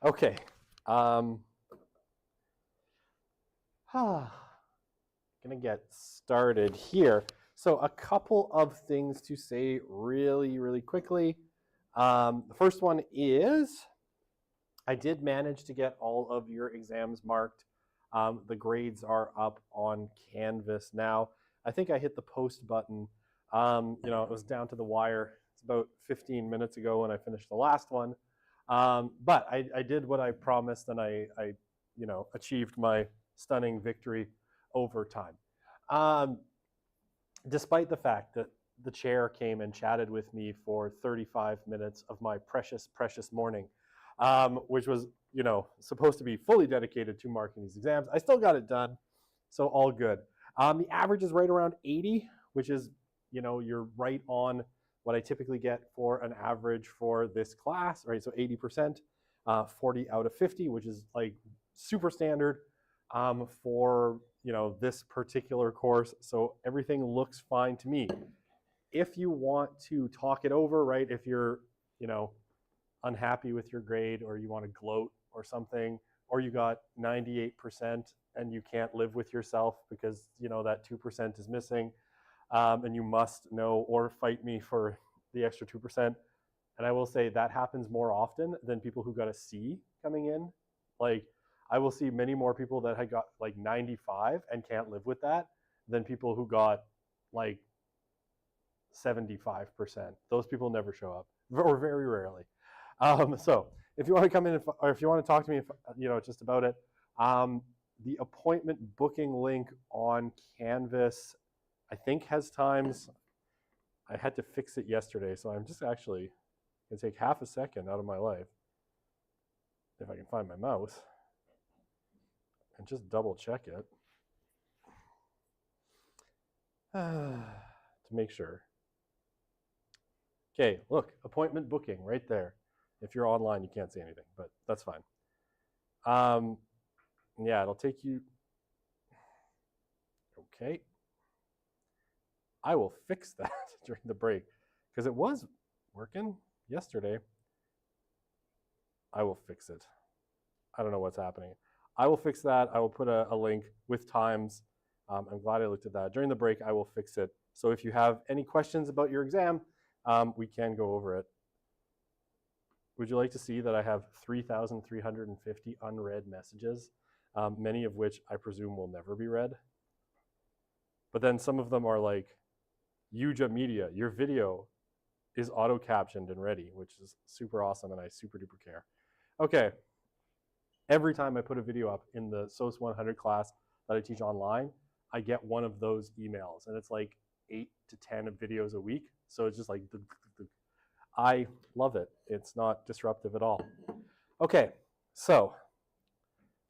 Okay. Um, gonna get started here. So a couple of things to say really quickly. The first one is I did manage to get all of your exams marked. The grades are up on Canvas now. I think I hit the post button. It was down to the wire. It's about 15 minutes ago when I finished the last one. But I did what I promised, and I achieved my stunning victory over time. Um, Despite the fact that the chair came and chatted with me for 35 minutes of my precious morning, which was, supposed to be fully dedicated to marking these exams. I still got it done, so all good. The average is right around 80, which is, you're right on what I typically get for an average for this class, right? So 80%, 40 out of 50, which is like super standard for this particular course. So everything looks fine to me. If you want to talk it over, right? If you're unhappy with your grade, or you want to gloat or something, or you got 98% and you can't live with yourself because that 2% is missing, and you must know or fight me for the extra 2%. And I will say that happens more often than people who got a C coming in. Like, I will see many more people that had got like 95 and can't live with that than people who got like 75%. Those people never show up, or very rarely. So if you want to come in, or if you want to talk to me, just about it, the appointment booking link on Canvas, I think, has times. I had to fix it yesterday, so I'm just actually going to take half a second out of my life, if I can find my mouse, and just double check it to make sure. Okay, look, appointment booking right there. If you're online, you can't see anything, but that's fine. Yeah, it'll take you. Okay. I will fix that during the break because it was working yesterday. I will fix it. I don't know what's happening. I will fix that. I will put a link with times. I'm glad I looked at that. During the break, I will fix it. So if you have any questions about your exam, we can go over it. Would you like to see that I have 3,350 unread messages, many of which I presume will never be read? But then some of them are like, Yuja Media, your video is auto-captioned and ready, which is super awesome, and I super duper care. Okay. Every time I put a video up in the SOC 100 class that I teach online, I get one of those emails, and it's like 8 to 10 videos a week. So it's just like, I love it. It's not disruptive at all. Okay, so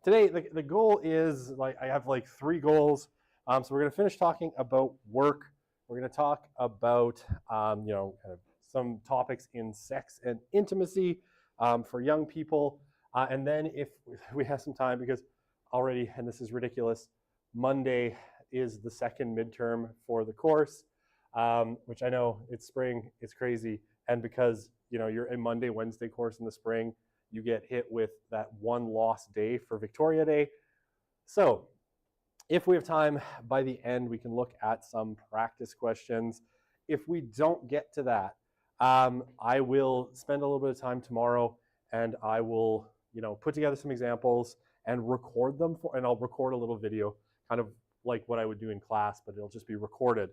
today the goal is, like, I have like 3 goals. So we're going to finish talking about work. We're going to talk about kind of some topics in sex and intimacy for young people. And then if we have some time, because already, and this is ridiculous, Monday is the second midterm for the course, which I know it's spring, it's crazy. And because you're a Monday, Wednesday course in the spring, you get hit with that one lost day for Victoria Day. So if we have time by the end, we can look at some practice questions. If we don't get to that, I will spend a little bit of time tomorrow, and I will put together some examples and record them and I'll record a little video, kind of like what I would do in class, but it'll just be recorded.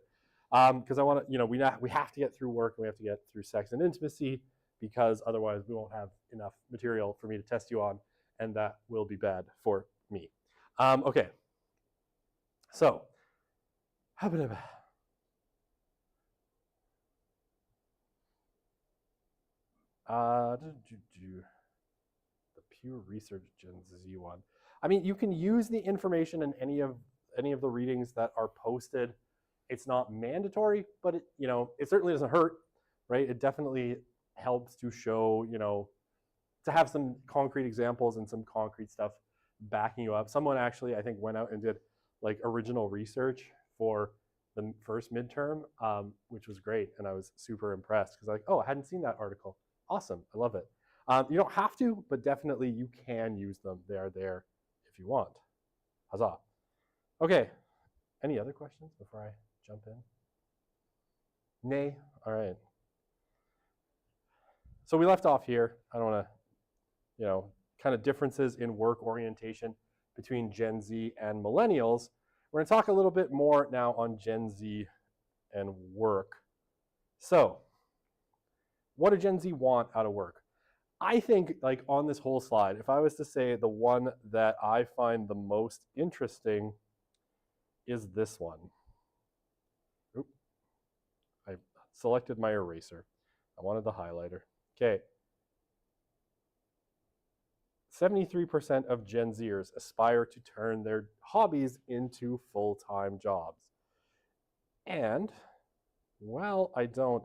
Because I want to, we have to get through work, and we have to get through sex and intimacy, because otherwise we won't have enough material for me to test you on, and that will be bad for me. Okay. So, the Pew Research Gen Z one. I mean, you can use the information in any of the readings that are posted. It's not mandatory, but it certainly doesn't hurt, right? It definitely helps to show, to have some concrete examples and some concrete stuff backing you up. Someone actually, I think, went out and did like original research for the first midterm, which was great, and I was super impressed because, like, oh, I hadn't seen that article. Awesome, I love it. You don't have to, but definitely you can use them. They are there if you want. Huzzah. Okay, any other questions before I jump in? Nay? All right. So we left off here. I don't want to, kind of differences in work orientation between Gen Z and millennials. We're going to talk a little bit more now on Gen Z and work. So, what do Gen Z want out of work? I think, like, on this whole slide, if I was to say the one that I find the most interesting is this one. Oop. I selected my eraser. I wanted the highlighter. Okay. 73% of Gen Zers aspire to turn their hobbies into full-time jobs. And, well, I don't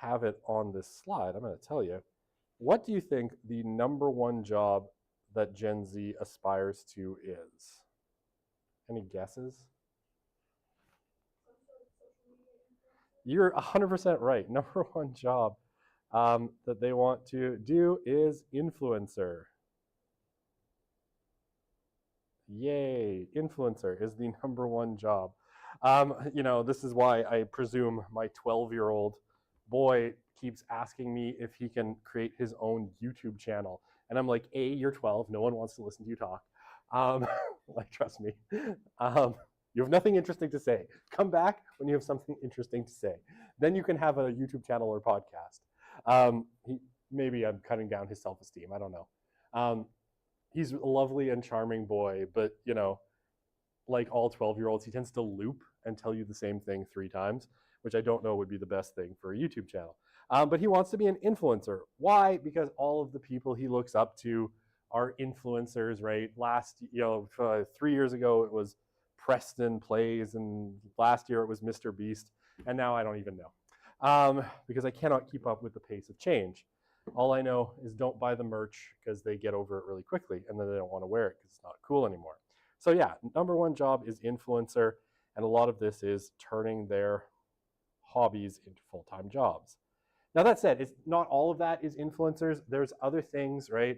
have it on this slide, I'm going to tell you. What do you think the number one job that Gen Z aspires to is? Any guesses? You're 100% right. Number one job that they want to do is influencer. Yay, influencer is the number one job. This is why I presume my 12-year-old boy keeps asking me if he can create his own YouTube channel. And I'm like, A, you're 12. No one wants to listen to you talk. Trust me. You have nothing interesting to say. Come back when you have something interesting to say. Then you can have a YouTube channel or podcast. Maybe I'm cutting down his self-esteem. I don't know. He's a lovely and charming boy, but, like all 12-year-olds, he tends to loop and tell you the same thing 3 times, which I don't know would be the best thing for a YouTube channel. But he wants to be an influencer. Why? Because all of the people he looks up to are influencers, right? 3 years ago, it was Preston Plays, and last year it was Mr. Beast, and now I don't even know because I cannot keep up with the pace of change. All I know is don't buy the merch because they get over it really quickly, and then they don't want to wear it because it's not cool anymore. So yeah, number one job is influencer, and a lot of this is turning their hobbies into full-time jobs. Now that said, it's not all of that is influencers. There's other things, right?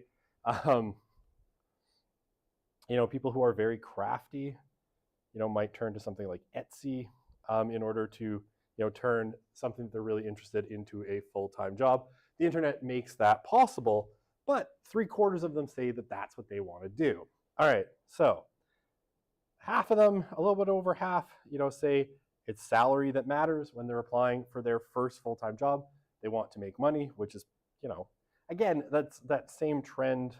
People who are very crafty, might turn to something like Etsy in order to, turn something that they're really interested into a full-time job. The internet makes that possible, but 3/4 of them say that that's what they want to do. All right, so half of them, a little bit over half, say it's salary that matters when they're applying for their first full-time job. They want to make money, which is, again, that's that same trend,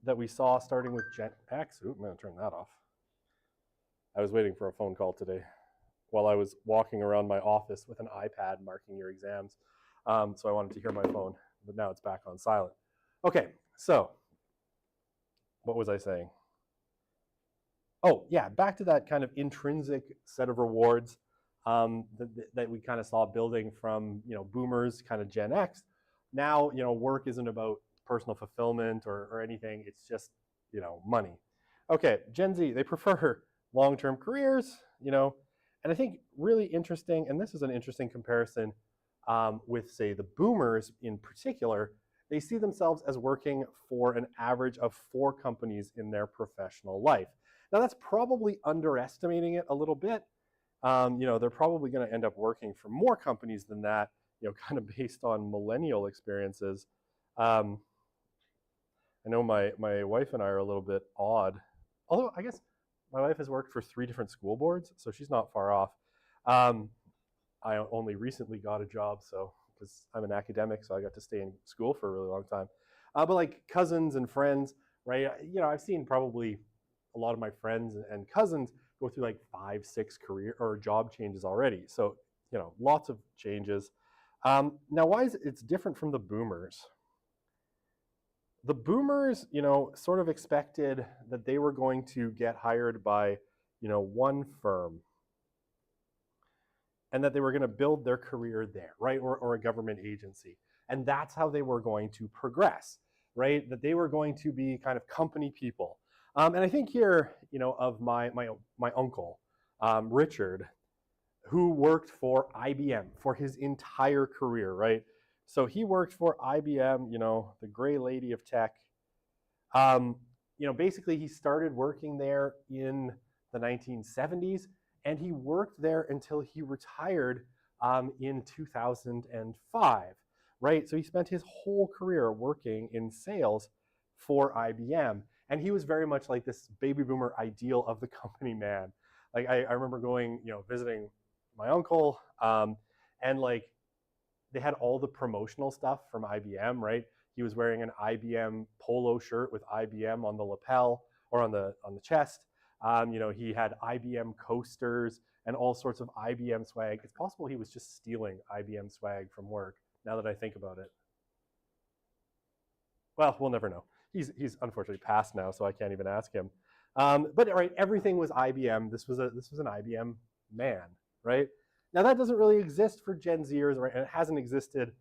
that we saw starting with Gen X. Ooh, I'm going to turn that off. I was waiting for a phone call today while I was walking around my office with an iPad marking your exams. So I wanted to hear my phone, but now it's back on silent. Okay, so what was I saying? Oh, yeah, back to that kind of intrinsic set of rewards that we kind of saw building from, boomers, kind of Gen X. Now, work isn't about personal fulfillment or anything. It's just, money. Okay, Gen Z, they prefer long-term careers, and I think really interesting, and this is an interesting comparison with, say, the boomers in particular. They see themselves as working for an average of 4 companies in their professional life. Now, that's probably underestimating it a little bit. They're probably going to end up working for more companies than that, kind of based on millennial experiences. I know my wife and I are a little bit odd, although I guess my wife has worked for 3 different school boards, so she's not far off. I only recently got a job, so because I'm an academic, so I got to stay in school for a really long time. But like cousins and friends, right? I've seen probably a lot of my friends and cousins go through like 5, 6 career or job changes already. So, lots of changes. Now, why is it's different from the boomers? The boomers, sort of expected that they were going to get hired by, one firm, and that they were going to build their career there, right? Or a government agency. And that's how they were going to progress, right? That they were going to be kind of company people. And I think here, of my uncle, Richard, who worked for IBM for his entire career, right? So he worked for IBM, the gray lady of tech. Basically he started working there in the 1970s, and he worked there until he retired in 2005, right? So he spent his whole career working in sales for IBM, and he was very much like this baby boomer ideal of the company man. Like I remember going, visiting my uncle, and like they had all the promotional stuff from IBM, right? He was wearing an IBM polo shirt with IBM on the lapel or on the chest. He had IBM coasters and all sorts of IBM swag. It's possible he was just stealing IBM swag from work, now that I think about it. Well, we'll never know. He's unfortunately passed now, so I can't even ask him. But right, everything was IBM. This was an IBM man, right? Now that doesn't really exist for Gen Zers, right? And it hasn't existed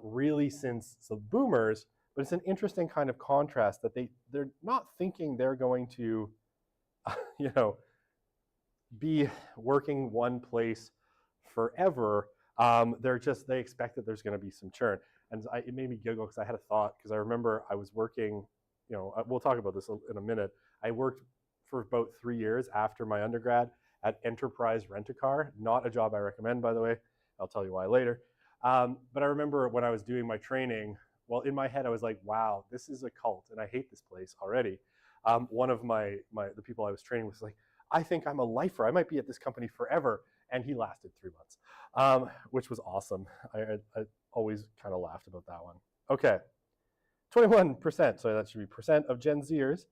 really since the boomers. But it's an interesting kind of contrast that they're not thinking they're going to, be working one place forever. They expect that there's going to be some churn. And it made me giggle because I had a thought, because I remember I was working, we'll talk about this in a minute. I worked for about 3 years after my undergrad at Enterprise Rent-A-Car, not a job I recommend, by the way. I'll tell you why later. But I remember when I was doing my training, well, in my head, I was like, wow, this is a cult, and I hate this place already. One of the people I was training was like, I think I'm a lifer. I might be at this company forever. And he lasted 3 months, which was awesome. I always kind of laughed about that one. Okay, 21%, so that should be percent of Gen Zers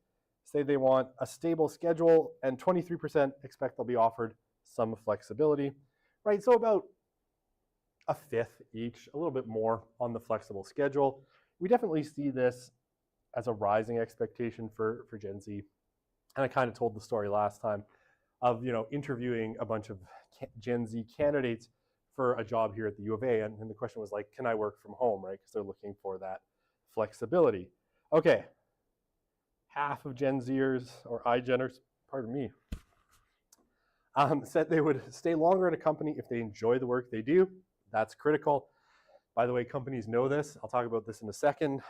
say they want a stable schedule, and 23% expect they'll be offered some flexibility, right? So about a fifth each, a little bit more on the flexible schedule. We definitely see this as a rising expectation for Gen Z. And I kind of told the story last time of interviewing a bunch of Gen Z candidates for a job here at the U of A, and the question was like, can I work from home, right? Because they're looking for that flexibility. Okay, half of Gen Zers, or iGeners, pardon me, said they would stay longer at a company if they enjoy the work they do. That's critical. By the way, companies know this. I'll talk about this in a second.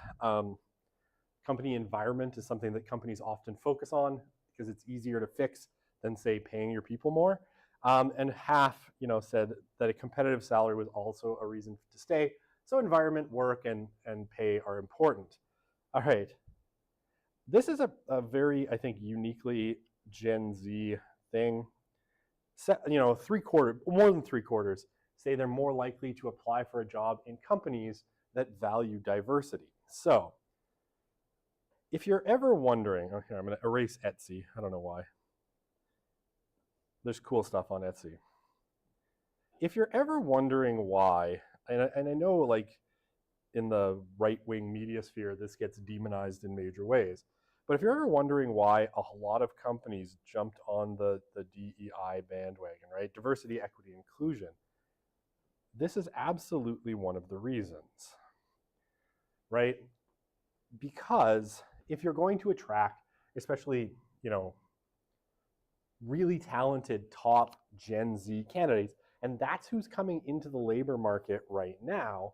Company environment is something that companies often focus on because it's easier to fix than, say, paying your people more. And half, said that a competitive salary was also a reason to stay. So environment, work, and pay are important. All right. This is a very, I think, uniquely Gen Z thing. More than three quarters say they're more likely to apply for a job in companies that value diversity. So if you're ever wondering, okay, I'm going to erase Etsy. I don't know why. There's cool stuff on Etsy. If you're ever wondering why, and I know like in the right-wing media sphere, this gets demonized in major ways. But if you're ever wondering why a lot of companies jumped on the DEI bandwagon, right? Diversity, equity, inclusion. This is absolutely one of the reasons, right? Because if you're going to attract, especially, really talented top Gen Z candidates, and that's who's coming into the labor market right now,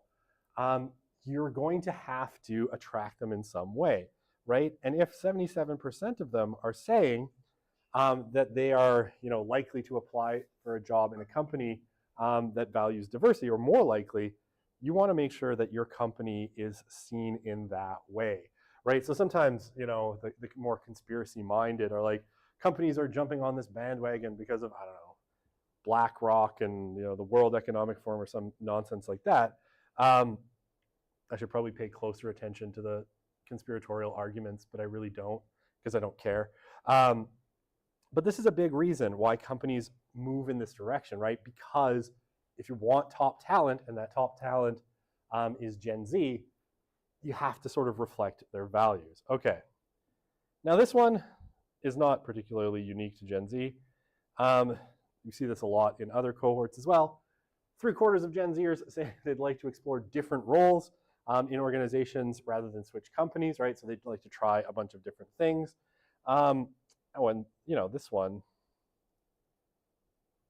you're going to have to attract them in some way, right? And if 77% of them are saying that they are, likely to apply for a job in a company that values diversity, or more likely, you want to make sure that your company is seen in that way, right? So sometimes, the more conspiracy-minded are like, companies are jumping on this bandwagon because of, I don't know, BlackRock and the World Economic Forum or some nonsense like that. I should probably pay closer attention to the conspiratorial arguments, but I really don't, because I don't care. But this is a big reason why companies move in this direction, right? Because if you want top talent, and that top talent is Gen Z, you have to sort of reflect their values. Okay. Now this one is not particularly unique to Gen Z. You see this a lot in other cohorts as well. 3/4 of Gen Zers say they'd like to explore different roles in organizations rather than switch companies, right? So they'd like to try a bunch of different things. And this one,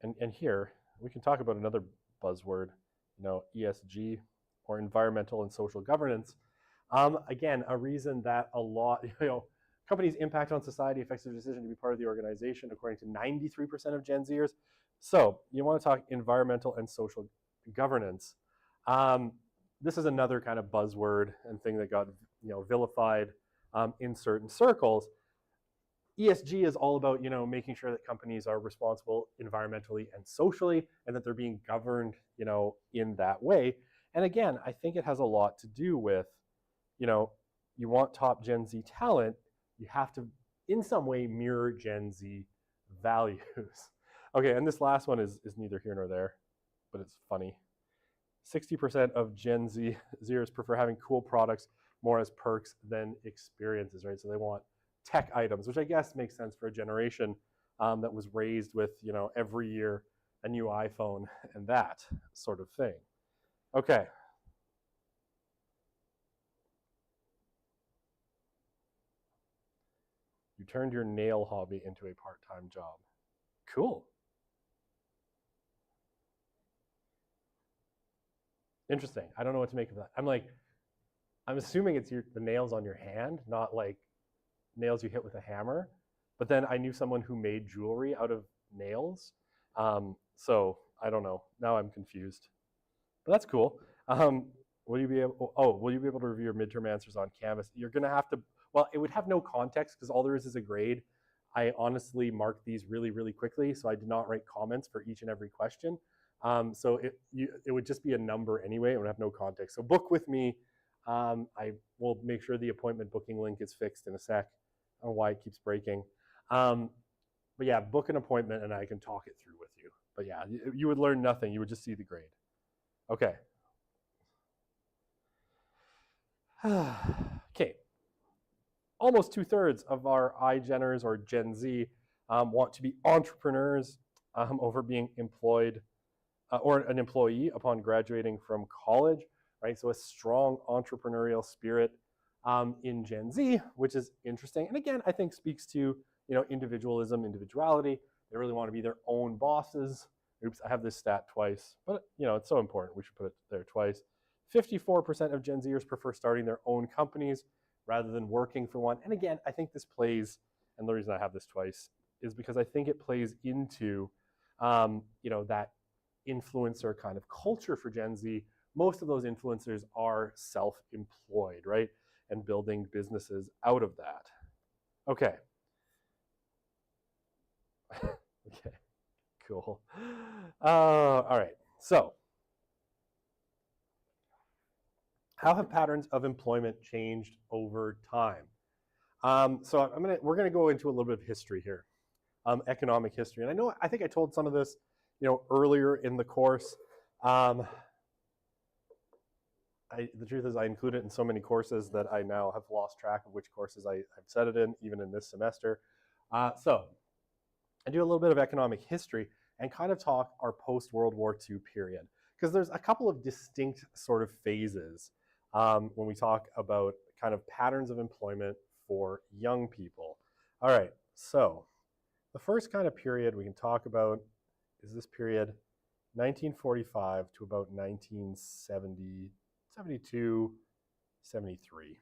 and here, we can talk about another buzzword, ESG, or environmental and social governance. Again, a reason that a lot, companies' impact on society affects their decision to be part of the organization, according to 93% of Gen Zers. So you want to talk environmental and social governance. This is another kind of buzzword and thing that got vilified in certain circles. ESG is all about making sure that companies are responsible environmentally and socially, and that they're being governed in that way. And again, I think it has a lot to do with you want top Gen Z talent, you have to in some way mirror Gen Z values. Okay, and this last one is neither here nor there, but it's funny. 60% of Gen Zers prefer having cool products more as perks than experiences, right? So they want tech items, which I guess makes sense for a generation that was raised with, every year a new iPhone and that sort of thing. Okay. You turned your nail hobby into a part-time job. Cool. Interesting. I don't know what to make of that. I'm assuming it's the nails on your hand, not like nails you hit with a hammer. But then I knew someone who made jewelry out of nails. So I don't know. Now I'm confused. But that's cool. Will you be able to review your midterm answers on Canvas? You're going to have to, well, it would have no context because all there is a grade. I honestly marked these really, really quickly, so I did not write comments for each and every question. So it would just be a number anyway. It would have no context. So book with me. I will make sure the appointment booking link is fixed in a sec. I don't know why it keeps breaking. But yeah, book an appointment and I can talk it through with you. But yeah, you would learn nothing. You would just see the grade. Okay. Okay. Almost 2/3 of our iGeners or Gen Z want to be entrepreneurs over being employed or an employee upon graduating from college, right? So a strong entrepreneurial spirit in Gen Z, which is interesting. And again, I think speaks to, individualism, individuality. They really want to be their own bosses. Oops, I have this stat twice, but it's so important. We should put it there twice. 54% of Gen Zers prefer starting their own companies rather than working for one. And again, I think this plays, and the reason I have this twice is because I think it plays into, that influencer kind of culture for Gen Z. Most of those influencers are self-employed, right? And building businesses out of that. Okay. Okay, cool. All right, so how have patterns of employment changed over time? So we're gonna go into a little bit of history here, economic history. And I think I told some of this, earlier in the course. The truth is I include it in so many courses that I now have lost track of which courses I've said it in, even in this semester. So I do a little bit of economic history and kind of talk our post-World War II period, because there's a couple of distinct sort of phases when we talk about kind of patterns of employment for young people. All right, so the first kind of period we can talk about is this period 1945 to about 1970, 72, 73.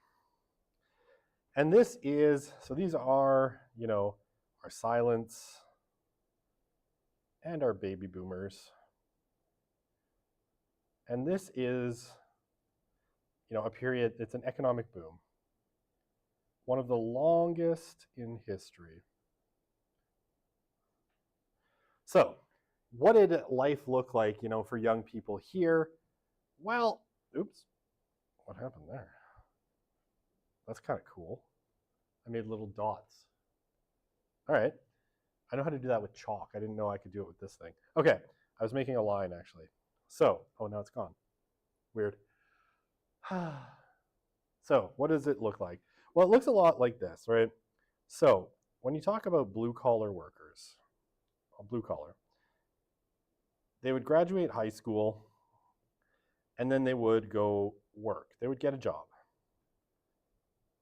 And this is, so these are, our silents and our baby boomers. And this is, a period, it's an economic boom. One of the longest in history. So, what did life look like, for young people here? Well, oops, what happened there? That's kind of cool. I made little dots. All right, I know how to do that with chalk. I didn't know I could do it with this thing. Okay, I was making a line actually. So, oh, now it's gone. Weird. So, what does it look like? Well, it looks a lot like this, right? So, when you talk about blue-collar workers, blue collar, they would graduate high school and then they would go work. They would get a job.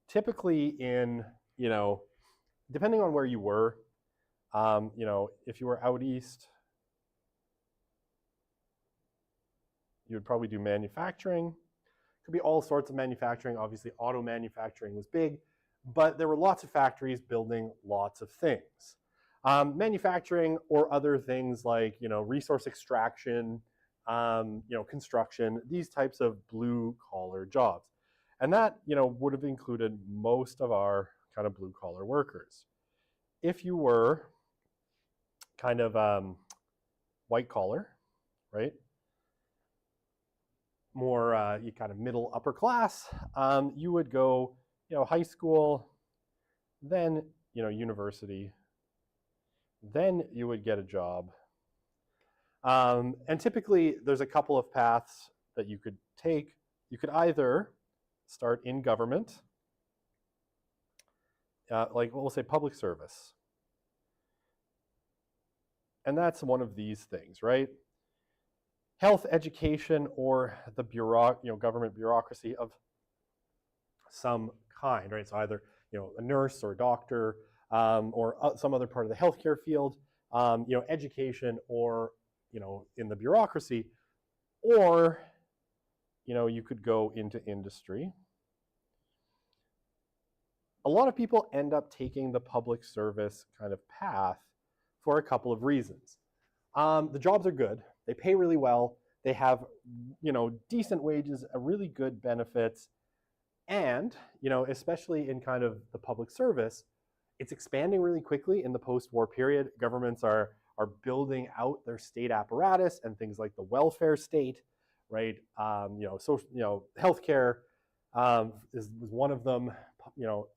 Typically in, depending on where you were, if you were out east, You would probably do manufacturing. Could be all sorts of manufacturing. Obviously, auto manufacturing was big, but there were lots of factories building lots of things. Manufacturing or other things like, resource extraction, construction, these types of blue collar jobs. And that, would have included most of our kind of blue collar workers. If you were kind of white collar, right? More you kind of middle upper class, you would go, high school, then, university, then you would get a job. And typically there's a couple of paths that you could take. You could either start in government, like we'll say public service. And that's one of these things, right? Health, education, or the government bureaucracy of some kind, right? So either, a nurse or a doctor, or some other part of the healthcare field, education, or, in the bureaucracy, or, you could go into industry. A lot of people end up taking the public service kind of path for a couple of reasons. The jobs are good. They pay really well. They have, decent wages, really good benefits. And, especially in kind of the public service, it's expanding really quickly in the post-war period. Governments are building out their state apparatus and things like the welfare state, right? Healthcare was one of them,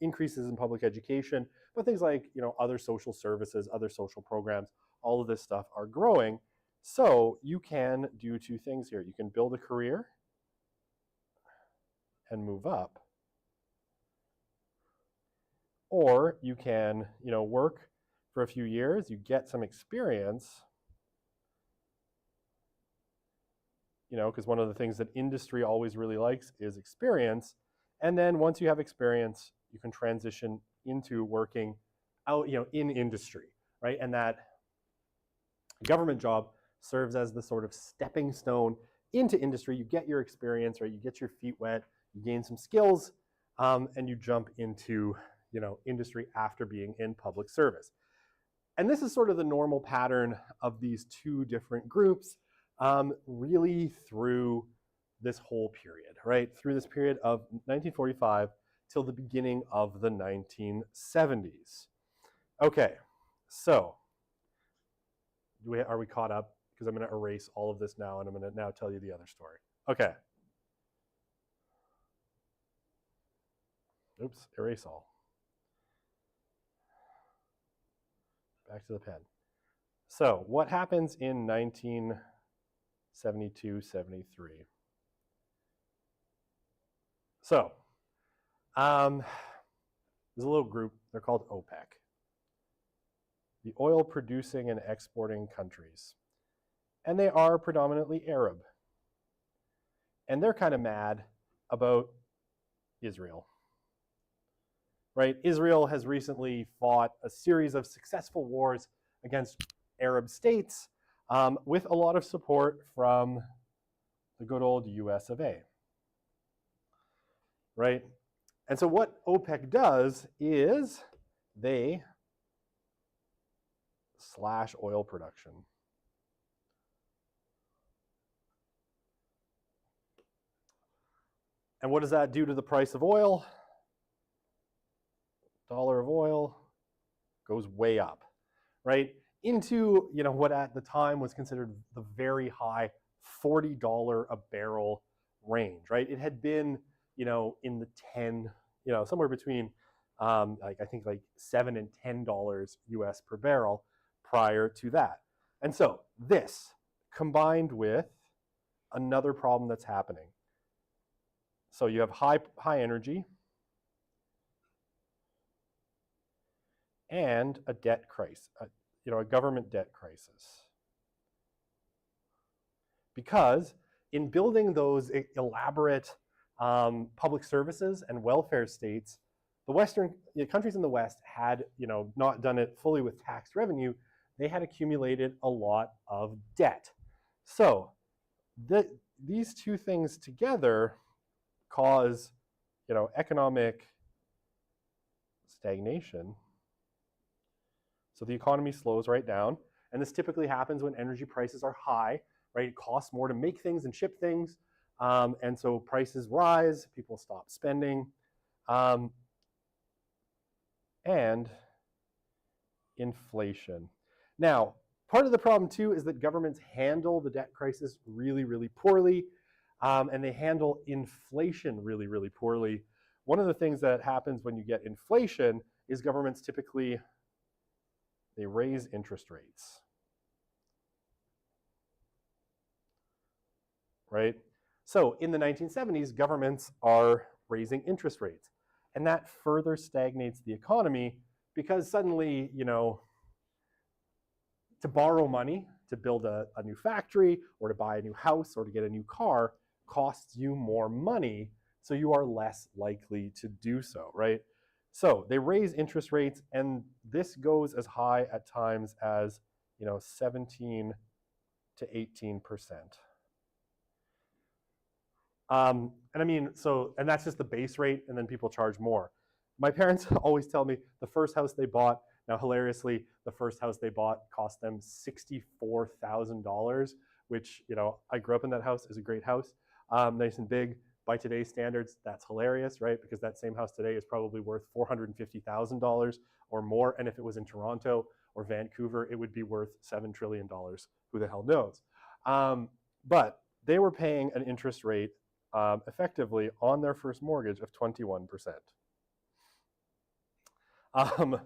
increases in public education, but things like, other social services, other social programs, all of this stuff are growing. So you can do two things here. You can build a career and move up, or you can, work for a few years, you get some experience, because one of the things that industry always really likes is experience. And then once you have experience, you can transition into working out, in industry, right? And that government job serves as the sort of stepping stone into industry. You get your experience, right? You get your feet wet, you gain some skills, and you jump into, industry after being in public service. And this is sort of the normal pattern of these two different groups, really through this whole period, right? Through this period of 1945 till the beginning of the 1970s. Okay, so are we caught up? Because I'm going to erase all of this now, and I'm going to now tell you the other story. Okay. Oops, erase all. Back to the pen. So what happens in 1972, 73? So there's a little group, they're called OPEC, the oil producing and exporting countries. And they are predominantly Arab. And they're kind of mad about Israel. Right? Israel has recently fought a series of successful wars against Arab states, with a lot of support from the good old US of A. Right? And so what OPEC does is they slash oil production. And what does that do to the price of oil? Dollar of oil goes way up, right? Into, what at the time was considered the very high $40 a barrel range, right? It had been, in the 10, somewhere between, I think like $7 and $10 US per barrel prior to that. And so this, combined with another problem that's happening. So you have high energy and a debt crisis, a government debt crisis. Because in building those elaborate public services and welfare states, the Western countries in the West had, not done it fully with tax revenue. They had accumulated a lot of debt. So these two things together cause, economic stagnation. So the economy slows right down. And this typically happens when energy prices are high, right? It costs more to make things and ship things. And so prices rise, people stop spending. And inflation. Now, part of the problem too is that governments handle the debt crisis really, really poorly. And they handle inflation really, really poorly. One of the things that happens when you get inflation is governments typically, they raise interest rates, right? So in the 1970s, governments are raising interest rates, and that further stagnates the economy because suddenly, to borrow money to build a new factory or to buy a new house or to get a new car costs you more money, so you are less likely to do so, right? So they raise interest rates, and this goes as high at times as 17 to 18%. And I mean, and that's just the base rate, and then people charge more. My parents always tell me the first house they bought, now hilariously, the first house they bought cost them $64,000, which, I grew up in that house. It's a great house, nice and big. By today's standards, that's hilarious, right? Because that same house today is probably worth $450,000 or more. And if it was in Toronto or Vancouver, it would be worth $7 trillion. Who the hell knows? But they were paying an interest rate effectively on their first mortgage of 21%. And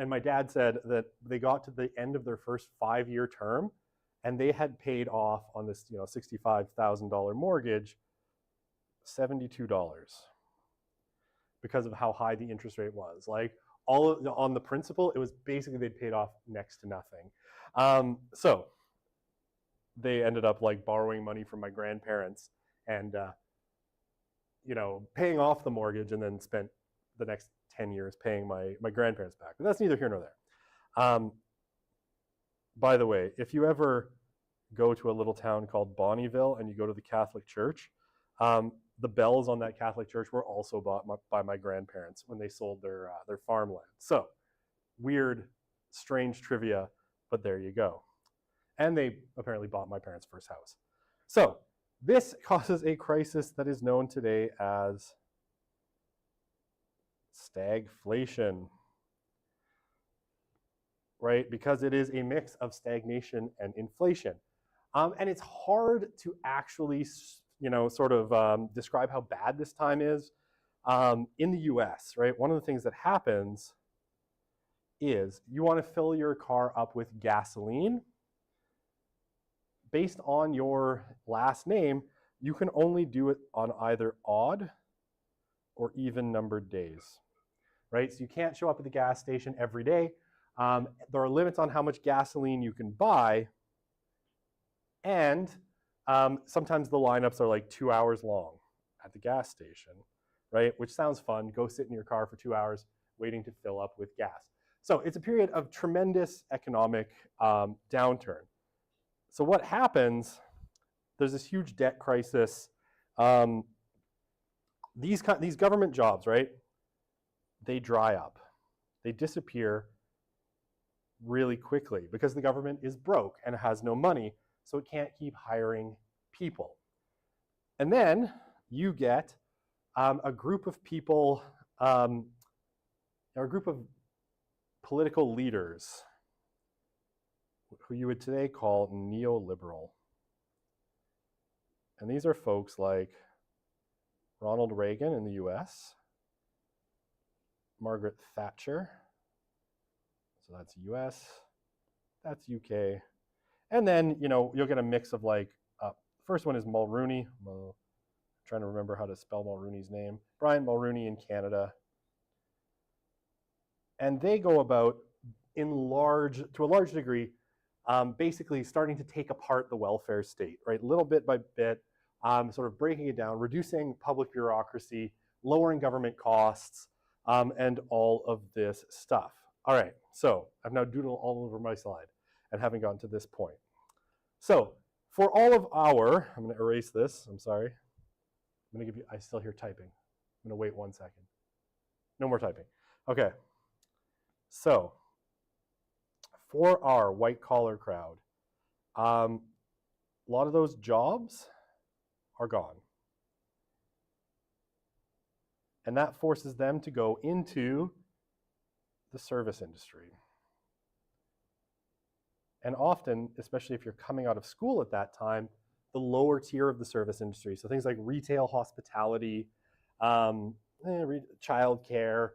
my dad said that they got to the end of their first 5-year term and they had paid off on this $65,000 mortgage $72 because of how high the interest rate was. Like on the principal, it was basically they'd paid off next to nothing. So they ended up like borrowing money from my grandparents and paying off the mortgage, and then spent the next 10 years paying my grandparents back. But that's neither here nor there. By the way, if you ever go to a little town called Bonnyville and you go to the Catholic Church, the bells on that Catholic church were also bought by my grandparents when they sold their farmland. So weird, strange trivia, but there you go. And they apparently bought my parents' first house. So this causes a crisis that is known today as stagflation, right? Because it is a mix of stagnation and inflation. And it's hard to actually, describe how bad this time is. In the US, right? One of the things that happens is you want to fill your car up with gasoline. Based on your last name, you can only do it on either odd or even numbered days, right? So you can't show up at the gas station every day. There are limits on how much gasoline you can buy. And sometimes the lineups are like 2 hours long at the gas station, right? Which sounds fun. Go sit in your car for 2 hours waiting to fill up with gas. So it's a period of tremendous economic downturn. So what happens, there's this huge debt crisis. These government jobs, right? They dry up. They disappear really quickly because the government is broke and has no money, so it can't keep hiring people. And then you get a group of people, or a group of political leaders who you would today call neoliberal. And these are folks like Ronald Reagan in the US, Margaret Thatcher, so that's US, that's UK, and then you'll get a mix of like, first one is Mulroney. I'm trying to remember how to spell Mulroney's name. Brian Mulroney in Canada. And they go about, to a large degree, basically starting to take apart the welfare state, right? Little bit by bit, sort of breaking it down, reducing public bureaucracy, lowering government costs, and all of this stuff. All right, so I've now doodled all over my slide and haven't gotten to this point. So For all of our, I'm going to erase this, I'm sorry. I'm going to give you, I still hear typing. I'm going to wait 1 second. No more typing. Okay. So, for our white collar crowd, a lot of those jobs are gone. And that forces them to go into the service industry. And often, especially if you're coming out of school at that time, the lower tier of the service industry, so things like retail, hospitality, childcare,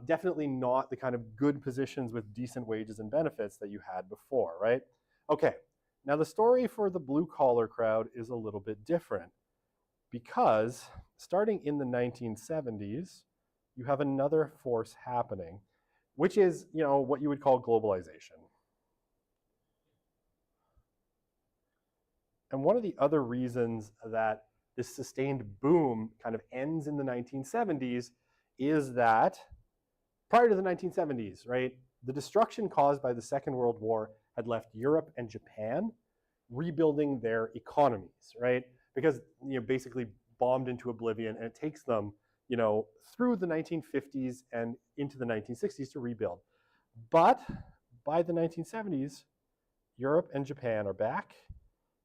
definitely not the kind of good positions with decent wages and benefits that you had before, right? Okay, now the story for the blue collar crowd is a little bit different, because starting in the 1970s, you have another force happening, which is, what you would call globalization. And one of the other reasons that this sustained boom kind of ends in the 1970s is that prior to the 1970s, right, the destruction caused by the Second World War had left Europe and Japan rebuilding their economies, right? Because, basically bombed into oblivion, and it takes them, through the 1950s and into the 1960s to rebuild. But by the 1970s, Europe and Japan are back,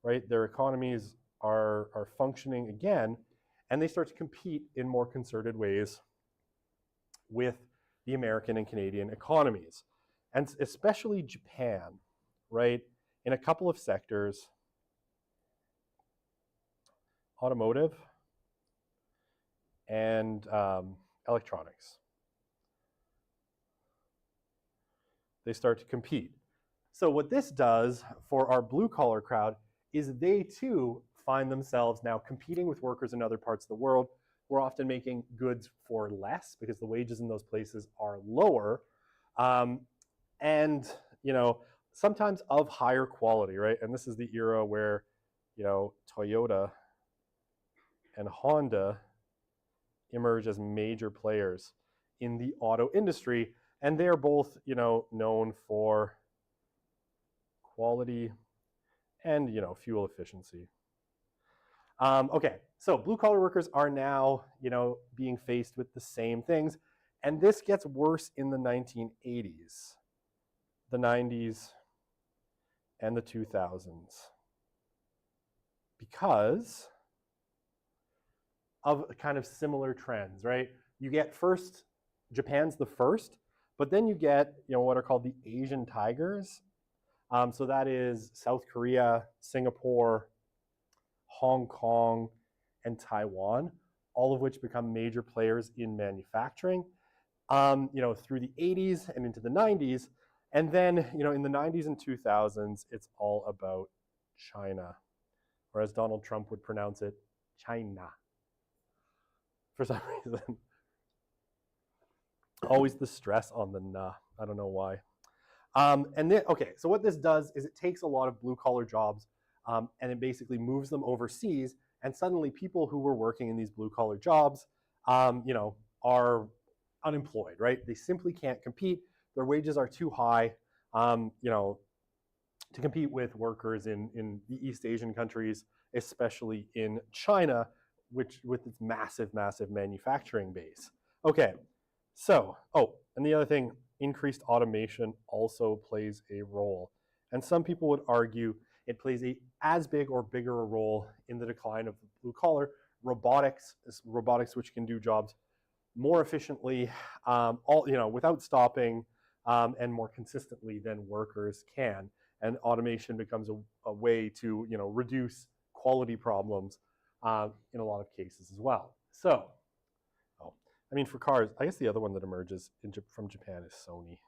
right? Their economies are functioning again, and they start to compete in more concerted ways with the American and Canadian economies, and especially Japan, right? In a couple of sectors, automotive and electronics. They start to compete. So what this does for our blue collar crowd is they too find themselves now competing with workers in other parts of the world who are often making goods for less because the wages in those places are lower, and sometimes of higher quality, right? And this is the era where Toyota and Honda emerge as major players in the auto industry, and they're both known for quality and fuel efficiency. Okay, so blue collar workers are now being faced with the same things, and this gets worse in the 1980s, the 90s, and the 2000s because of kind of similar trends, right? You get first, Japan's the first, but then you get what are called the Asian tigers. So that is South Korea, Singapore, Hong Kong, and Taiwan, all of which become major players in manufacturing, through the 80s and into the 90s. And then, in the 90s and 2000s, it's all about China, or as Donald Trump would pronounce it, China. For some reason. Always the stress on the na. I don't know why. And then, okay, so what this does is it takes a lot of blue collar jobs and it basically moves them overseas, and suddenly people who were working in these blue collar jobs, are unemployed, right? They simply can't compete. Their wages are too high, to compete with workers in the East Asian countries, especially in China, which with its massive, massive manufacturing base. Okay, so, and the other thing, increased automation also plays a role. And some people would argue it plays as big or bigger a role in the decline of blue collar. Robotics which can do jobs more efficiently, without stopping, and more consistently than workers can. And automation becomes a way to reduce quality problems in a lot of cases as well. So, for cars, I guess the other one that emerges from Japan is Sony,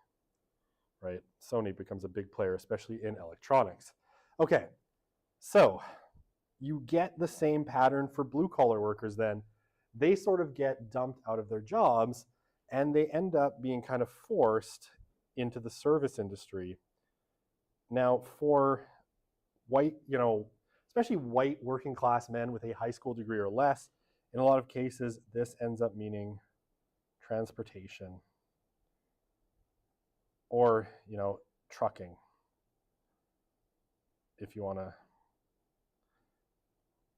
right? Sony becomes a big player, especially in electronics. Okay, so you get the same pattern for blue-collar workers then. They sort of get dumped out of their jobs, and they end up being kind of forced into the service industry. Now, for white, especially white working class men with a high school degree or less, in a lot of cases, this ends up meaning transportation or, trucking, if you want to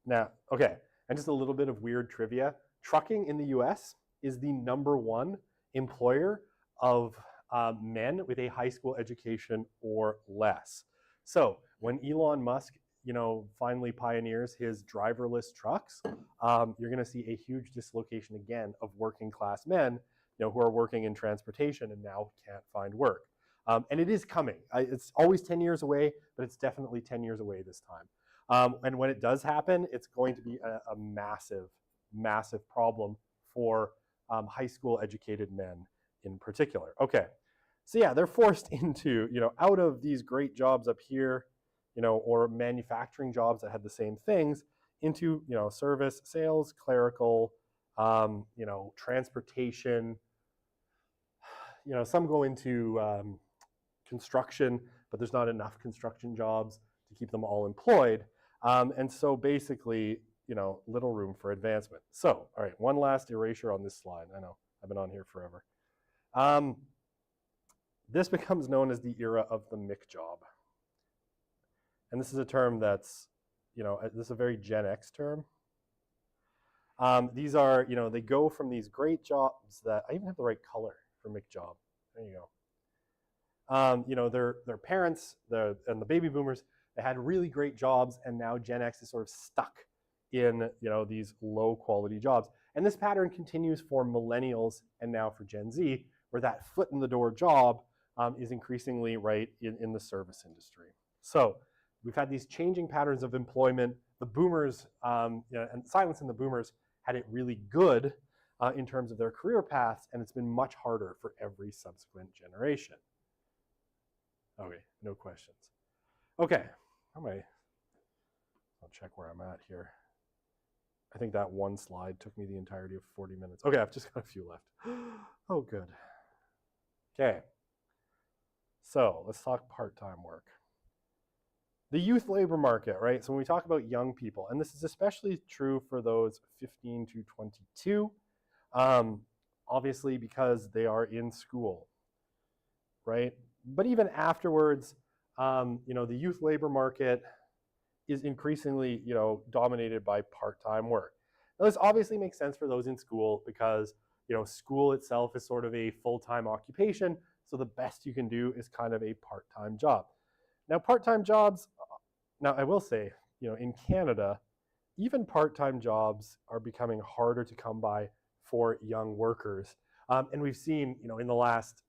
Now, okay, and just a little bit of weird trivia. Trucking in the US is the #1 employer of men with a high school education or less. So when Elon Musk, finally pioneers his driverless trucks, you're going to see a huge dislocation again of working class men, who are working in transportation and now can't find work. And it is coming. It's always 10 years away, but it's definitely 10 years away this time. And when it does happen, it's going to be a massive, massive problem for high school educated men in particular. Okay, so yeah, they're forced into, out of these great jobs up here, or manufacturing jobs that had the same things, into, service, sales, clerical, transportation. Some go into construction, but there's not enough construction jobs to keep them all employed. And so basically, little room for advancement. So, all right, one last erasure on this slide. I know, I've been on here forever. This becomes known as the era of the Mick job. And this is a term that's, this is a very Gen X term. These are, they go from these great jobs that, I even have the right color for Mick job. There you go. Their parents, and the baby boomers, they had really great jobs, and now Gen X is sort of stuck in, these low quality jobs. And this pattern continues for millennials and now for Gen Z, where that foot in the door job is increasingly right in the service industry. So we've had these changing patterns of employment. The boomers, and Silence and the boomers had it really good in terms of their career paths, and it's been much harder for every subsequent generation. Okay, no questions. Okay, I'll check where I'm at here. I think that one slide took me the entirety of 40 minutes. Okay, I've just got a few left. Oh, good. Okay, so let's talk part-time work. The youth labor market, right? So when we talk about young people, and this is especially true for those 15 to 22, obviously because they are in school, right? But even afterwards, the youth labor market is increasingly, dominated by part-time work. Now, this obviously makes sense for those in school because, school itself is sort of a full-time occupation. So the best you can do is kind of a part-time job. Now, part-time jobs, now I will say, in Canada, even part-time jobs are becoming harder to come by for young workers. And we've seen, in the last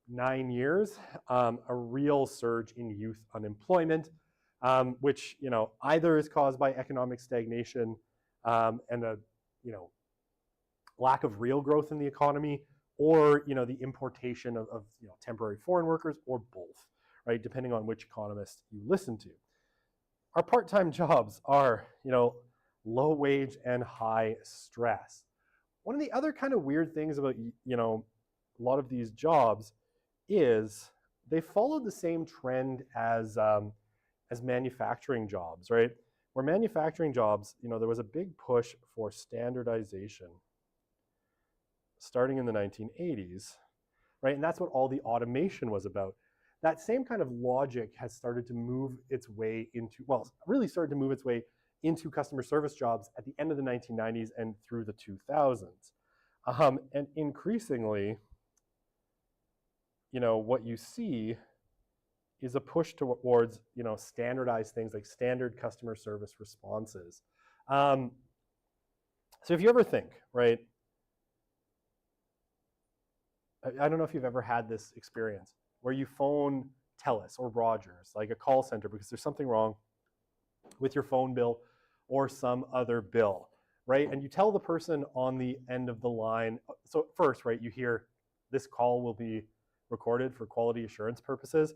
9 years, a real surge in youth unemployment, which, either is caused by economic stagnation and a, lack of real growth in the economy, or, the importation of temporary foreign workers, or both, right? Depending on which economist you listen to. Our part-time jobs are, low wage and high stress. One of the other kind of weird things about, a lot of these jobs is they follow the same trend as manufacturing jobs, right? Where manufacturing jobs, there was a big push for standardization starting in the 1980s, right? And that's what all the automation was about. That same kind of logic has started to move its way into, really started to move its way into customer service jobs at the end of the 1990s and through the 2000s. And increasingly, what you see is a push towards, standardized things like standard customer service responses. So if you ever think, right, I don't know if you've ever had this experience where you phone TELUS or Rogers, like a call center, because there's something wrong with your phone bill or some other bill, right? And you tell the person on the end of the line, so first, right, you hear this call will be recorded for quality assurance purposes.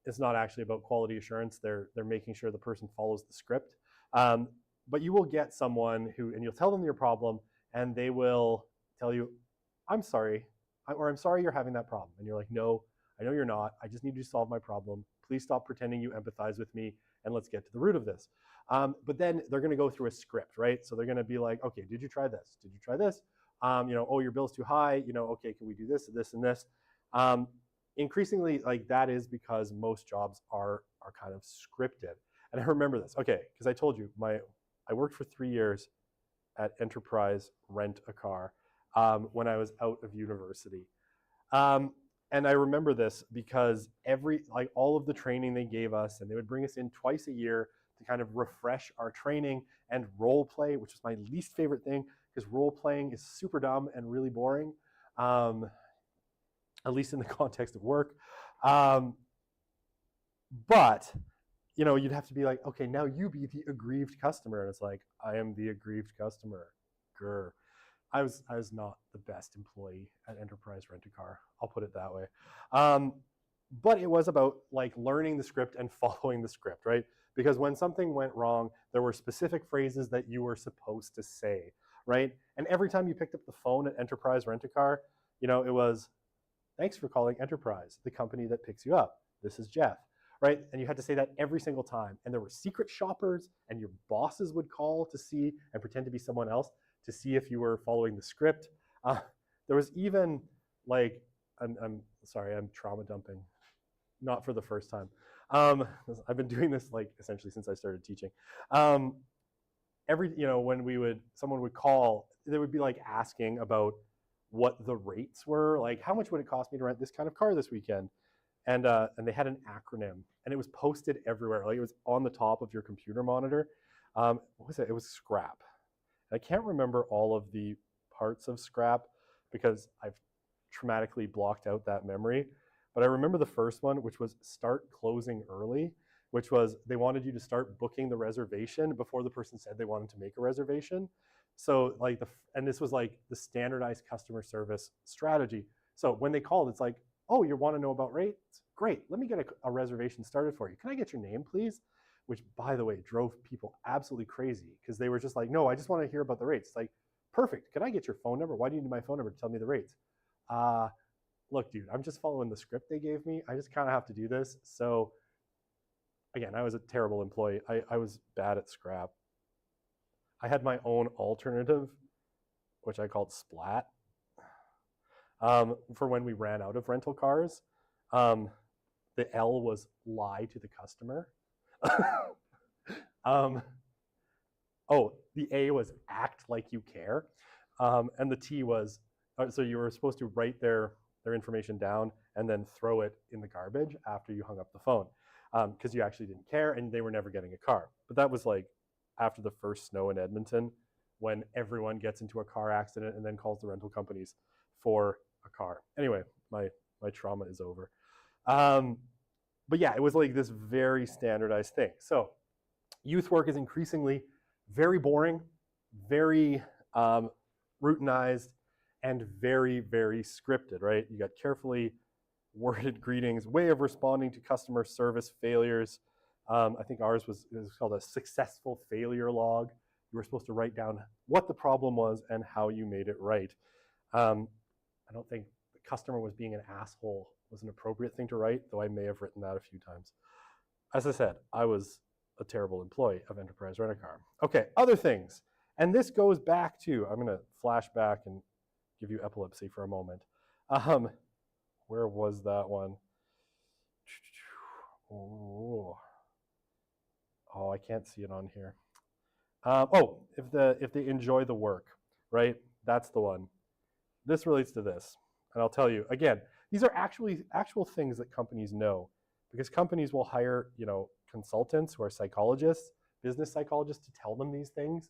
It's not actually about quality assurance. They're making sure the person follows the script. But you will get someone and you'll tell them your problem, and they will tell you, I'm sorry, or I'm sorry you're having that problem. And you're like, no, I know you're not. I just need you to solve my problem. Please stop pretending you empathize with me, and let's get to the root of this. But then they're going to go through a script, right? So they're going to be like, okay, did you try this? Did you try this? Oh, your bill's too high. Okay, can we do this, this, and this? Increasingly, like that is because most jobs are kind of scripted. And I remember this, okay, because I told you, I worked for 3 years at Enterprise Rent a Car when I was out of university. And I remember this because all of the training they gave us, and they would bring us in twice a year to kind of refresh our training and role play, which was my least favorite thing because role playing is super dumb and really boring, at least in the context of work. But you'd have to be like, okay, now you be the aggrieved customer, and it's like, I am the aggrieved customer. Grr. I was not the best employee at Enterprise Rent a Car. I'll put it that way. But it was about like learning the script and following the script, right? Because when something went wrong, there were specific phrases that you were supposed to say, right? And every time you picked up the phone at Enterprise Rent a Car, it was, thanks for calling Enterprise, the company that picks you up. This is Jeff, right? And you had to say that every single time. And there were secret shoppers, and your bosses would call to see and pretend to be someone else to see if you were following the script. There was even like, I'm sorry, I'm trauma dumping, not for the first time. I've been doing this like essentially since I started teaching. When someone would call, they would be like asking about what the rates were, like how much would it cost me to rent this kind of car this weekend? And they had an acronym, and it was posted everywhere. Like it was on the top of your computer monitor. What was it? It was SCRAP. I can't remember all of the parts of SCRAP because I've traumatically blocked out that memory. But I remember the first one, which was start closing early, which was they wanted you to start booking the reservation before the person said they wanted to make a reservation. So and this was like the standardized customer service strategy. So when they called, it's like, oh, you want to know about rates? Great, let me get a reservation started for you. Can I get your name, please? Which, by the way, drove people absolutely crazy because they were just like, no, I just want to hear about the rates. It's like, perfect. Can I get your phone number? Why do you need my phone number to tell me the rates? Look, dude, I'm just following the script they gave me. I just kind of have to do this. So again, I was a terrible employee. I was bad at SCRAP. I had my own alternative, which I called SPLAT, for when we ran out of rental cars. The L was lie to the customer. The A was act like you care. And the T was, so you were supposed to write their information down and then throw it in the garbage after you hung up the phone, because you actually didn't care and they were never getting a car. But that was like after the first snow in Edmonton, when everyone gets into a car accident and then calls the rental companies for a car. Anyway, my trauma is over. But yeah, it was like this very standardized thing. So youth work is increasingly very boring, very routinized, and very, very scripted, right? You got carefully worded greetings, way of responding to customer service failures. I think ours was called a successful failure log. You were supposed to write down what the problem was and how you made it right. I don't think the customer was being an asshole was an appropriate thing to write, though I may have written that a few times. As I said, I was a terrible employee of Enterprise Rent a Car. Okay, other things. And this goes back to, I'm going to flash back and give you epilepsy for a moment. Where was that one? Oh, I can't see it on here. If they enjoy the work, right? That's the one. This relates to this. And I'll tell you, again, these are actual things that companies know, because companies will hire, consultants who are psychologists, business psychologists, to tell them these things.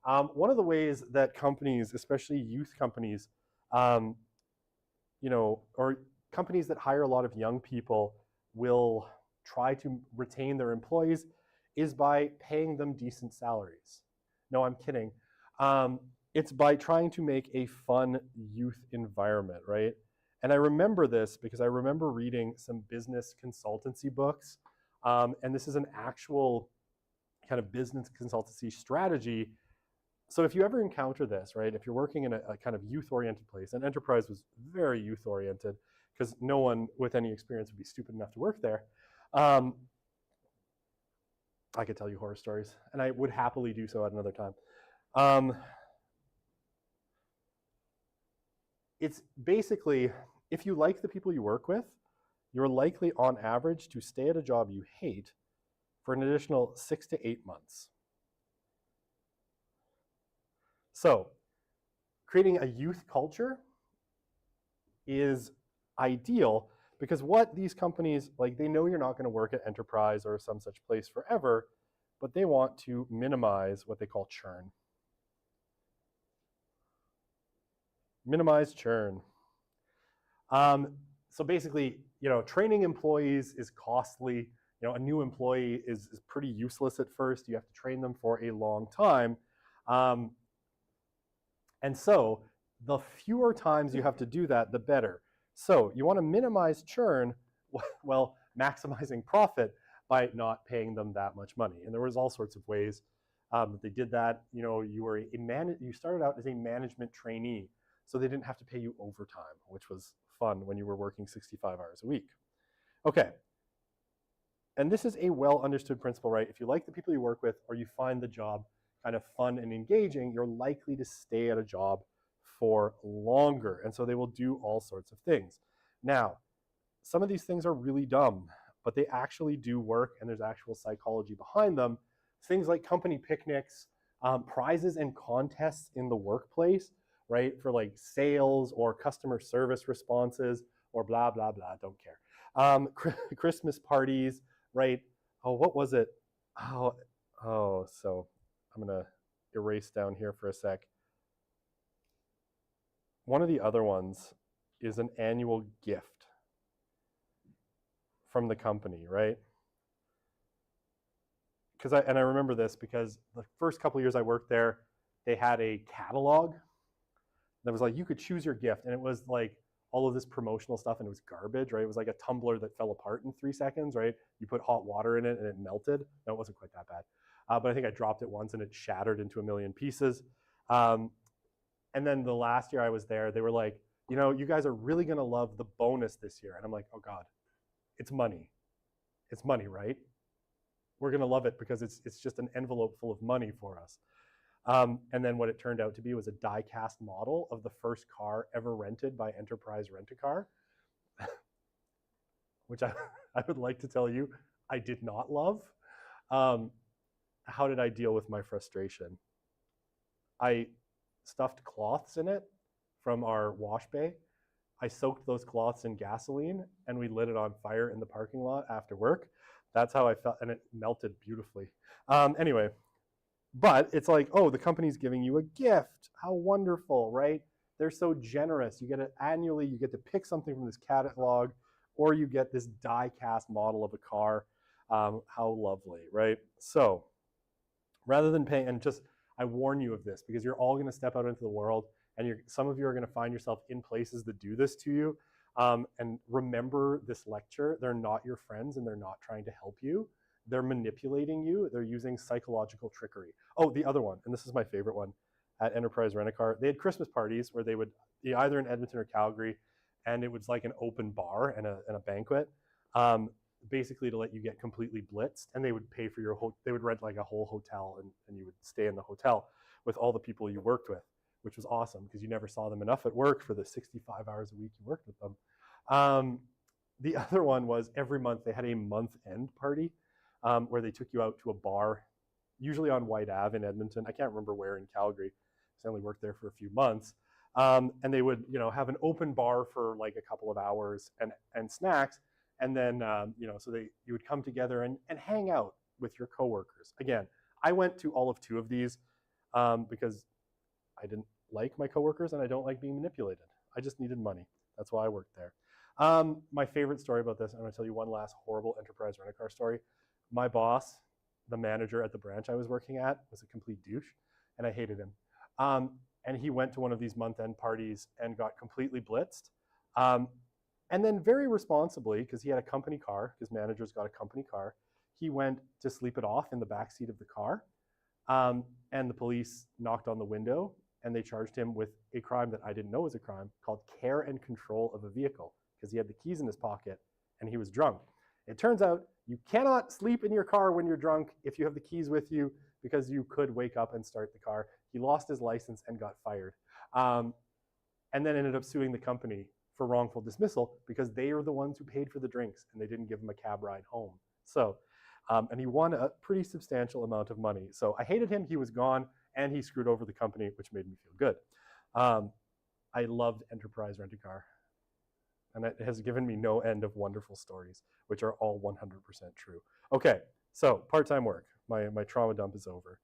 One of the ways that companies, especially youth companies, or companies that hire a lot of young people, will try to retain their employees is by paying them decent salaries. No, I'm kidding. It's by trying to make a fun youth environment, right? And I remember this because I remember reading some business consultancy books. And this is an actual kind of business consultancy strategy. So if you ever encounter this, right, if you're working in a kind of youth-oriented place, and Enterprise was very youth-oriented because no one with any experience would be stupid enough to work there. I could tell you horror stories, and I would happily do so at another time. It's basically, if you like the people you work with, you're likely on average to stay at a job you hate for an additional 6 to 8 months. So, creating a youth culture is ideal because what these companies, like, they know you're not going to work at enterprise or some such place forever, but they want to minimize what they call churn. Minimize churn. So basically, training employees is costly. A new employee is pretty useless at first. You have to train them for a long time. And so the fewer times you have to do that, the better. So you want to minimize churn while maximizing profit by not paying them that much money. And there was all sorts of ways that they did that. You started out as a management trainee, so they didn't have to pay you overtime, which was fun when you were working 65 hours a week. Okay. And this is a well understood principle, right? If you like the people you work with or you find the job kind of fun and engaging, you're likely to stay at a job for longer. And so they will do all sorts of things. Now, some of these things are really dumb, but they actually do work, and there's actual psychology behind them. Things like company picnics, prizes and contests in the workplace, right? For like sales or customer service responses or blah, blah, blah, don't care. Christmas parties, right? Oh, what was it? So I'm going to erase down here for a sec. One of the other ones is an annual gift from the company, right? I remember this because the first couple of years I worked there, they had a catalog that was like, you could choose your gift, and it was like all of this promotional stuff, and it was garbage, right? It was like a tumbler that fell apart in 3 seconds, right? You put hot water in it and it melted. No, it wasn't quite that bad. But I think I dropped it once and it shattered into a million pieces. And then the last year I was there, they were like, you guys are really going to love the bonus this year. And I'm like, oh God, it's money. It's money, right? We're going to love it because it's just an envelope full of money for us. And then what it turned out to be was a die-cast model of the first car ever rented by Enterprise Rent-A-Car, which I would like to tell you I did not love. How did I deal with my frustration? I stuffed cloths in it from our wash bay. I soaked those cloths in gasoline and we lit it on fire in the parking lot after work. That's how I felt, and it melted beautifully. Anyway, but it's like, oh, the company's giving you a gift. How wonderful, right? They're so generous. You get it annually, you get to pick something from this catalog, or you get this die-cast model of a car. How lovely, right? So rather than paying, and just, I warn you of this because you're all going to step out into the world, and some of you are going to find yourself in places that do this to you. And remember this lecture, they're not your friends and they're not trying to help you. They're manipulating you. They're using psychological trickery. Oh, the other one, and this is my favorite one, at Enterprise Rent-A-Car, they had Christmas parties where they would, either in Edmonton or Calgary, and it was like an open bar and a banquet, basically to let you get completely blitzed, and they would pay for your whole, they would rent like a whole hotel, and you would stay in the hotel with all the people you worked with, which was awesome because you never saw them enough at work for the 65 hours a week you worked with them. The other one was every month they had a month-end party where they took you out to a bar, usually on White Ave in Edmonton. I can't remember where in Calgary, because I only worked there for a few months. And they would, have an open bar for like a couple of hours and snacks. And then, so you would come together and hang out with your coworkers. Again, I went to all of 2 of these because I didn't like my coworkers and I don't like being manipulated. I just needed money. That's why I worked there. My favorite story about this, I'm going to tell you one last horrible Enterprise Rent-A-Car story. My boss, the manager at the branch I was working at, was a complete douche, and I hated him. And he went to one of these month-end parties and got completely blitzed. And then very responsibly, because he had a company car, his manager's got a company car, he went to sleep it off in the backseat of the car. And the police knocked on the window, and they charged him with a crime that I didn't know was a crime called care and control of a vehicle, because he had the keys in his pocket and he was drunk. It turns out you cannot sleep in your car when you're drunk if you have the keys with you, because you could wake up and start the car. He lost his license and got fired. And then ended up suing the company for wrongful dismissal because they are the ones who paid for the drinks and they didn't give him a cab ride home. So And he won a pretty substantial amount of money. So I hated him. He was gone, and he screwed over the company, which made me feel good. I loved Enterprise Rent-A-Car, and it has given me no end of wonderful stories, which are all 100% true. Okay, so part-time work. My trauma dump is over.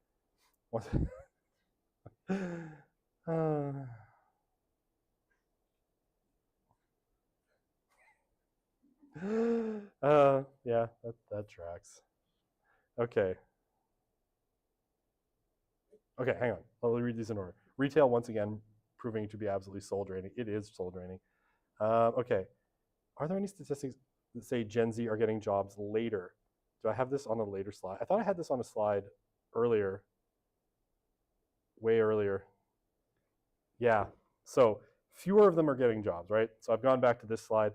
Yeah, that tracks. Okay. Okay, hang on. I'll read these in order. Retail, once again, proving to be absolutely soul draining. It is soul draining. Okay. Are there any statistics that say Gen Z are getting jobs later? Do I have this on a later slide? I thought I had this on a slide earlier. Way earlier. Yeah. So fewer of them are getting jobs, right? So I've gone back to this slide.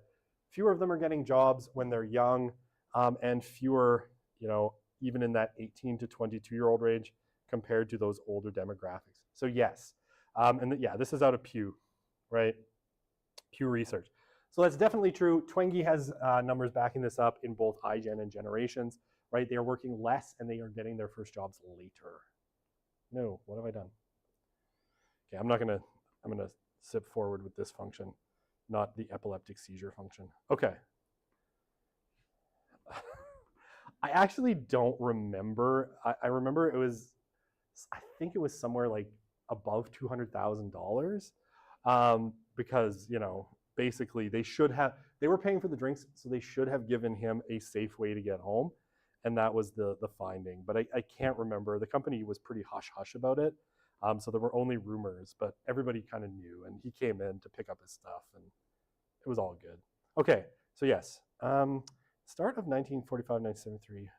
Fewer of them are getting jobs when they're young, and fewer, even in that 18 to 22-year-old range compared to those older demographics. So yes, yeah, this is out of Pew, right? Pew Research. So that's definitely true. Twenge has numbers backing this up in both iGen and generations, right? They are working less and they are getting their first jobs later. No, what have I done? Okay, I'm gonna zip forward with this function, not the epileptic seizure function. Okay. I actually don't remember. I remember it was, I think it was somewhere like above $200,000, because, basically they were paying for the drinks, so they should have given him a safe way to get home. And that was the finding. But I can't remember. The company was pretty hush-hush about it. So there were only rumors, but everybody kind of knew. And he came in to pick up his stuff, and it was all good. Okay, so yes. Start of 1945, 1973.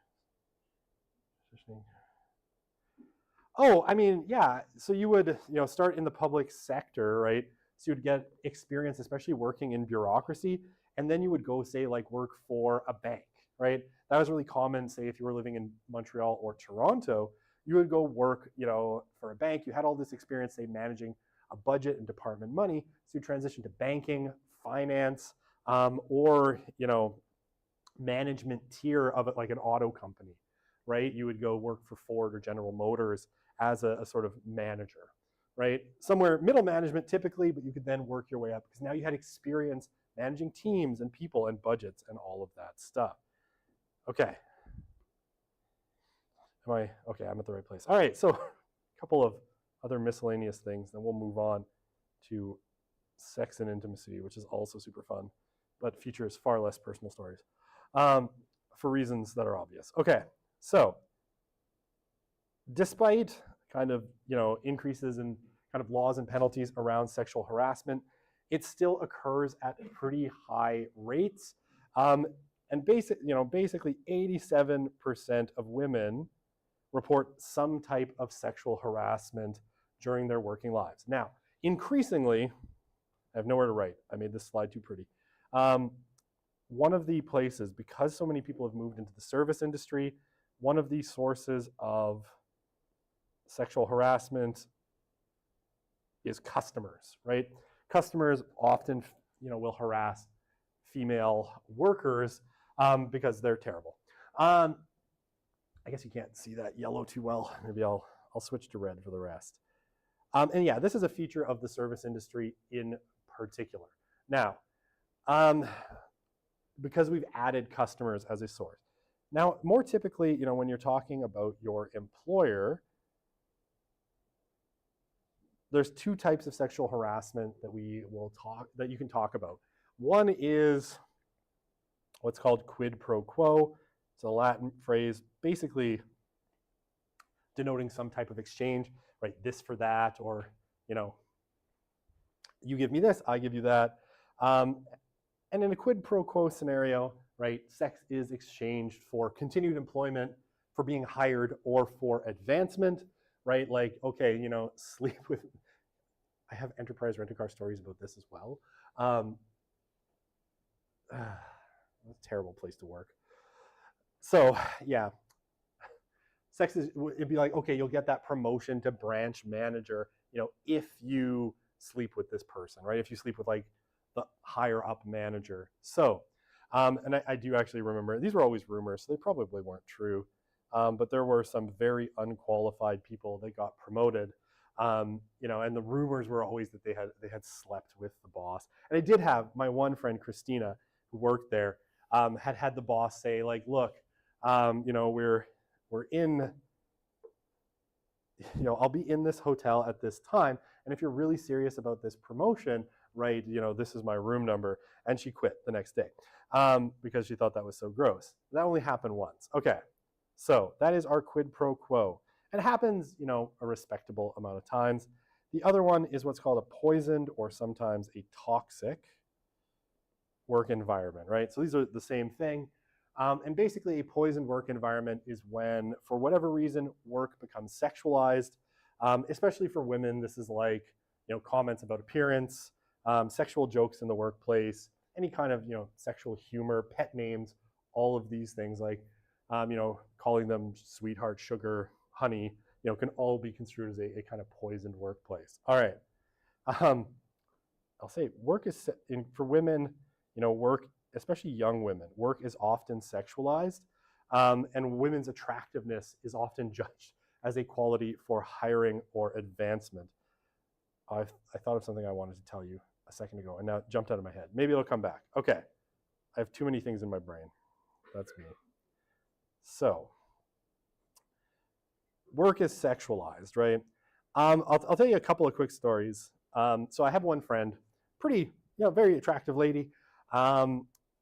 Oh, I mean, yeah. So you would, start in the public sector, right? So you'd get experience, especially working in bureaucracy, and then you would go, say, like work for a bank, right? That was really common. Say if you were living in Montreal or Toronto, you would go work, for a bank. You had all this experience, say, managing a budget and department money. So you transition to banking, finance, or management tier of it, like an auto company, right? You would go work for Ford or General Motors as a sort of manager, right? Somewhere middle management typically, but you could then work your way up because now you had experience managing teams and people and budgets and all of that stuff. Okay. Okay, I'm at the right place. All right, so a couple of other miscellaneous things, then we'll move on to sex and intimacy, which is also super fun, but features far less personal stories, for reasons that are obvious. Okay, so despite kind of, increases in kind of laws and penalties around sexual harassment, it still occurs at pretty high rates. And basically 87% of women report some type of sexual harassment during their working lives. Now, increasingly, I have nowhere to write. I made this slide too pretty. One of the places, because so many people have moved into the service industry, one of the sources of sexual harassment is customers, right? Customers often, will harass female workers because they're terrible. I guess you can't see that yellow too well. Maybe I'll switch to red for the rest. And yeah, this is a feature of the service industry in particular. Now, because we've added customers as a source. Now, more typically, when you're talking about your employer, there's two types of sexual harassment that you can talk about. One is what's called quid pro quo. It's a Latin phrase basically denoting some type of exchange, right? This for that, or, you give me this, I give you that. And in a quid pro quo scenario, right, sex is exchanged for continued employment, for being hired, or for advancement, right? Like, okay, sleep with, I have Enterprise Rent-A-Car stories about this as well. It's a terrible place to work. So yeah, sex is, it'd be like, okay, you'll get that promotion to branch manager, if you sleep with this person, right? If you sleep with like the higher up manager. So And I do actually remember, these were always rumors, so they probably weren't true. But there were some very unqualified people that got promoted. And the rumors were always that they had slept with the boss. And I did have my one friend, Christina, who worked there, had the boss say, like, look, we're in, I'll be in this hotel at this time. And if you're really serious about this promotion, right, this is my room number. And she quit the next day because she thought that was so gross. That only happened once. Okay, so that is our quid pro quo. It happens, a respectable amount of times. The other one is what's called a poisoned or sometimes a toxic work environment, right? So these are the same thing. And basically a poisoned work environment is when, for whatever reason, work becomes sexualized, especially for women. This is like, comments about appearance, sexual jokes in the workplace, any kind of, sexual humor, pet names, all of these things like, calling them sweetheart, sugar, honey, can all be construed as a kind of poisoned workplace. All right. I'll say work is, for women, work, especially young women, work is often sexualized, and women's attractiveness is often judged as a quality for hiring or advancement. I thought of something I wanted to tell you a second ago, and now it jumped out of my head. Maybe it'll come back. Okay, I have too many things in my brain. That's me. So, work is sexualized, right? I'll tell you a couple of quick stories. So I have one friend, pretty, very attractive lady,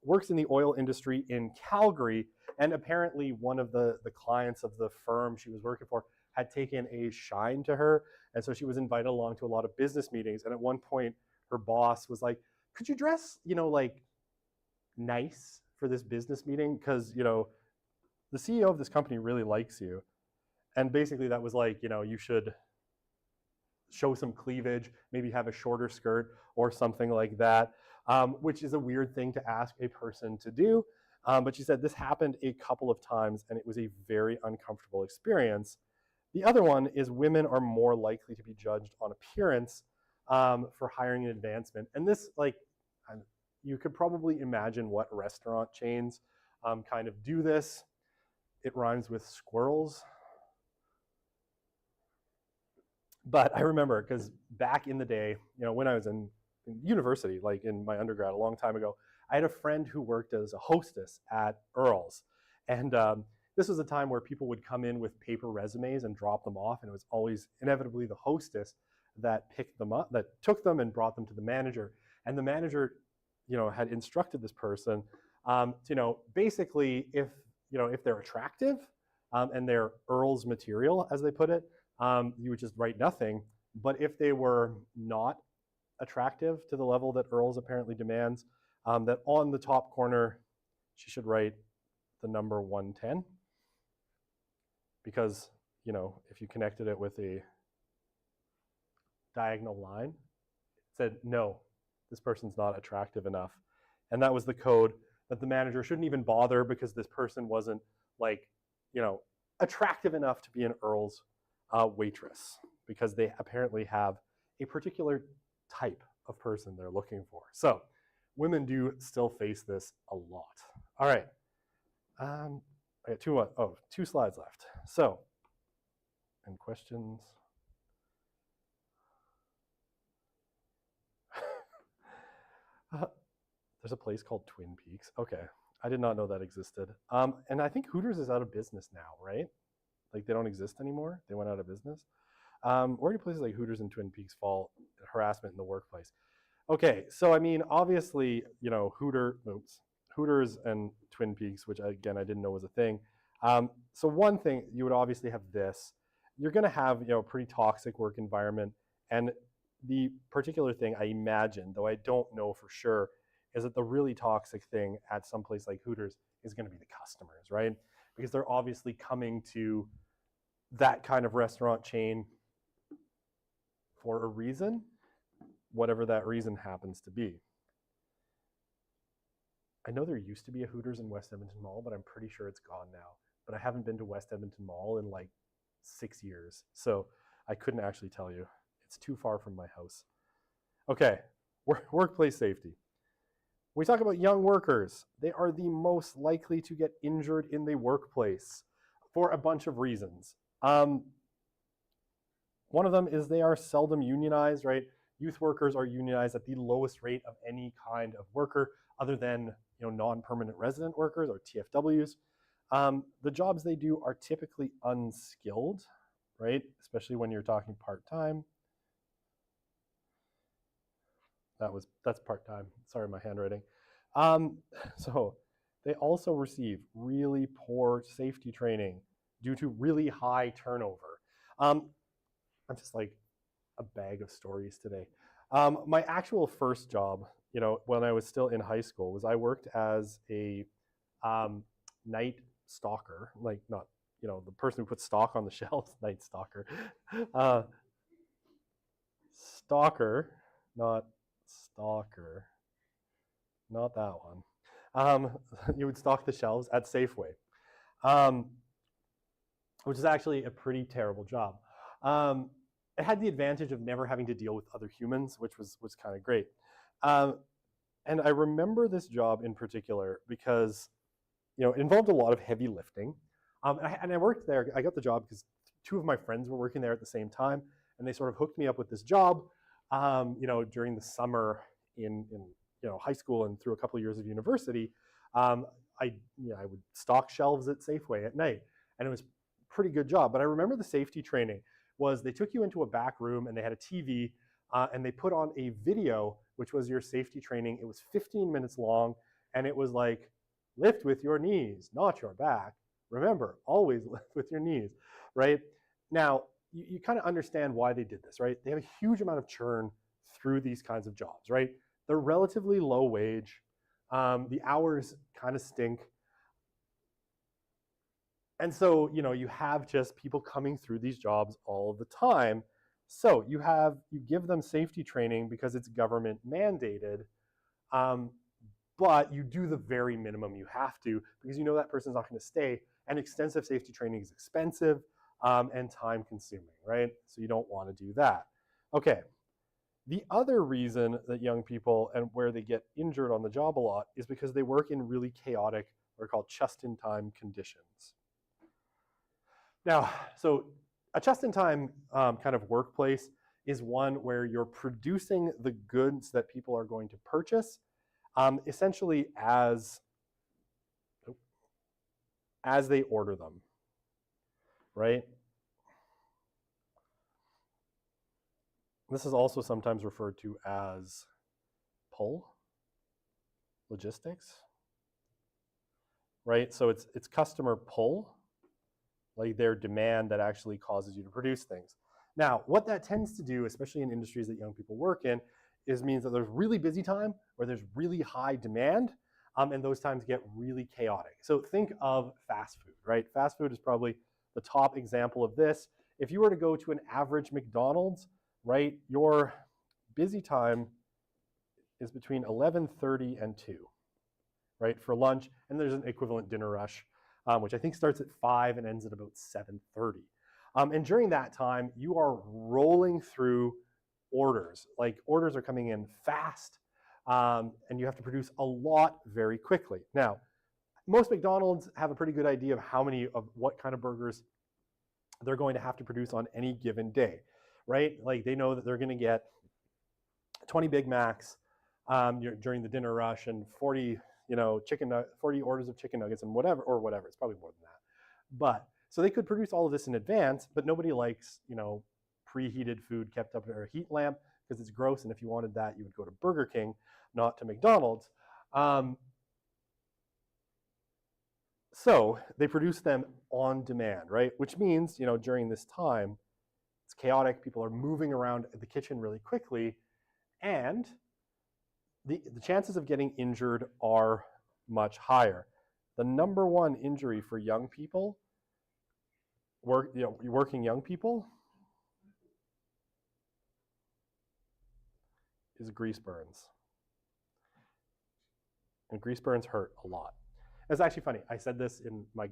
works in the oil industry in Calgary, and apparently one of the clients of the firm she was working for had taken a shine to her, and so she was invited along to a lot of business meetings. And at one point, her boss was like, "Could you dress, like nice for this business meeting? Because the CEO of this company really likes you." And basically, that was like, you should show some cleavage, maybe have a shorter skirt or something like that, which is a weird thing to ask a person to do. But she said this happened a couple of times, and it was a very uncomfortable experience. The other one is women are more likely to be judged on appearance for hiring and advancement. And this, you could probably imagine what restaurant chains kind of do this. It rhymes with squirrels. But I remember, because back in the day, when I was in university, like in my undergrad a long time ago, I had a friend who worked as a hostess at Earl's. And this was a time where people would come in with paper resumes and drop them off, and it was always inevitably the hostess that picked them up, that took them and brought them to the manager. And the manager, had instructed this person to, basically, if they're attractive and they're Earl's material, as they put it, you would just write nothing. But if they were not attractive to the level that Earl's apparently demands, that on the top corner, she should write the number 110. Because, if you connected it with a diagonal line, it said, no, this person's not attractive enough. And that was the code that the manager shouldn't even bother, because this person wasn't attractive enough to be an Earl's waitress, because they apparently have a particular type of person they're looking for. So women do still face this a lot. All right. I got two slides left. So, and questions? There's a place called Twin Peaks. Okay. I did not know that existed. And I think Hooters is out of business now, right? Like, they don't exist anymore. They went out of business. Where do places like Hooters and Twin Peaks fall harassment in the workplace? Okay, so I mean, obviously, Hooters and Twin Peaks, which again I didn't know was a thing. So one thing, you would obviously have this. You're going to have a pretty toxic work environment, and the particular thing I imagine, though I don't know for sure, is that the really toxic thing at some place like Hooters is going to be the customers, right? Because they're obviously coming to that kind of restaurant chain for a reason, whatever that reason happens to be. I know there used to be a Hooters in West Edmonton Mall, but I'm pretty sure it's gone now. But I haven't been to West Edmonton Mall in like 6 years, so I couldn't actually tell you. It's too far from my house. Okay, workplace safety. When we talk about young workers, they are the most likely to get injured in the workplace for a bunch of reasons. One of them is they are seldom unionized, right? Youth workers are unionized at the lowest rate of any kind of worker other than non-permanent resident workers or TFWs. The jobs they do are typically unskilled, right? Especially when you're talking part-time. That's part-time. Sorry, my handwriting. So they also receive really poor safety training due to really high turnover. I'm just like a bag of stories today. My actual first job, when I was still in high school, was I worked as a night stalker, like not, the person who puts stock on the shelves, night stalker. Stalker, not stalker, not that one. You would stock the shelves at Safeway, which is actually a pretty terrible job. It had the advantage of never having to deal with other humans, which was kind of great. And I remember this job in particular because it involved a lot of heavy lifting. And I worked there. I got the job because two of my friends were working there at the same time, and they sort of hooked me up with this job. During the summer in high school and through a couple of years of university, I would stock shelves at Safeway at night, and it was a pretty good job. But I remember the safety training was they took you into a back room and they had a TV and they put on a video, which was your safety training. It was 15 minutes long, and it was like, lift with your knees, not your back. Remember, always lift with your knees, right? Now, you kind of understand why they did this, right? They have a huge amount of churn through these kinds of jobs, right? They're relatively low wage. The hours kind of stink. And so, you have just people coming through these jobs all the time. So you give them safety training because it's government mandated, but you do the very minimum you have to because that person's not going to stay. And extensive safety training is expensive and time consuming, right? So you don't want to do that. Okay. The other reason that young people and where they get injured on the job a lot is because they work in really chaotic, what are called just-in-time conditions. Now, so a just-in-time kind of workplace is one where you're producing the goods that people are going to purchase essentially as they order them, right? This is also sometimes referred to as pull logistics, right? So it's customer pull, like their demand that actually causes you to produce things. Now, what that tends to do, especially in industries that young people work in, means that there's really busy time where there's really high demand, and those times get really chaotic. So think of fast food, right? Fast food is probably the top example of this. If you were to go to an average McDonald's, right, your busy time is between 11:30 and 2, right, for lunch, and there's an equivalent dinner rush, which I think starts at 5 and ends at about 7:30. And during that time, you are rolling through orders. Like orders are coming in fast, and you have to produce a lot very quickly. Now, most McDonald's have a pretty good idea of what kind of burgers they're going to have to produce on any given day, right? Like they know that they're going to get 20 Big Macs during the dinner rush and 40 orders of chicken nuggets and whatever. It's probably more than that. But so they could produce all of this in advance, but nobody likes preheated food kept up under a heat lamp because it's gross. And if you wanted that, you would go to Burger King, not to McDonald's. So they produce them on demand, right? Which means, during this time, it's chaotic. People are moving around the kitchen really quickly, and the chances of getting injured are much higher. The number one injury for young people, working young people, is grease burns. And grease burns hurt a lot. It's actually funny. I said this in my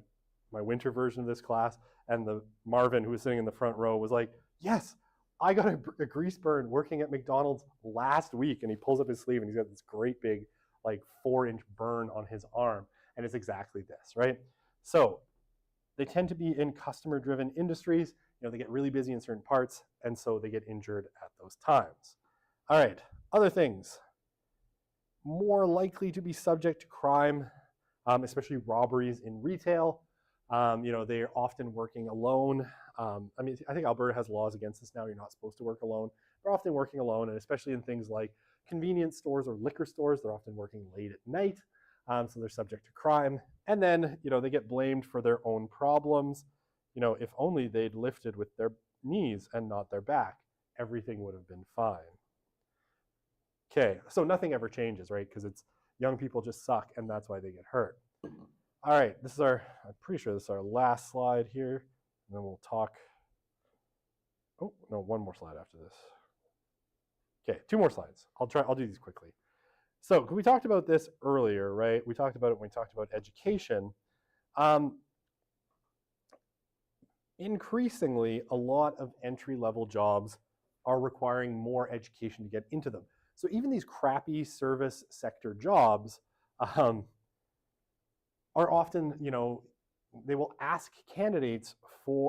winter version of this class, and Marvin, who was sitting in the front row, was like, yes, I got a grease burn working at McDonald's last week. And he pulls up his sleeve and he's got this great big like 4-inch burn on his arm, and it's exactly this, right? So they tend to be in customer-driven industries. They get really busy in certain parts, and so they get injured at those times. All right, other things. More likely to be subject to crime, especially robberies in retail. They're often working alone. I think Alberta has laws against this now. You're not supposed to work alone. They're often working alone, and especially in things like convenience stores or liquor stores, they're often working late at night. So they're subject to crime. And then, they get blamed for their own problems. If only they'd lifted with their knees and not their back, everything would have been fine. Okay, so nothing ever changes, right? Because it's young people just suck, and that's why they get hurt. All right, I'm pretty sure this is our last slide here, and then we'll talk. Oh, no, one more slide after this. Okay, 2 more slides. I'll do these quickly. So we talked about this earlier, right? We talked about it when we talked about education. Increasingly, a lot of entry-level jobs are requiring more education to get into them. So even these crappy service sector jobs are often, they will ask candidates they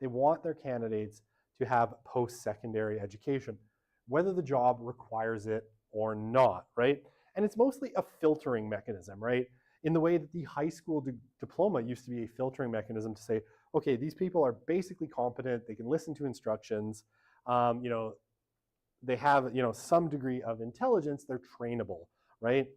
want their candidates to have post-secondary education, whether the job requires it or not, right? And it's mostly a filtering mechanism, right? In the way that the high school diploma used to be a filtering mechanism to say, okay, these people are basically competent, they can listen to instructions, they have some degree of intelligence, they're trainable, right?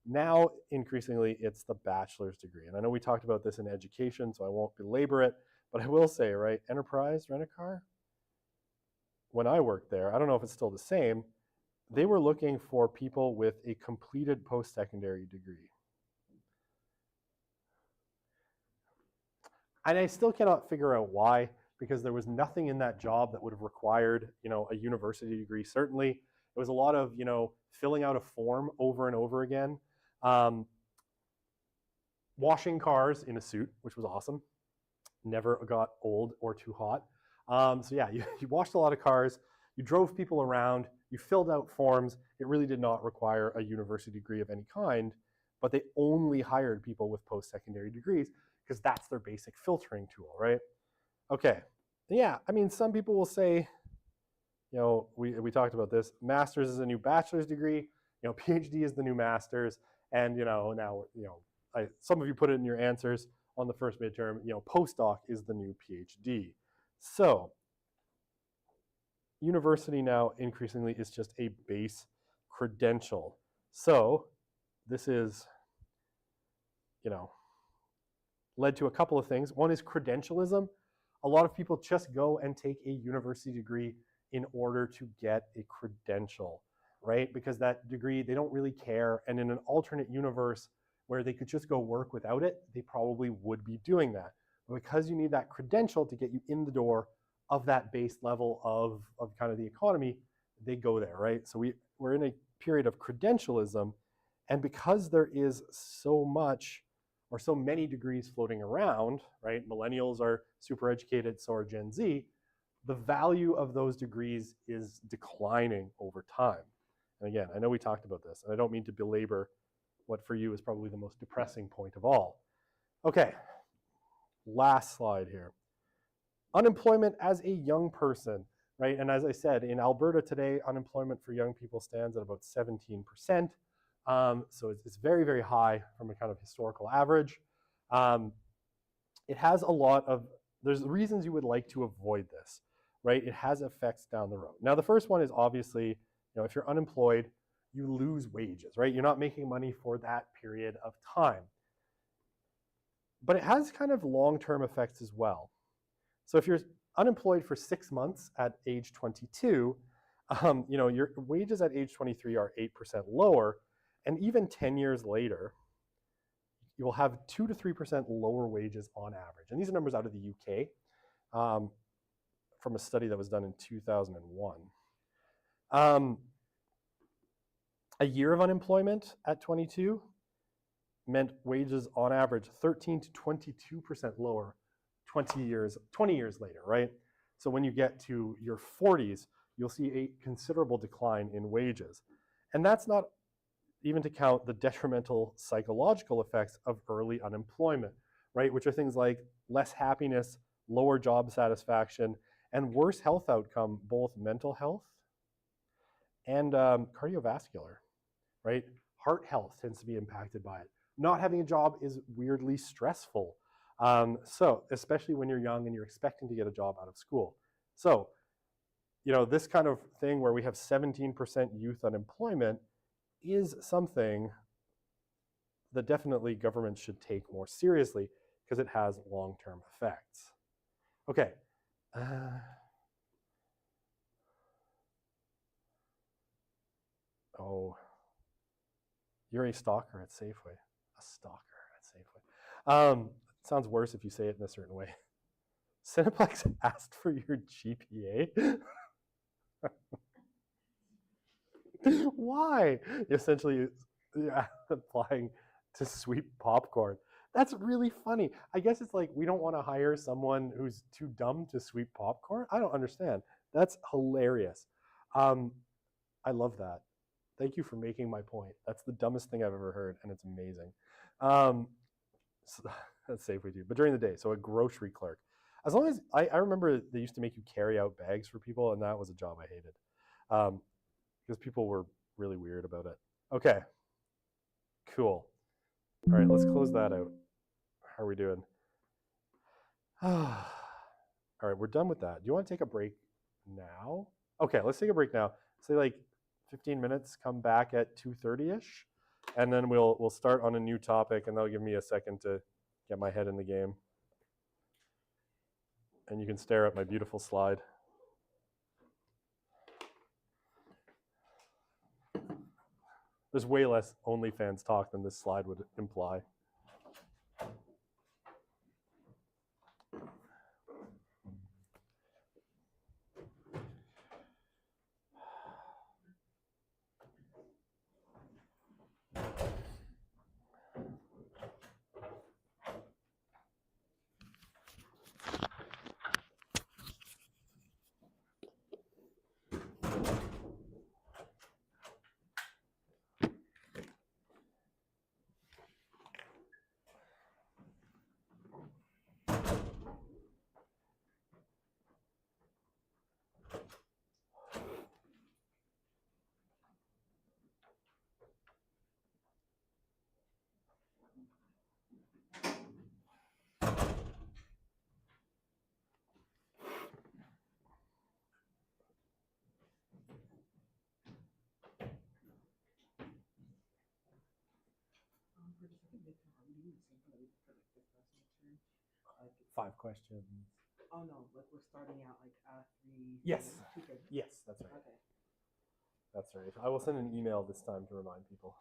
Now, increasingly, it's the bachelor's degree. And I know we talked about this in education, so I won't belabor it, but I will say, right, Enterprise Rent-A-Car, when I worked there, I don't know if it's still the same, they were looking for people with a completed post-secondary degree. And I still cannot figure out why, because there was nothing in that job that would have required, a university degree. Certainly, it was a lot of, filling out a form over and over again, washing cars in a suit, which was awesome. Never got old or too hot. So yeah, you washed a lot of cars, you drove people around, you filled out forms. It really did not require a university degree of any kind, but they only hired people with post-secondary degrees because that's their basic filtering tool, right? Okay, yeah, some people will say, we talked about this, master's is a new bachelor's degree, PhD is the new master's, and now, some of you put it in your answers on the first midterm, postdoc is the new PhD. So, university now increasingly is just a base credential. So, this is, led to a couple of things. One is credentialism. A lot of people just go and take a university degree in order to get a credential, right? Because that degree, they don't really care. And in an alternate universe where they could just go work without it, they probably would be doing that. But because you need that credential to get you in the door of that base level of kind of the economy, they go there, right? So we're in a period of credentialism. And because there is so much or so many degrees floating around, right? Millennials are super educated, so are Gen Z. The value of those degrees is declining over time. And again, I know we talked about this, and I don't mean to belabor what for you is probably the most depressing point of all. Okay, last slide here. Unemployment as a young person, right? And as I said, in Alberta today, unemployment for young people stands at about 17%. So it's very, very high from a kind of historical average. It has a lot of, there's reasons you would like to avoid this, right? It has effects down the road. Now, the first one is obviously, if you're unemployed, you lose wages, right? You're not making money for that period of time. But it has kind of long-term effects as well. So if you're unemployed for 6 months at age 22, your wages at age 23 are 8% lower. And even 10 years later, you will have 2 to 3% lower wages on average. And these are numbers out of the UK from a study that was done in 2001. A year of unemployment at 22 meant wages on average 13 to 22% lower 20 years later, right? So when you get to your 40s, you'll see a considerable decline in wages. And that's not even to count the detrimental psychological effects of early unemployment, right? Which are things like less happiness, lower job satisfaction, and worse health outcome, both mental health and cardiovascular, right? Heart health tends to be impacted by it. Not having a job is weirdly stressful. So, especially when you're young and you're expecting to get a job out of school. So, this kind of thing where we have 17% youth unemployment is something that definitely governments should take more seriously because it has long-term effects. Okay. Oh, you're a stalker at Safeway. A stalker at Safeway. Sounds worse if you say it in a certain way. Cineplex asked for your GPA. Why? Essentially, applying to sweep popcorn. That's really funny. I guess it's like we don't want to hire someone who's too dumb to sweep popcorn. I don't understand. That's hilarious. I love that. Thank you for making my point. That's the dumbest thing I've ever heard, and it's amazing. So, that's Safeway too, but during the day. So a grocery clerk. As long as I remember, they used to make you carry out bags for people, and that was a job I hated. Because people were really weird about it. Okay, cool. All right, let's close that out. How are we doing? All right, we're done with that. Do you want to take a break now? Okay, let's take a break now. Say like 15 minutes, come back at 2:30ish, and then we'll start on a new topic, and that'll give me a second to get my head in the game. And you can stare at my beautiful slide. There's way less OnlyFans talk than this slide would imply. Like 5 questions. Oh no, like we're starting out like 3. Yes. 2:30. Yes, that's right. Okay. That's right. I will send an email this time to remind people.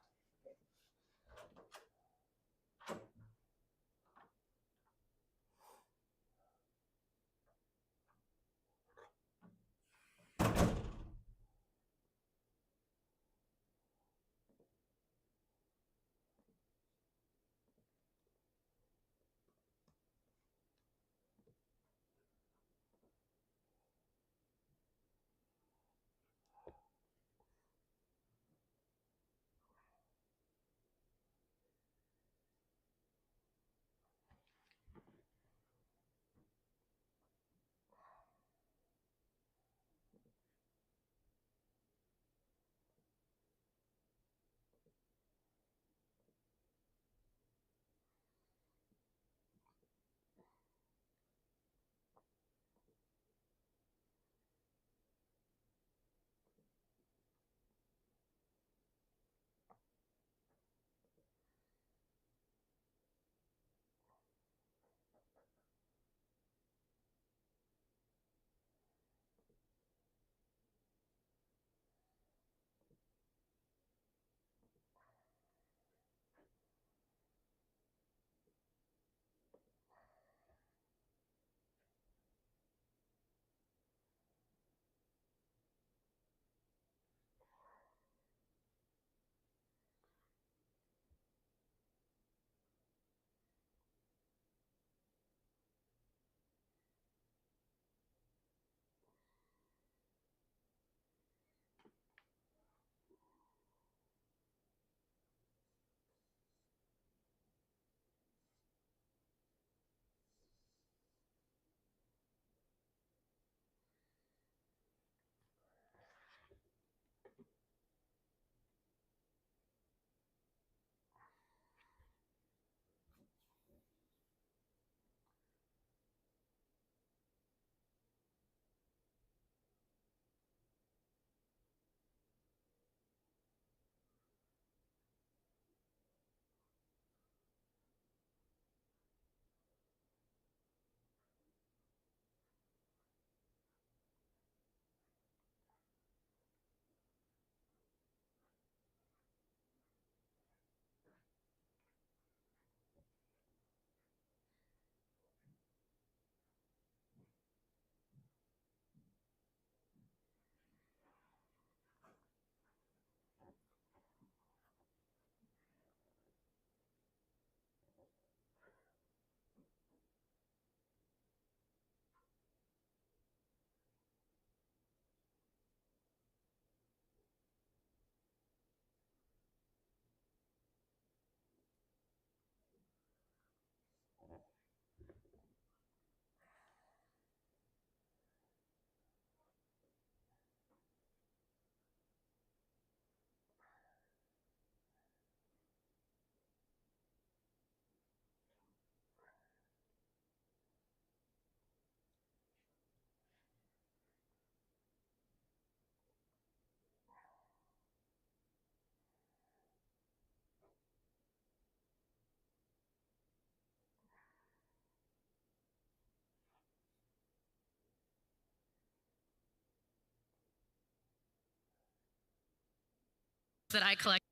that I collect.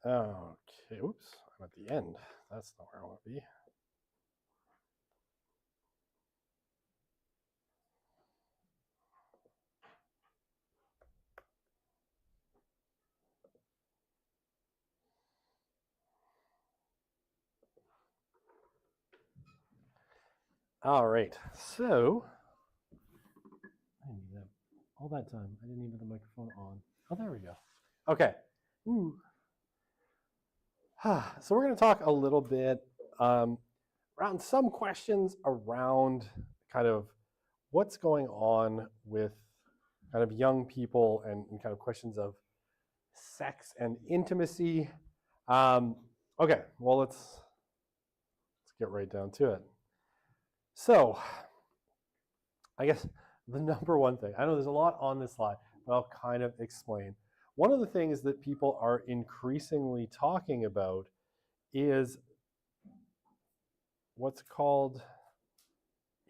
Okay, oops, I'm at the end. That's not where I want to be. All right, so I need that all that time. I didn't even have the microphone on. Oh, there we go. Okay. Ooh. So we're going to talk a little bit around some questions around kind of what's going on with kind of young people and kind of questions of sex and intimacy. Okay, well let's get right down to it. So, I guess the number one thing, I know there's a lot on this slide, but I'll kind of explain. One of the things that people are increasingly talking about is what's called,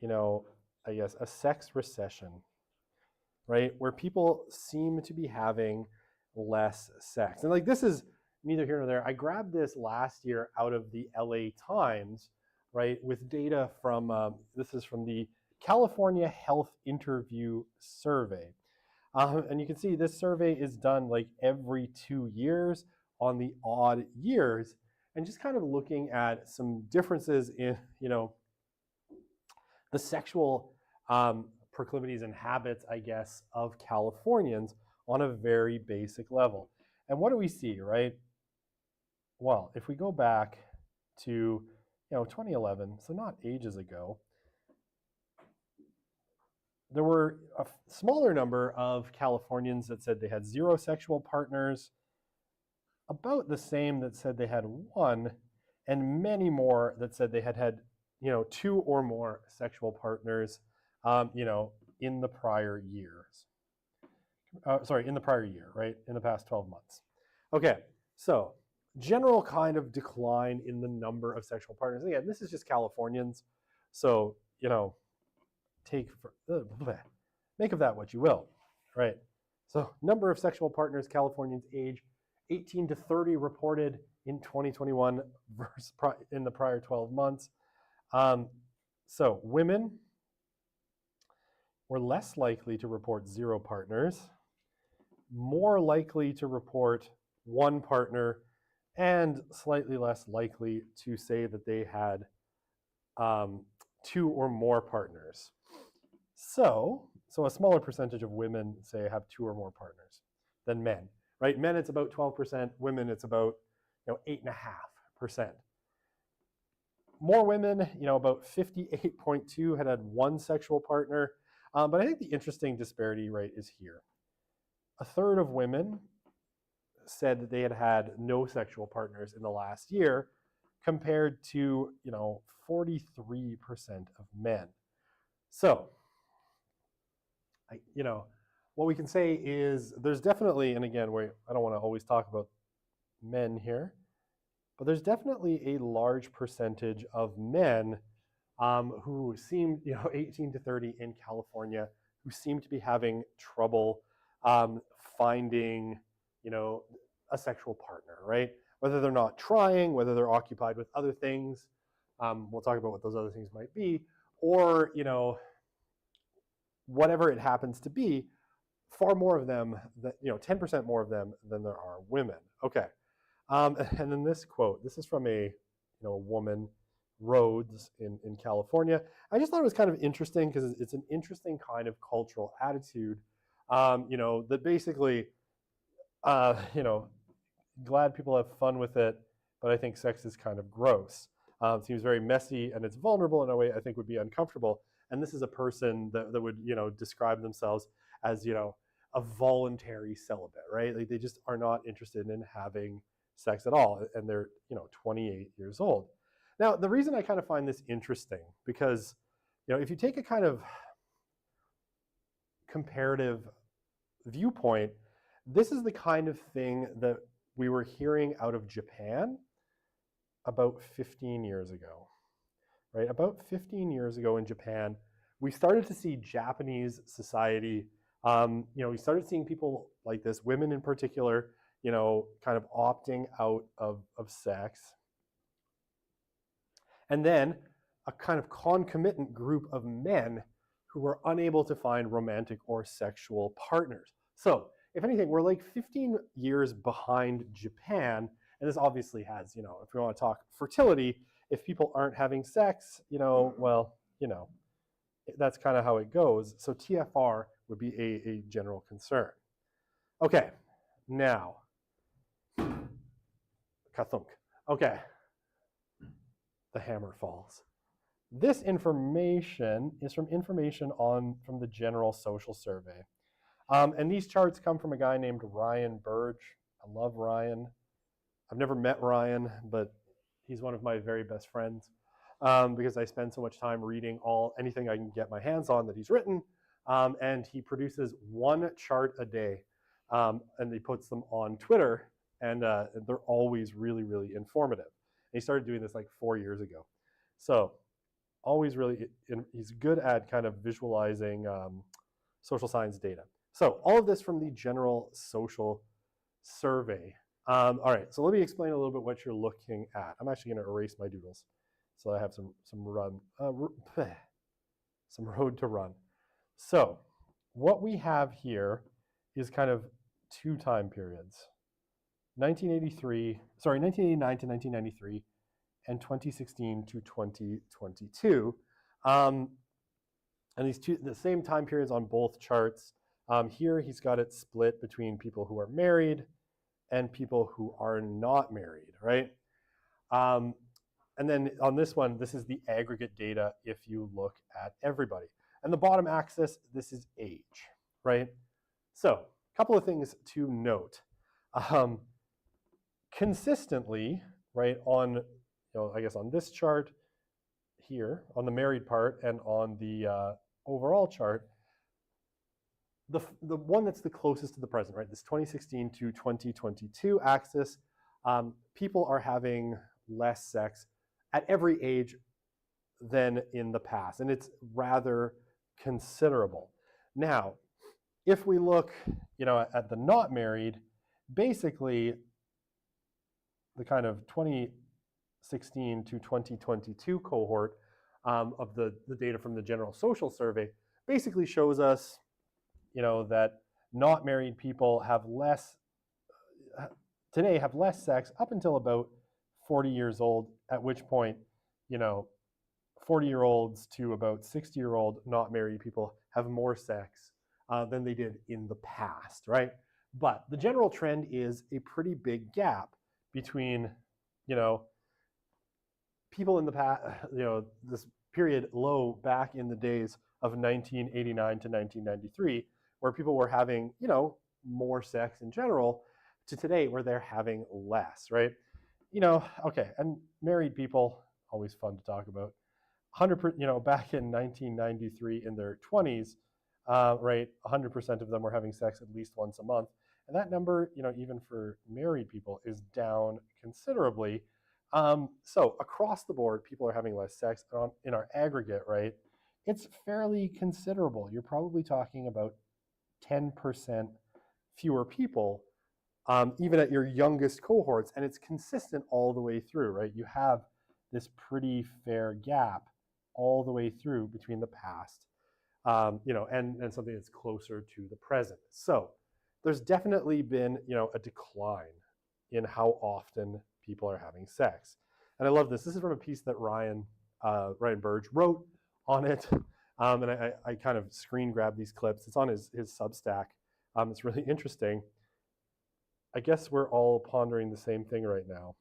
I guess a sex recession, right? Where people seem to be having less sex. And like this is neither here nor there. I grabbed this last year out of the LA Times, right, with data from, this is from the California Health Interview Survey. And you can see this survey is done like every 2 years on the odd years, and just kind of looking at some differences in, the sexual proclivities and habits, I guess, of Californians on a very basic level. And what do we see, right? Well, if we go back to 2011, so not ages ago, there were a smaller number of Californians that said they had 0 sexual partners, about the same that said they had 1, and many more that said they had had 2 or more sexual partners, in the prior years. In the prior year, right? In the past 12 months. Okay, so general kind of decline in the number of sexual partners. Again, this is just Californians, so make of that what you will, right? So number of sexual partners, Californians age 18 to 30 reported in 2021 versus in the prior 12 months. So women were less likely to report 0 partners, more likely to report 1 partner, and slightly less likely to say that they had 2 or more partners. So a smaller percentage of women say have 2 or more partners than men, right? Men, it's about 12%. Women, it's about 8.5%. More women, about 58.2 had 1 sexual partner. But I think the interesting disparity, right, is here. A third of women said that they had no sexual partners in the last year, compared to 43% of men. So, what we can say is there's definitely, and again, I don't want to always talk about men here, but there's definitely a large percentage of men who seem, 18 to 30 in California, who seem to be having trouble finding, a sexual partner, right? Whether they're not trying, whether they're occupied with other things, we'll talk about what those other things might be, or, whatever it happens to be, far more of them, 10% more of them than there are women. Okay. And then this quote, this is from a woman, Rhodes in California. I just thought it was kind of interesting because it's an interesting kind of cultural attitude, that basically, glad people have fun with it, but I think sex is kind of gross. It seems very messy and it's vulnerable in a way I think would be uncomfortable. And this is a person that would, describe themselves as, a voluntary celibate, right? Like they just are not interested in having sex at all. And they're, 28 years old. Now, the reason I kind of find this interesting, because, if you take a kind of comparative viewpoint, this is the kind of thing that we were hearing out of Japan about 15 years ago, right? About 15 years ago in Japan, we started to see Japanese society, we started seeing people like this, women in particular, kind of opting out of sex. And then a kind of concomitant group of men who were unable to find romantic or sexual partners. So, if anything, we're like 15 years behind Japan. And this obviously has, if we want to talk fertility, if people aren't having sex, well, that's kind of how it goes. So TFR would be a general concern. Okay, now, kathunk. Okay, the hammer falls. This information is from from the General Social Survey. And these charts come from a guy named Ryan Burge. I love Ryan. I've never met Ryan, but he's one of my very best friends because I spend so much time reading anything I can get my hands on that he's written. And he produces one chart a day, and he puts them on Twitter, and they're always really, really informative. And he started doing this like 4 years ago. So always really, he's good at kind of visualizing social science data. So all of this from the General Social Survey. All right, so let me explain a little bit what you're looking at. I'm actually going to erase my doodles so I have some road to run. So what we have here is kind of two time periods. 1989 to 1993 and 2016 to 2022. And the same time periods on both charts. Here he's got it split between people who are married and people who are not married, right? And then on this one, this is the aggregate data if you look at everybody. And the bottom axis, this is age, right? So a couple of things to note. Consistently, right, on, I guess on this chart here, on the married part and on the overall chart, the one that's the closest to the present, right, this 2016 to 2022 axis, people are having less sex at every age than in the past, and it's rather considerable. Now, if we look, at the not married, basically the kind of 2016 to 2022 cohort of the data from the General Social Survey basically shows us, that not married people have less sex up until about 40 years old, at which point, 40-year-olds to about 60-year-old not married people have more sex than they did in the past, right? But the general trend is a pretty big gap between, people in the past, this period low back in the days of 1989 to 1993, where people were having, more sex in general, to today where they're having less, right? Okay, and married people, always fun to talk about. 100%, back in 1993 in their 20s, right, 100% of them were having sex at least once a month. And that number, even for married people, is down considerably. So across the board, people are having less sex. In our aggregate, right, it's fairly considerable. You're probably talking about 10% fewer people, even at your youngest cohorts, and it's consistent all the way through, right? You have this pretty fair gap all the way through between the past, and something that's closer to the present. So there's definitely been, a decline in how often people are having sex. And I love this. This is from a piece that Ryan Burge wrote on it. And I kind of screen grabbed these clips. It's on his Substack. It's really interesting. I guess we're all pondering the same thing right now.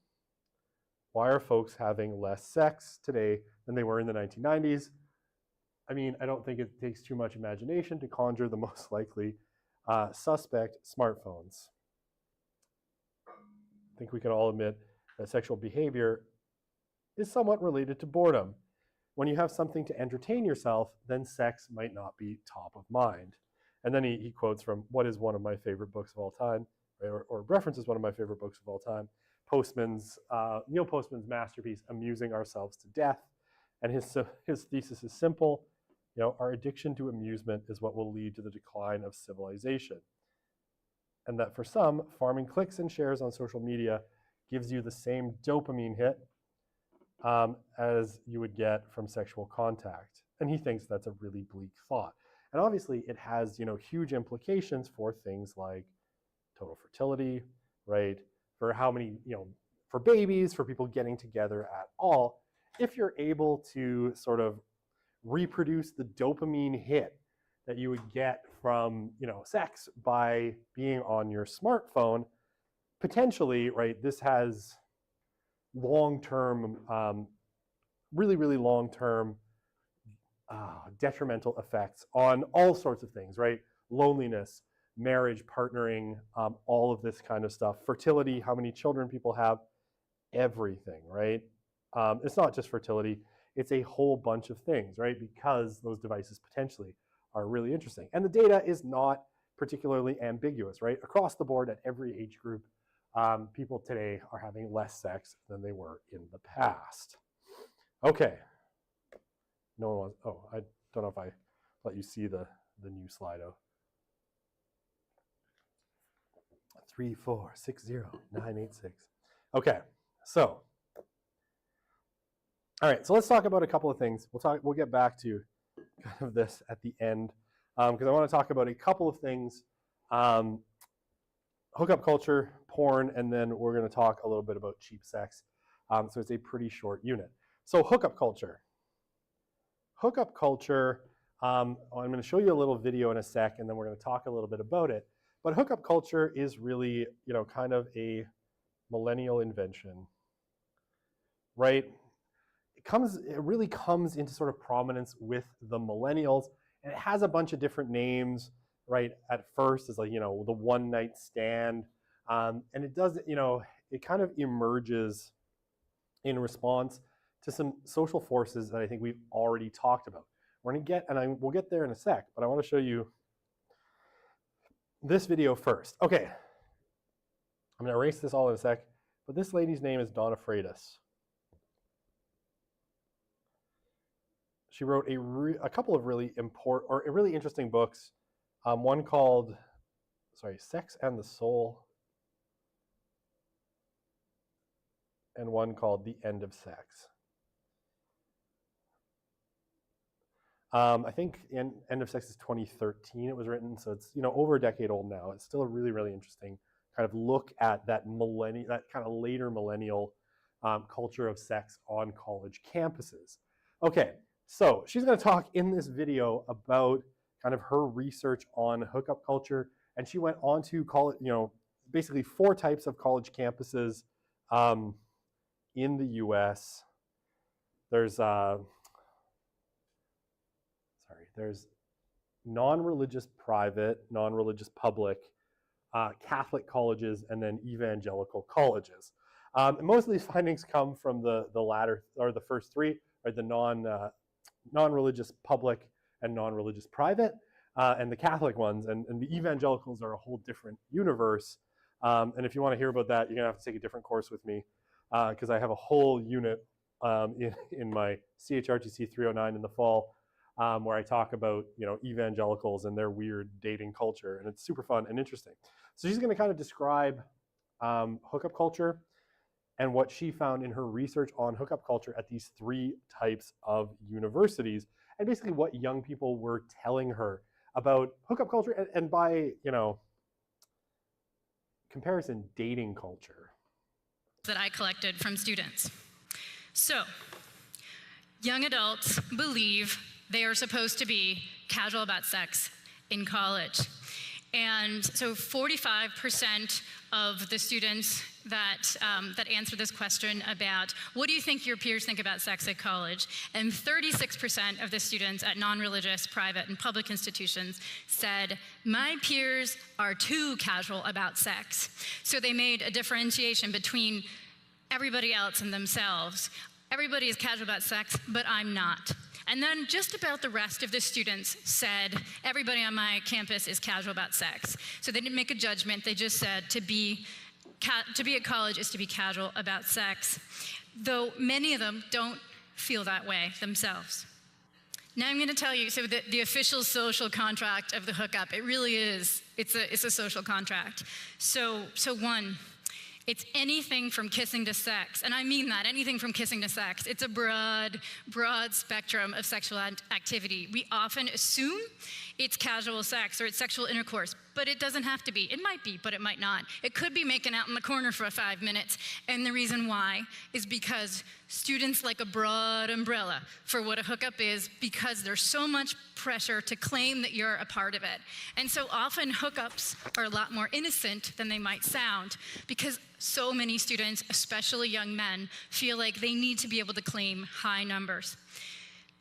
Why are folks having less sex today than they were in the 1990s? I mean, I don't think it takes too much imagination to conjure the most likely suspect: smartphones. I think we can all admit that sexual behavior is somewhat related to boredom. When you have something to entertain yourself, then sex might not be top of mind. And then he quotes from what is one of my favorite books of all time, right, or references one of my favorite books of all time, Neil Postman's masterpiece, Amusing Ourselves to Death. And his thesis is simple. Our addiction to amusement is what will lead to the decline of civilization. and that for some, farming clicks and shares on social media gives you the same dopamine hit as you would get from sexual contact. And he thinks that's a really bleak thought. And obviously it has, huge implications for things like total fertility, right? For how many, for babies, for people getting together at all. If you're able to sort of reproduce the dopamine hit that you would get from, sex by being on your smartphone, potentially, right, this has long-term, really, really long-term detrimental effects on all sorts of things, right? Loneliness, marriage, partnering, all of this kind of stuff. Fertility, how many children people have, everything, right? It's not just fertility, it's a whole bunch of things, right? Because those devices potentially are really interesting. And the data is not particularly ambiguous, right? Across the board at every age group, people today are having less sex than they were in the past. Okay. No one wants, oh, I don't know if I let you see the new Slido. 3460986. Okay, so, all right, so let's talk about a couple of things. We'll get back to kind of this at the end, because I want to talk about a couple of things. Hookup culture, porn, and then we're going to talk a little bit about cheap sex. So it's a pretty short unit. So hookup culture. Hookup culture, I'm going to show you a little video in a sec, and then we're going to talk a little bit about it. But hookup culture is really, kind of a millennial invention, right? It really comes into sort of prominence with the millennials, and it has a bunch of different names, right? At first, it's like, the one night stand, and it does, it kind of emerges in response to some social forces that I think we've already talked about. We're going to get, and we'll get there in a sec, but I want to show you this video first. Okay, I'm going to erase this all in a sec, but this lady's name is Donna Freitas. She wrote a couple of really really interesting books. One called, Sex and the Soul, and one called The End of Sex. I think End of Sex is 2013 it was written, so it's over a decade old now. It's still a really, really interesting kind of look at that kind of later millennial culture of sex on college campuses. Okay, so she's going to talk in this video about kind of her research on hookup culture, and she went on to call it, basically 4 types of college campuses in the U.S. There's non-religious private, non-religious public, Catholic colleges, and then evangelical colleges. And most of these findings come from the latter, or the first 3, or the non-religious public and non-religious private, and the Catholic ones, and the evangelicals are a whole different universe. And if you want to hear about that, you're going to have to take a different course with me, because I have a whole unit in my CHRTC 309 in the fall, where I talk about evangelicals and their weird dating culture, and it's super fun and interesting. So she's going to kind of describe hookup culture and what she found in her research on hookup culture at these 3 types of universities, and basically what young people were telling her about hookup culture, and by comparison, dating culture. That I collected from students. So, young adults believe they are supposed to be casual about sex in college. And so 45% of the students that answer this question about what do you think your peers think about sex at college, and 36% of the students at non-religious, private, and public institutions said, my peers are too casual about sex. So they made a differentiation between everybody else and themselves. Everybody is casual about sex, but I'm not. And then just about the rest of the students said, everybody on my campus is casual about sex. So they didn't make a judgment, they just said to be at college is to be casual about sex, though many of them don't feel that way themselves. Now I'm going to tell you, so the official social contract of the hookup, it really is, it's a social contract. So one, it's anything from kissing to sex, and I mean that, anything from kissing to sex. It's a broad spectrum of sexual activity. We often assume it's casual sex or it's sexual intercourse, but it doesn't have to be. It might be, but it might not. It could be making out in the corner for 5 minutes, and the reason why is because students like a broad umbrella for what a hookup is because there's so much pressure to claim that you're a part of it. And so often hookups are a lot more innocent than they might sound because so many students, especially young men, feel like they need to be able to claim high numbers.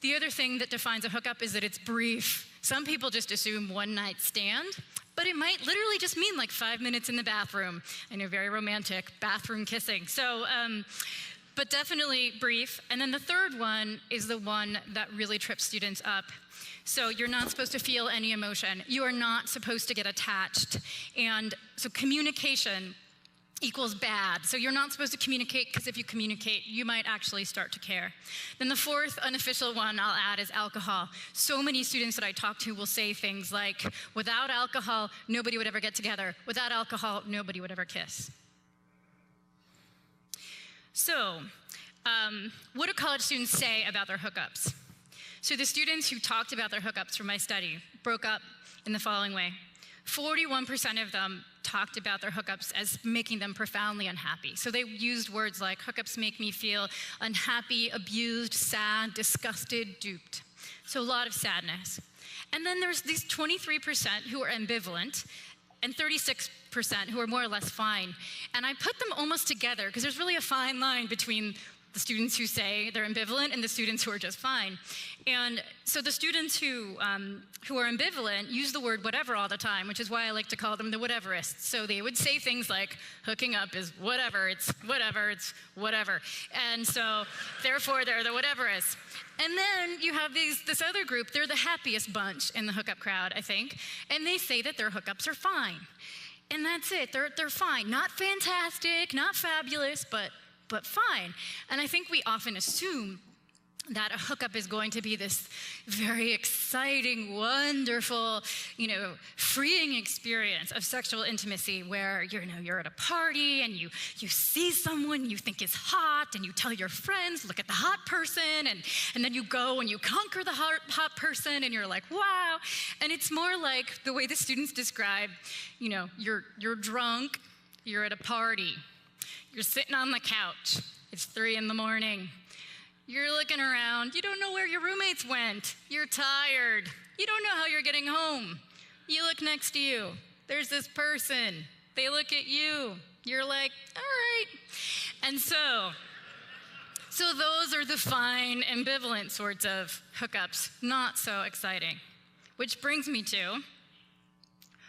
The other thing that defines a hookup is that it's brief. Some people just assume one night stand, but it might literally just mean like 5 minutes in the bathroom. I know, very romantic, bathroom kissing. So, but definitely brief. And then the third one is the one that really trips students up. So you're not supposed to feel any emotion. You are not supposed to get attached. And so communication equals bad. So you're not supposed to communicate because if you communicate, you might actually start to care. Then the fourth unofficial one I'll add is alcohol. So many students that I talk to will say things like, without alcohol, nobody would ever get together. Without alcohol, nobody would ever kiss. So, what do college students say about their hookups? So the students who talked about their hookups from my study broke up in the following way. 41% of them talked about their hookups as making them profoundly unhappy. So they used words like, hookups make me feel unhappy, abused, sad, disgusted, duped. So a lot of sadness. And then there's these 23% who are ambivalent, and 36% who are more or less fine. And I put them almost together because there's really a fine line between the students who say they're ambivalent and the students who are just fine. And so the students who are ambivalent use the word whatever all the time, which is why I like to call them the whateverists. So they would say things like, hooking up is whatever, it's whatever, it's whatever. And so therefore they're the whateverists. And then you have this other group, they're the happiest bunch in the hookup crowd, I think, and they say that their hookups are fine. And that's it, they're fine. Not fantastic, not fabulous, but fine. And I think we often assume that a hookup is going to be this very exciting, wonderful, freeing experience of sexual intimacy where you're at a party and you see someone you think is hot and you tell your friends, look at the hot person, and then you go and you conquer the hot person and you're like, wow. And it's more like the way the students describe, you're drunk, you're at a party, you're sitting on the couch, it's 3 a.m, you're looking around, you don't know where your roommates went, you're tired, you don't know how you're getting home. You look next to you, there's this person, they look at you, you're like, all right. And so those are the fine, ambivalent sorts of hookups, not so exciting. Which brings me to,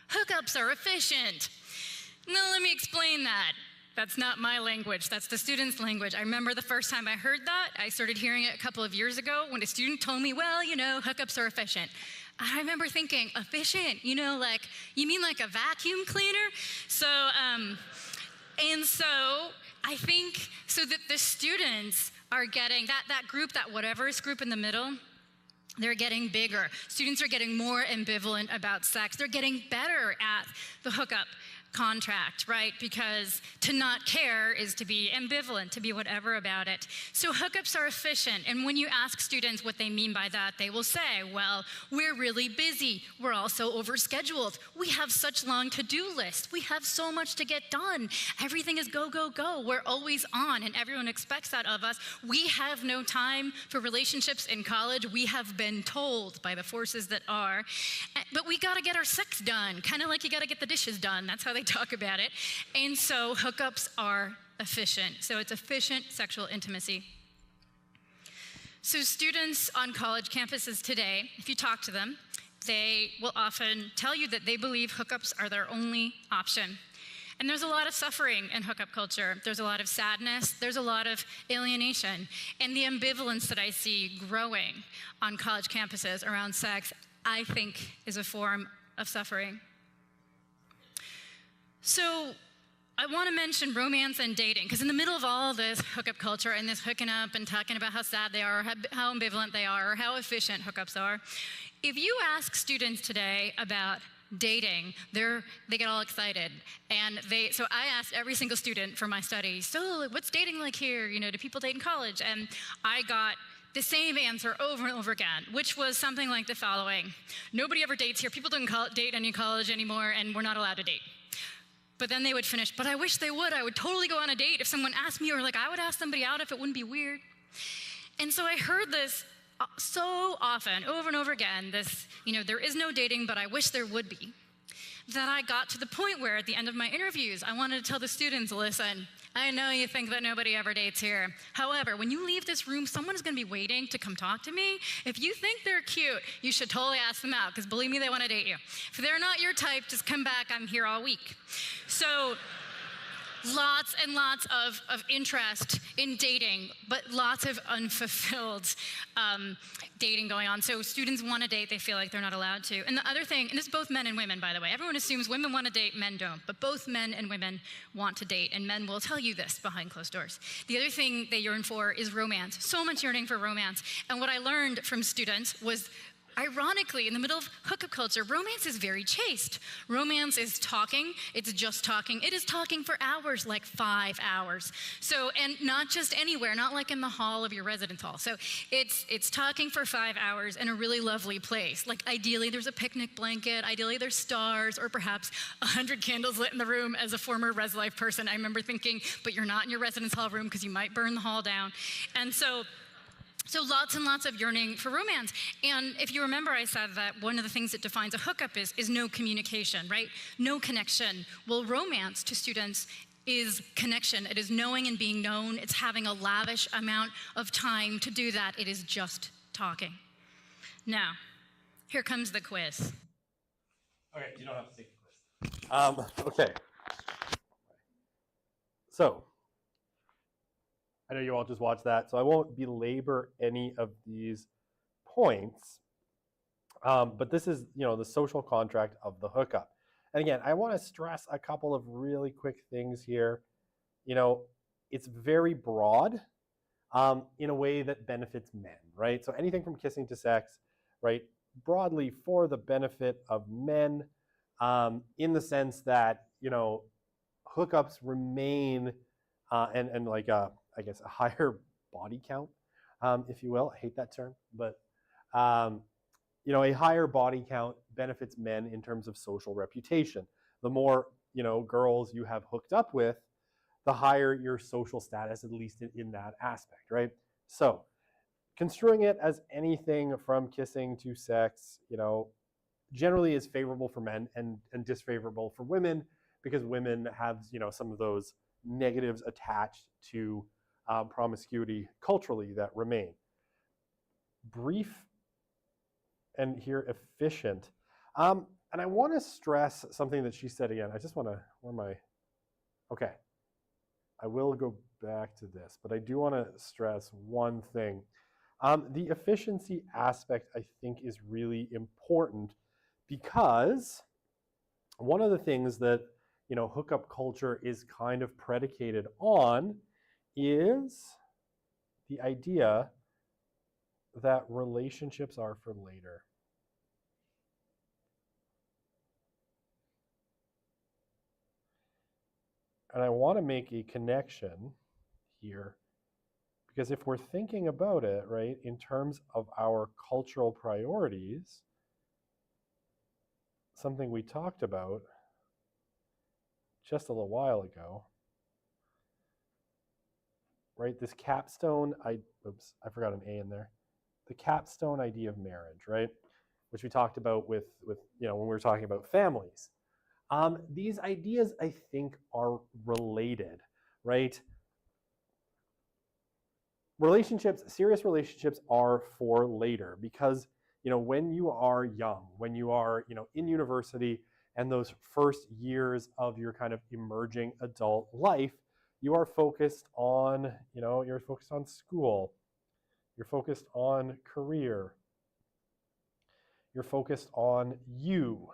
hookups are efficient. Now let me explain that. That's not my language, that's the student's language. I remember the first time I heard that, I started hearing it a couple of years ago when a student told me, well, hookups are efficient. I remember thinking, efficient? You mean like a vacuum cleaner? So I think, so that the students are getting, that group, that whatever's group in the middle, they're getting bigger. Students are getting more ambivalent about sex. They're getting better at the hookup contract, right? Because to not care is to be ambivalent, to be whatever about it. So hookups are efficient, and when you ask students what they mean by that, they will say, well, we're really busy. We're also overscheduled. We have such long to-do lists. We have so much to get done. Everything is go, go, go. We're always on, and everyone expects that of us. We have no time for relationships in college. We have been told by the forces that are, but we gotta get our sex done, kind of like you gotta get the dishes done. That's how they talk about it. And so hookups are efficient. So it's efficient sexual intimacy. So students on college campuses today, if you talk to them, they will often tell you that they believe hookups are their only option. And there's a lot of suffering in hookup culture. There's a lot of sadness. There's a lot of alienation. And the ambivalence that I see growing on college campuses around sex, I think, is a form of suffering. So I want to mention romance and dating, because in the middle of all this hookup culture and this hooking up and talking about how sad they are, how ambivalent they are, or how efficient hookups are, if you ask students today about dating, they get all excited. And so I asked every single student for my study, so what's dating like here? You know, do people date in college? And I got the same answer over and over again, which was something like the following. Nobody ever dates here. People don't date any college anymore, and we're not allowed to date. But then they would finish, but I wish they would. I would totally go on a date if someone asked me, or like I would ask somebody out if it wouldn't be weird. And so I heard this so often, over and over again, this, you know, there is no dating, but I wish there would be, that I got to the point where at the end of my interviews, I wanted to tell the students, listen, I know you think that nobody ever dates here. However, when you leave this room, someone is going to be waiting to come talk to me. If you think they're cute, you should totally ask them out, because believe me, they want to date you. If they're not your type, just come back. I'm here all week. So lots and lots of interest in dating, but lots of unfulfilled dating going on. So students want to date, they feel like they're not allowed to. And the other thing, and this is both men and women, by the way, everyone assumes women want to date, men don't, but both men and women want to date, and men will tell you this behind closed doors. The other thing they yearn for is romance, so much yearning for romance. And what I learned from students was, ironically, in the middle of hookup culture, romance is very chaste. Romance is talking. It's just talking. It is talking for hours, like 5 hours. So, and not just anywhere, not like in the hall of your residence hall. So it's talking for 5 hours in a really lovely place. Like ideally there's a picnic blanket, ideally there's stars, or perhaps 100 candles lit in the room. As a former res life person, I remember thinking, but you're not in your residence hall room because you might burn the hall down. And so lots and lots of yearning for romance. And if you remember, I said that one of the things that defines a hookup is no communication, right? No connection. Well, romance to students is connection. It is knowing and being known. It's having a lavish amount of time to do that. It is just talking. Now, here comes the quiz. Okay, you don't have to take the quiz. Okay. So, I know you all just watched that, so I won't belabor any of these points. But this is, you know, the social contract of the hookup. And again, I want to stress a couple of really quick things here. You know, it's very broad in a way that benefits men, right? So anything from kissing to sex, right? Broadly for the benefit of men, in the sense that, you know, hookups remain and like I guess a higher body count, if you will. I hate that term, but you know, a higher body count benefits men in terms of social reputation. The more, you know, girls you have hooked up with, the higher your social status, at least in that aspect, right? So, construing it as anything from kissing to sex, you know, generally is favorable for men and disfavorable for women, because women have, you know, some of those negatives attached to promiscuity culturally that remain. Brief and here efficient. And I want to stress something that she said again. I just want to, where am I? Okay. I will go back to this, but I do want to stress one thing. The efficiency aspect, I think, is really important, because one of the things that, you know, hookup culture is kind of predicated on is the idea that relationships are for later. And I want to make a connection here, because if we're thinking about it, right, in terms of our cultural priorities, something we talked about just a little while ago, right? This capstone, I forgot an A in there. The capstone idea of marriage, right? Which we talked about with you know, when we were talking about families. These ideas, I think, are related, right? Relationships, serious relationships, are for later, because, you know, when you are young, when you are, you know, in university and those first years of your kind of emerging adult life, you are focused on, you know, you're focused on school, you're focused on career, you're focused on you,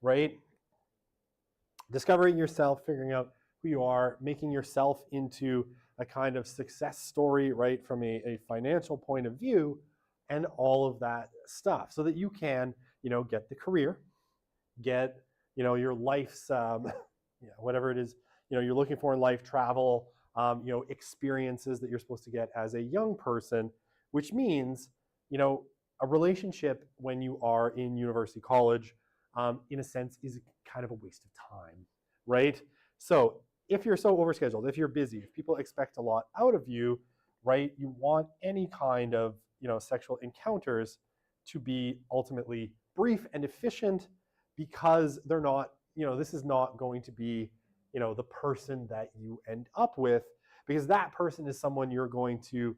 right? Discovering yourself, figuring out who you are, making yourself into a kind of success story, right, from a financial point of view, and all of that stuff, so that you can, get the career, get, your life's, whatever it is, you're looking for in life, travel, experiences that you're supposed to get as a young person, which means, a relationship when you are in university, college, in a sense, is kind of a waste of time, right? So if you're so overscheduled, if you're busy, if people expect a lot out of you, right, you want any kind of, sexual encounters to be ultimately brief and efficient, because they're not, this is not going to be, the person that you end up with, because that person is someone you're going to,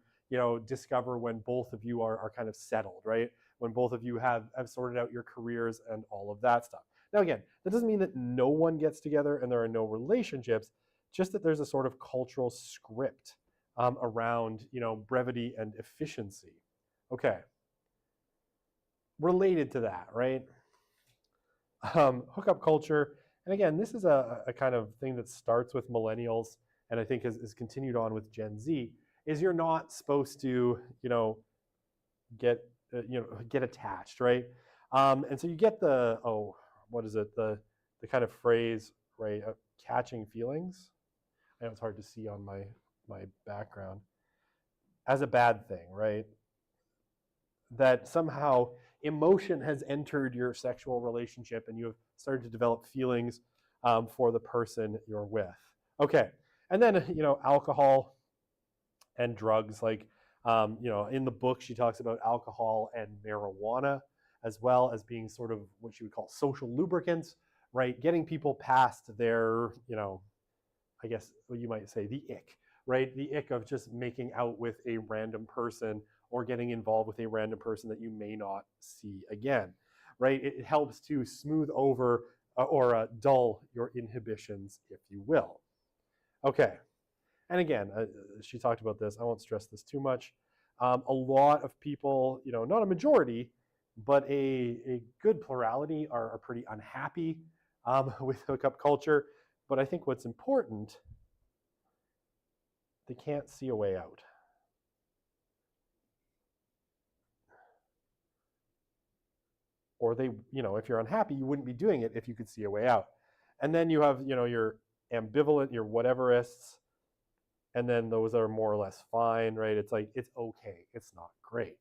discover when both of you are kind of settled, right? When both of you have sorted out your careers and all of that stuff. Now, again, that doesn't mean that no one gets together and there are no relationships, just that there's a sort of cultural script around, brevity and efficiency. Okay. Related to that, right? Hookup culture. And again, this is a kind of thing that starts with millennials and I think is continued on with Gen Z, is you're not supposed to, get attached, right? And so you get the, what is it? The kind of phrase, right? Catching feelings. I know it's hard to see on my background, as a bad thing, right? That somehow emotion has entered your sexual relationship and you have started to develop feelings for the person you're with. Okay, and then, alcohol and drugs, like, in the book she talks about alcohol and marijuana as well as being sort of what she would call social lubricants, right? Getting people past their, I guess what you might say, the ick, right? The ick of just making out with a random person or getting involved with a random person that you may not see again, right? It helps to smooth over or dull your inhibitions, if you will. Okay, and again, she talked about this. I won't stress this too much. A lot of people, not a majority, but a good plurality are pretty unhappy with hookup culture. But I think what's important, they can't see a way out. Or they, if you're unhappy, you wouldn't be doing it if you could see a way out. And then you have, your ambivalent, your whateverists, and then those are more or less fine, right? It's like, it's okay, it's not great.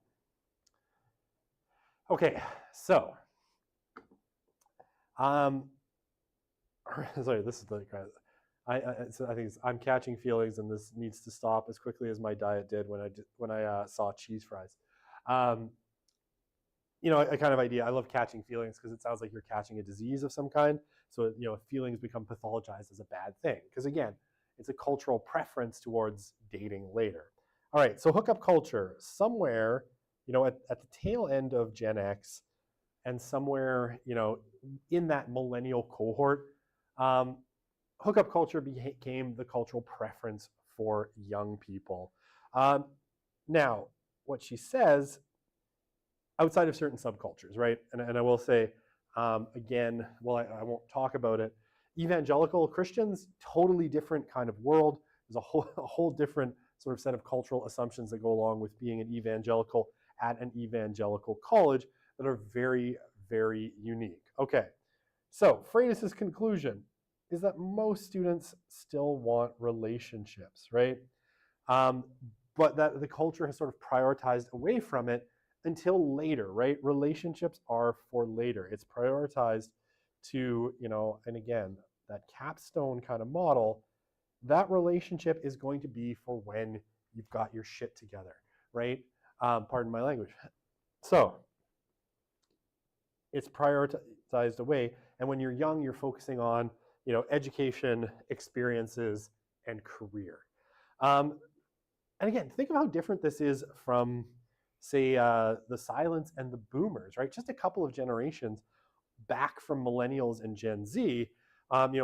Okay, so, sorry, this is the kind of, I think I'm catching feelings, and this needs to stop as quickly as my diet did when I saw cheese fries. A kind of idea. I love catching feelings because it sounds like you're catching a disease of some kind. So, feelings become pathologized as a bad thing. Because again, it's a cultural preference towards dating later. All right, so hookup culture, somewhere, at the tail end of Gen X and somewhere, in that millennial cohort, hookup culture became the cultural preference for young people. Now, what she says, outside of certain subcultures, right? And I will say, again, well, I won't talk about it. Evangelical Christians, totally different kind of world. There's a whole different sort of set of cultural assumptions that go along with being an evangelical at an evangelical college that are very, very unique. Okay, so Freitas's conclusion is that most students still want relationships, right? But that the culture has sort of prioritized away from it until later, right? Relationships are for later. It's prioritized to, and again, that capstone kind of model, that relationship is going to be for when you've got your shit together, right? Pardon my language. So it's prioritized away. And when you're young, you're focusing on, education, experiences, and career. And again, think of how different this is from, say, the Silents and the Boomers, right? Just a couple of generations back from millennials and Gen Z,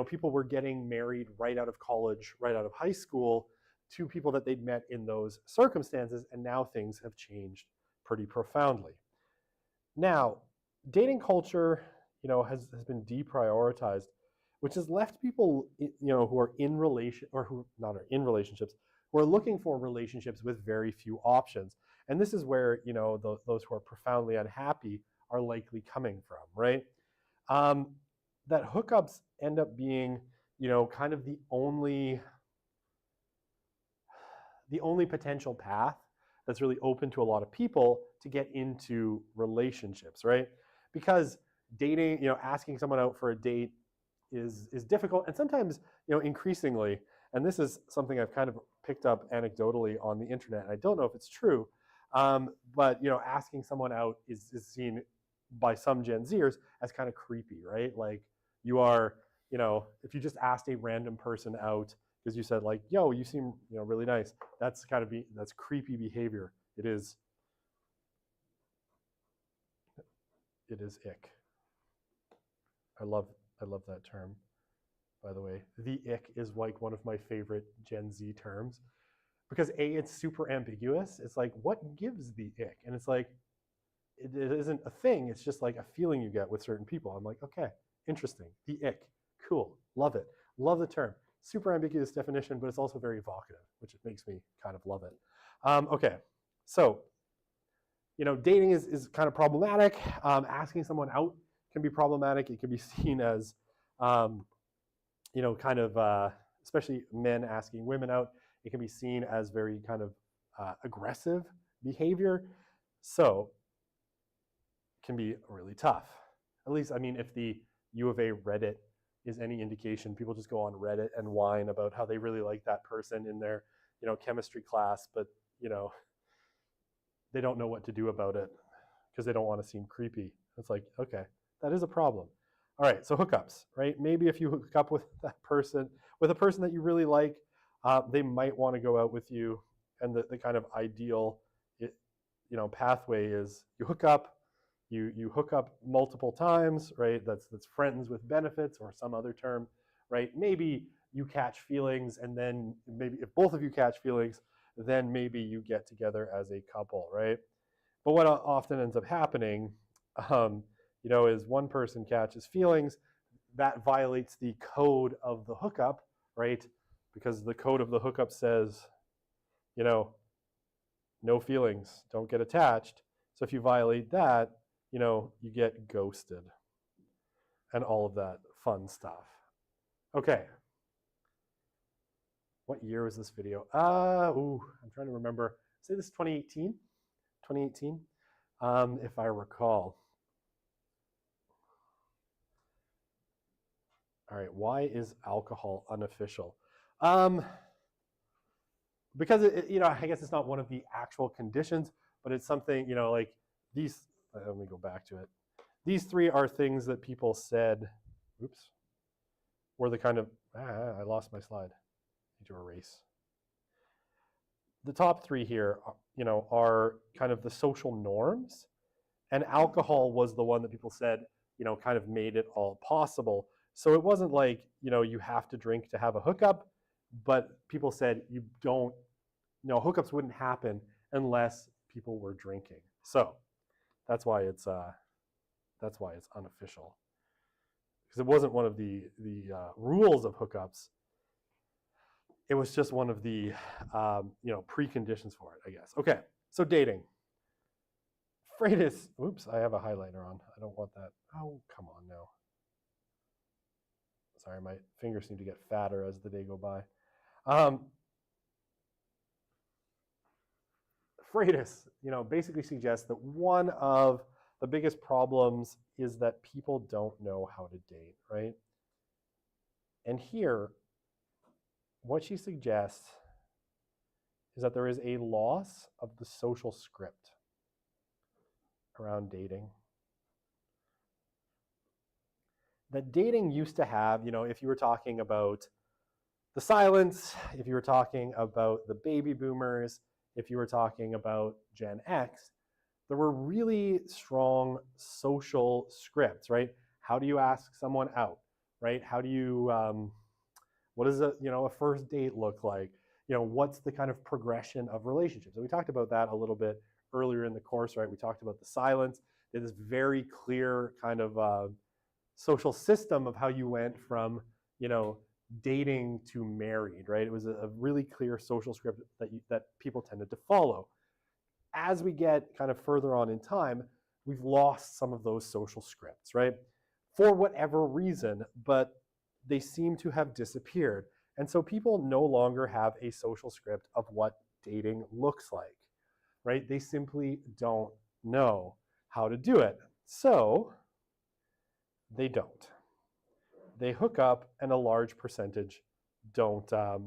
people were getting married right out of college, right out of high school, to people that they'd met in those circumstances, and now things have changed pretty profoundly. Now, dating culture, has been deprioritized, which has left people, who are in relation or who not are in relationships, who are looking for relationships with very few options. And this is where, those who are profoundly unhappy are likely coming from, right? That hookups end up being, kind of the only potential path that's really open to a lot of people to get into relationships, right? Because dating, asking someone out for a date is difficult, and sometimes, increasingly, and this is something I've kind of picked up anecdotally on the internet, and I don't know if it's true, but asking someone out is seen by some Gen Zers as kind of creepy, right? Like you are, if you just asked a random person out because you said like, yo, you seem, really nice, that's creepy behavior. It is ick. I love that term, by the way. The ick is like one of my favorite Gen Z terms because it's super ambiguous. It's like, what gives the ick? And it's like, it isn't a thing. It's just like a feeling you get with certain people. I'm like, okay, interesting. The ick, cool, love it. Love the term. Super ambiguous definition, but it's also very evocative, which makes me kind of love it. Okay, so, dating is kind of problematic. Asking someone out can be problematic. It can be seen as, especially men asking women out, it can be seen as very kind of aggressive behavior. So it can be really tough. At least, if the U of A Reddit is any indication, people just go on Reddit and whine about how they really like that person in their, chemistry class, but, they don't know what to do about it because they don't want to seem creepy. It's like, okay, that is a problem. All right, so hookups, right? Maybe if you hook up with a person that you really like, they might want to go out with you, and the kind of ideal, pathway is you hook up, you hook up multiple times, right? That's friends with benefits or some other term, right? Maybe you catch feelings, and then maybe if both of you catch feelings, then maybe you get together as a couple, right? But what often ends up happening, is one person catches feelings, that violates the code of the hookup, right? Because the code of the hookup says, no feelings, don't get attached. So if you violate that, you get ghosted and all of that fun stuff. Okay. What year was this video? I'm trying to remember. Say this is 2018, if I recall. All right, why is alcohol unofficial? Because I guess it's not one of the actual conditions, but it's something, like these. Let me go back to it. These three are things that people said. Oops. Were the kind of I lost my slide. I need to erase. The top three here, are kind of the social norms, and alcohol was the one that people said, kind of made it all possible. So it wasn't like, you have to drink to have a hookup, but people said hookups wouldn't happen unless people were drinking. So that's why it's unofficial, because it wasn't one of the rules of hookups. It was just one of the preconditions for it, I guess. Okay, so dating. Freitas. Oops, I have a highlighter on. I don't want that. Oh, come on now. Sorry, my fingers seem to get fatter as the day go by. Freitas, basically suggests that one of the biggest problems is that people don't know how to date, right? And here, what she suggests is that there is a loss of the social script around dating. That dating used to have, if you were talking about the silence, if you were talking about the baby boomers, if you were talking about Gen X, there were really strong social scripts, right? How do you ask someone out, right? How do you, what does a first date look like? What's the kind of progression of relationships? And we talked about that a little bit earlier in the course, right? We talked about the silence. There's this very clear kind of social system of how you went from, dating to married, right? It was a really clear social script that people tended to follow. As we get kind of further on in time, we've lost some of those social scripts, right? For whatever reason, but they seem to have disappeared. And so people no longer have a social script of what dating looks like, right? They simply don't know how to do it. So they don't. They hook up, and a large percentage don't. A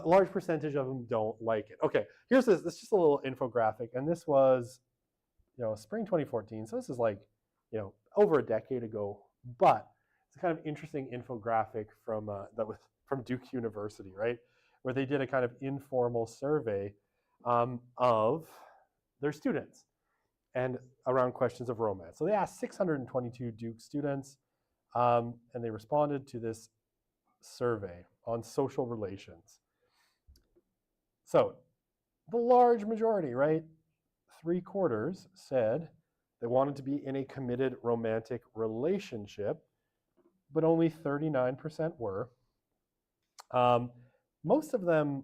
large percentage of them don't like it. Okay, here's this. This is just a little infographic, and this was, spring 2014. So this is like, over a decade ago. But it's a kind of interesting infographic from from Duke University, right, where they did a kind of informal survey of their students and around questions of romance. So they asked 622 Duke students, and they responded to this survey on social relations. So the large majority, right, 3/4 said they wanted to be in a committed romantic relationship, but only 39% were. Most of them,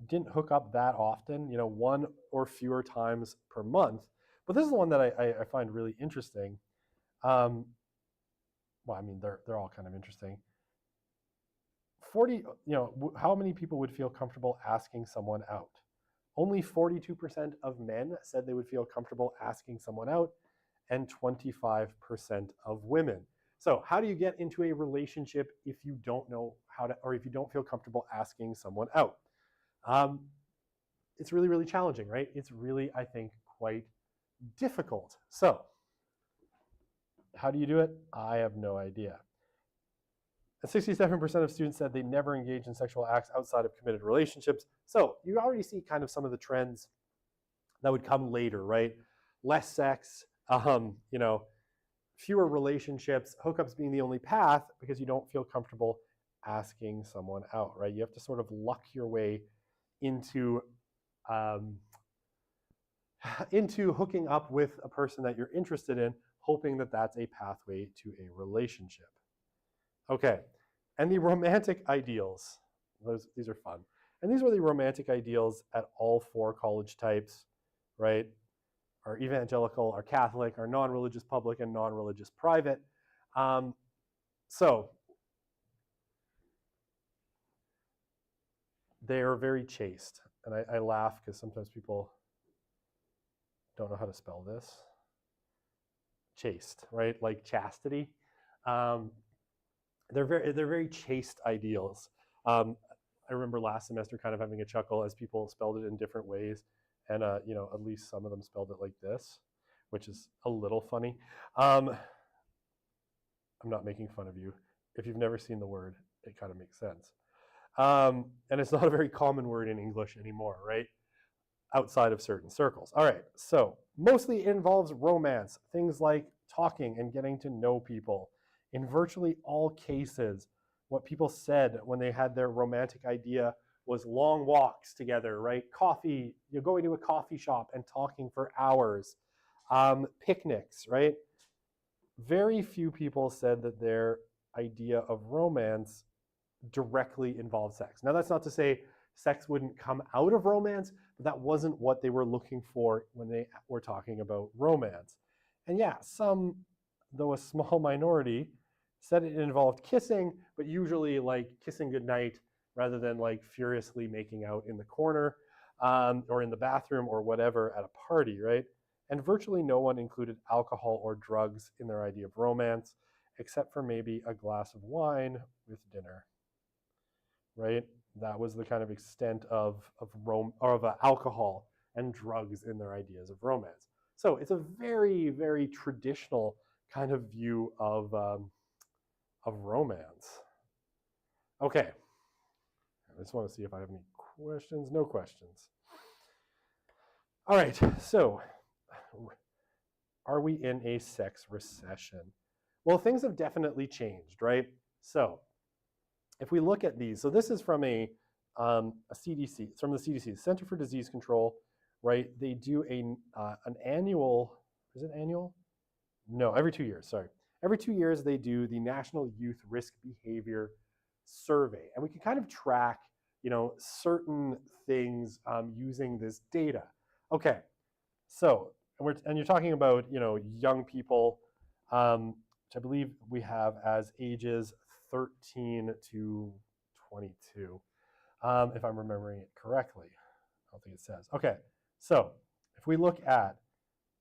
didn't hook up that often, one or fewer times per month. But this is the one that I find really interesting. Well, I mean, they're all kind of interesting. 40, how many people would feel comfortable asking someone out? Only 42% of men said they would feel comfortable asking someone out, and 25% of women. So how do you get into a relationship if you don't know how to, or if you don't feel comfortable asking someone out? It's really, really challenging, right? It's really, I think, quite difficult. So how do you do it? I have no idea. And 67% of students said they never engage in sexual acts outside of committed relationships. So you already see kind of some of the trends that would come later, right? Less sex, fewer relationships, hookups being the only path because you don't feel comfortable asking someone out, right? You have to sort of luck your way into hooking up with a person that you're interested in, hoping that that's a pathway to a relationship. Okay, and the romantic ideals, these are fun. And these were the romantic ideals at all 4 college types, right? Our evangelical, our Catholic, our non-religious public, and non-religious private. So they are very chaste. And I laugh because sometimes people don't know how to spell this. Chaste, right? Like chastity. They're very chaste ideals. I remember last semester kind of having a chuckle as people spelled it in different ways, and at least some of them spelled it like this, which is a little funny. I'm not making fun of you. If you've never seen the word, it kind of makes sense. And it's not a very common word in English anymore, right? Outside of certain circles. All right, so mostly involves romance, things like talking and getting to know people. In virtually all cases, what people said when they had their romantic idea was long walks together, right? Coffee, you're going to a coffee shop and talking for hours. Picnics, right? Very few people said that their idea of romance directly involved sex. Now, that's not to say sex wouldn't come out of romance, but that wasn't what they were looking for when they were talking about romance. And yeah, some, though a small minority, said it involved kissing, but usually like kissing goodnight rather than like furiously making out in the corner or in the bathroom or whatever at a party, right? And virtually no one included alcohol or drugs in their idea of romance, except for maybe a glass of wine with dinner, right? That was the kind of extent of alcohol and drugs in their ideas of romance. So it's a very, very traditional kind of view of romance. Okay, I just want to see if I have any questions. No questions. All right, so are we in a sex recession? Well, things have definitely changed, right? So if we look at these, so this is from a CDC, it's from the CDC, Center for Disease Control, right? They do an annual, is it annual? No, every 2 years, sorry. Every 2 years, they do the National Youth Risk Behavior Survey. And we can kind of track, certain things using this data. Okay, so, and you're talking about, young people, which I believe we have as ages 13 to 22, if I'm remembering it correctly. I don't think it says. Okay, so if we look at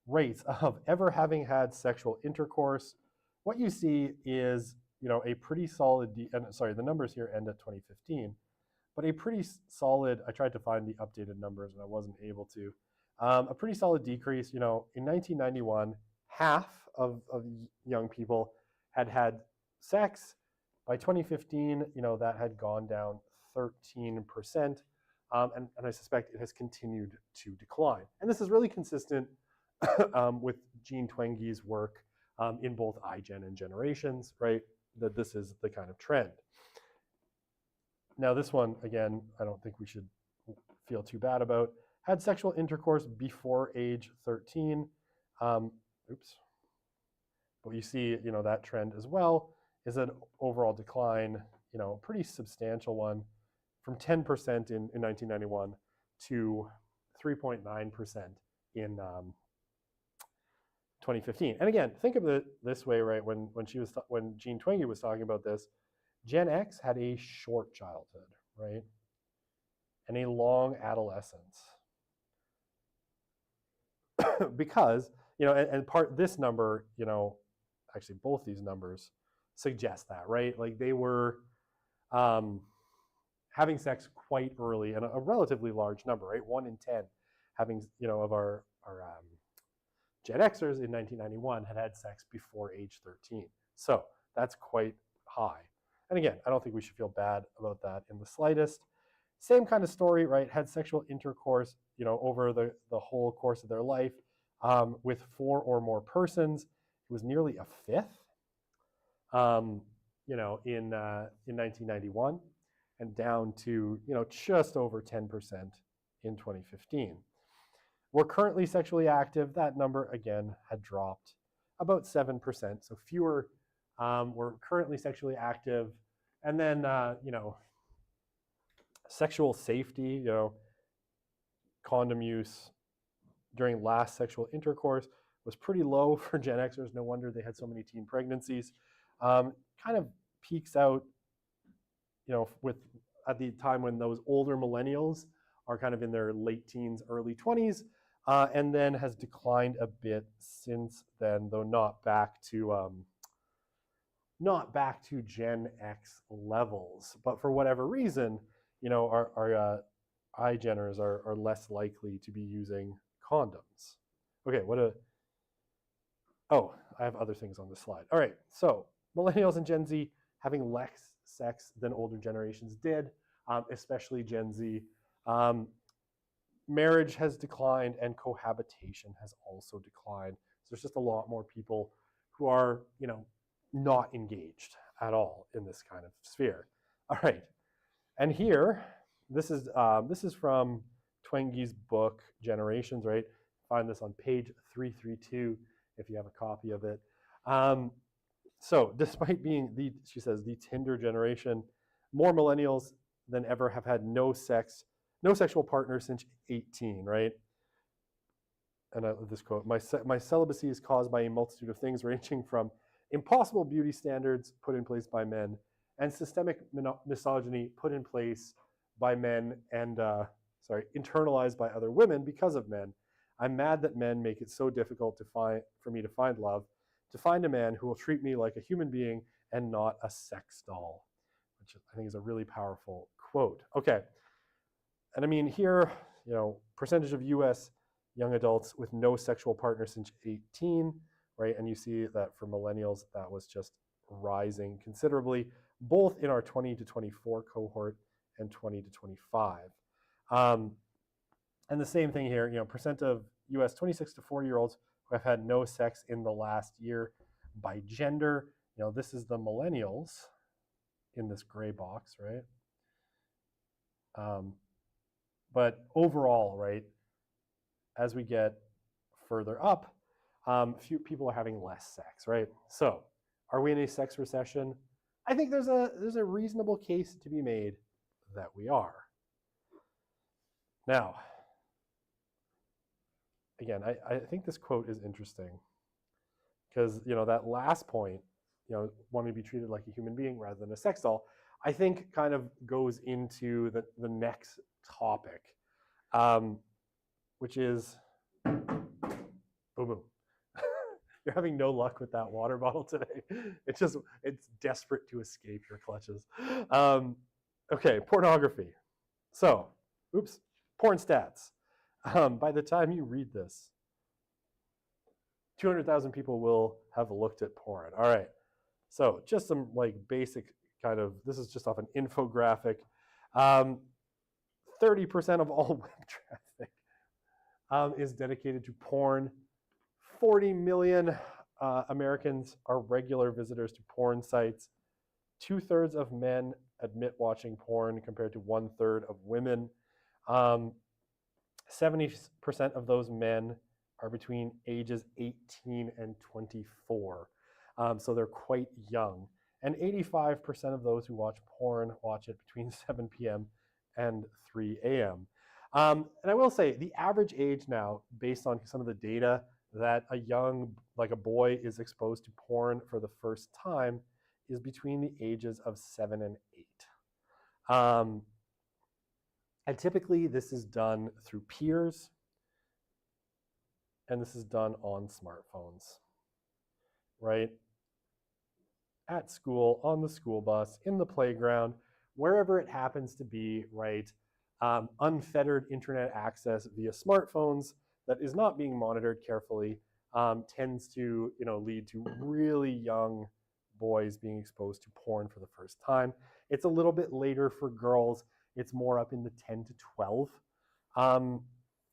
rates of ever having had sexual intercourse, what you see is, a pretty solid, and sorry, the numbers here end at 2015, but a pretty solid, I tried to find the updated numbers and I wasn't able to, a pretty solid decrease. In 1991, half of young people had had sex. By 2015, that had gone down 13%, and I suspect it has continued to decline. And this is really consistent with Jean Twenge's work in both iGen and Generations, right? That this is the kind of trend. Now this one, again, I don't think we should feel too bad about. Had sexual intercourse before age 13. Oops. But you see, that trend as well is an overall decline, a pretty substantial one, from 10% in 1991 to 3.9% in 2015. And again, think of it this way, right? When Jean Twenge was talking about this, Gen X had a short childhood, right? And a long adolescence. Because, and this number, actually both these numbers suggest that, right? Like they were having sex quite early, and a relatively large number, right? 1 in 10 having, of our Gen Xers in 1991 had sex before age 13. So that's quite high. And again, I don't think we should feel bad about that in the slightest. Same kind of story, right? Had sexual intercourse, over the whole course of their life with 4 or more persons. It was nearly a fifth, in 1991, and down to, just over 10% in 2015. We're currently sexually active. That number, again, had dropped about 7%. So fewer were currently sexually active. And then, sexual safety, condom use during last sexual intercourse was pretty low for Gen Xers. No wonder they had so many teen pregnancies. Kind of peaks out, with at the time when those older millennials are kind of in their late teens, early 20s, and then has declined a bit since then, though not back to Gen X levels. But for whatever reason, our iGeners are less likely to be using condoms. Okay, oh, I have other things on this slide. All right, so millennials and Gen Z having less sex than older generations did, especially Gen Z. Marriage has declined and cohabitation has also declined. So there's just a lot more people who are, not engaged at all in this kind of sphere. All right, and here, this is from Twenge's book, Generations, right? Find this on page 332 if you have a copy of it. So despite being she says, the Tinder generation, more millennials than ever have had no sexual partner since 18, right? And this quote, my celibacy is caused by a multitude of things ranging from impossible beauty standards put in place by men and systemic misogyny put in place by men and, internalized by other women because of men. I'm mad that men make it so difficult for me to find love, to find a man who will treat me like a human being and not a sex doll, which I think is a really powerful quote. Okay. And I mean, here, percentage of US young adults with no sexual partner since 18, right? And you see that for millennials, that was just rising considerably, both in our 20 to 24 cohort and 20 to 25. And the same thing here, percent of US 26 to 40-year-olds who have had no sex in the last year by gender. This is the millennials in this gray box, right? But overall, right, as we get further up, few people are having less sex, right? So, are we in a sex recession? I think there's a reasonable case to be made that we are. Now, again, I think this quote is interesting because, that last point, wanting to be treated like a human being rather than a sex doll, I think kind of goes into the next topic, which is, boom, boom. You're having no luck with that water bottle today. It's desperate to escape your clutches. Okay, pornography. So, porn stats. By the time you read this, 200,000 people will have looked at porn. All right. So just some basic kind of, this is just off an infographic. 30% of all web traffic is dedicated to porn. 40 million Americans are regular visitors to porn sites. 2/3 of men admit watching porn compared to 1/3 of women. 70% of those men are between ages 18 and 24. So they're quite young. And 85% of those who watch porn watch it between 7 p.m. and 3 a.m. And I will say the average age now, based on some of the data, that a boy is exposed to porn for the first time is between the ages of 7 and 8. And typically this is done through peers, and this is done on smartphones, right? At school, on the school bus, in the playground, wherever it happens to be, right? Unfettered internet access via smartphones that is not being monitored carefully tends to, lead to really young boys being exposed to porn for the first time. It's a little bit later for girls. It's more up in the 10 to 12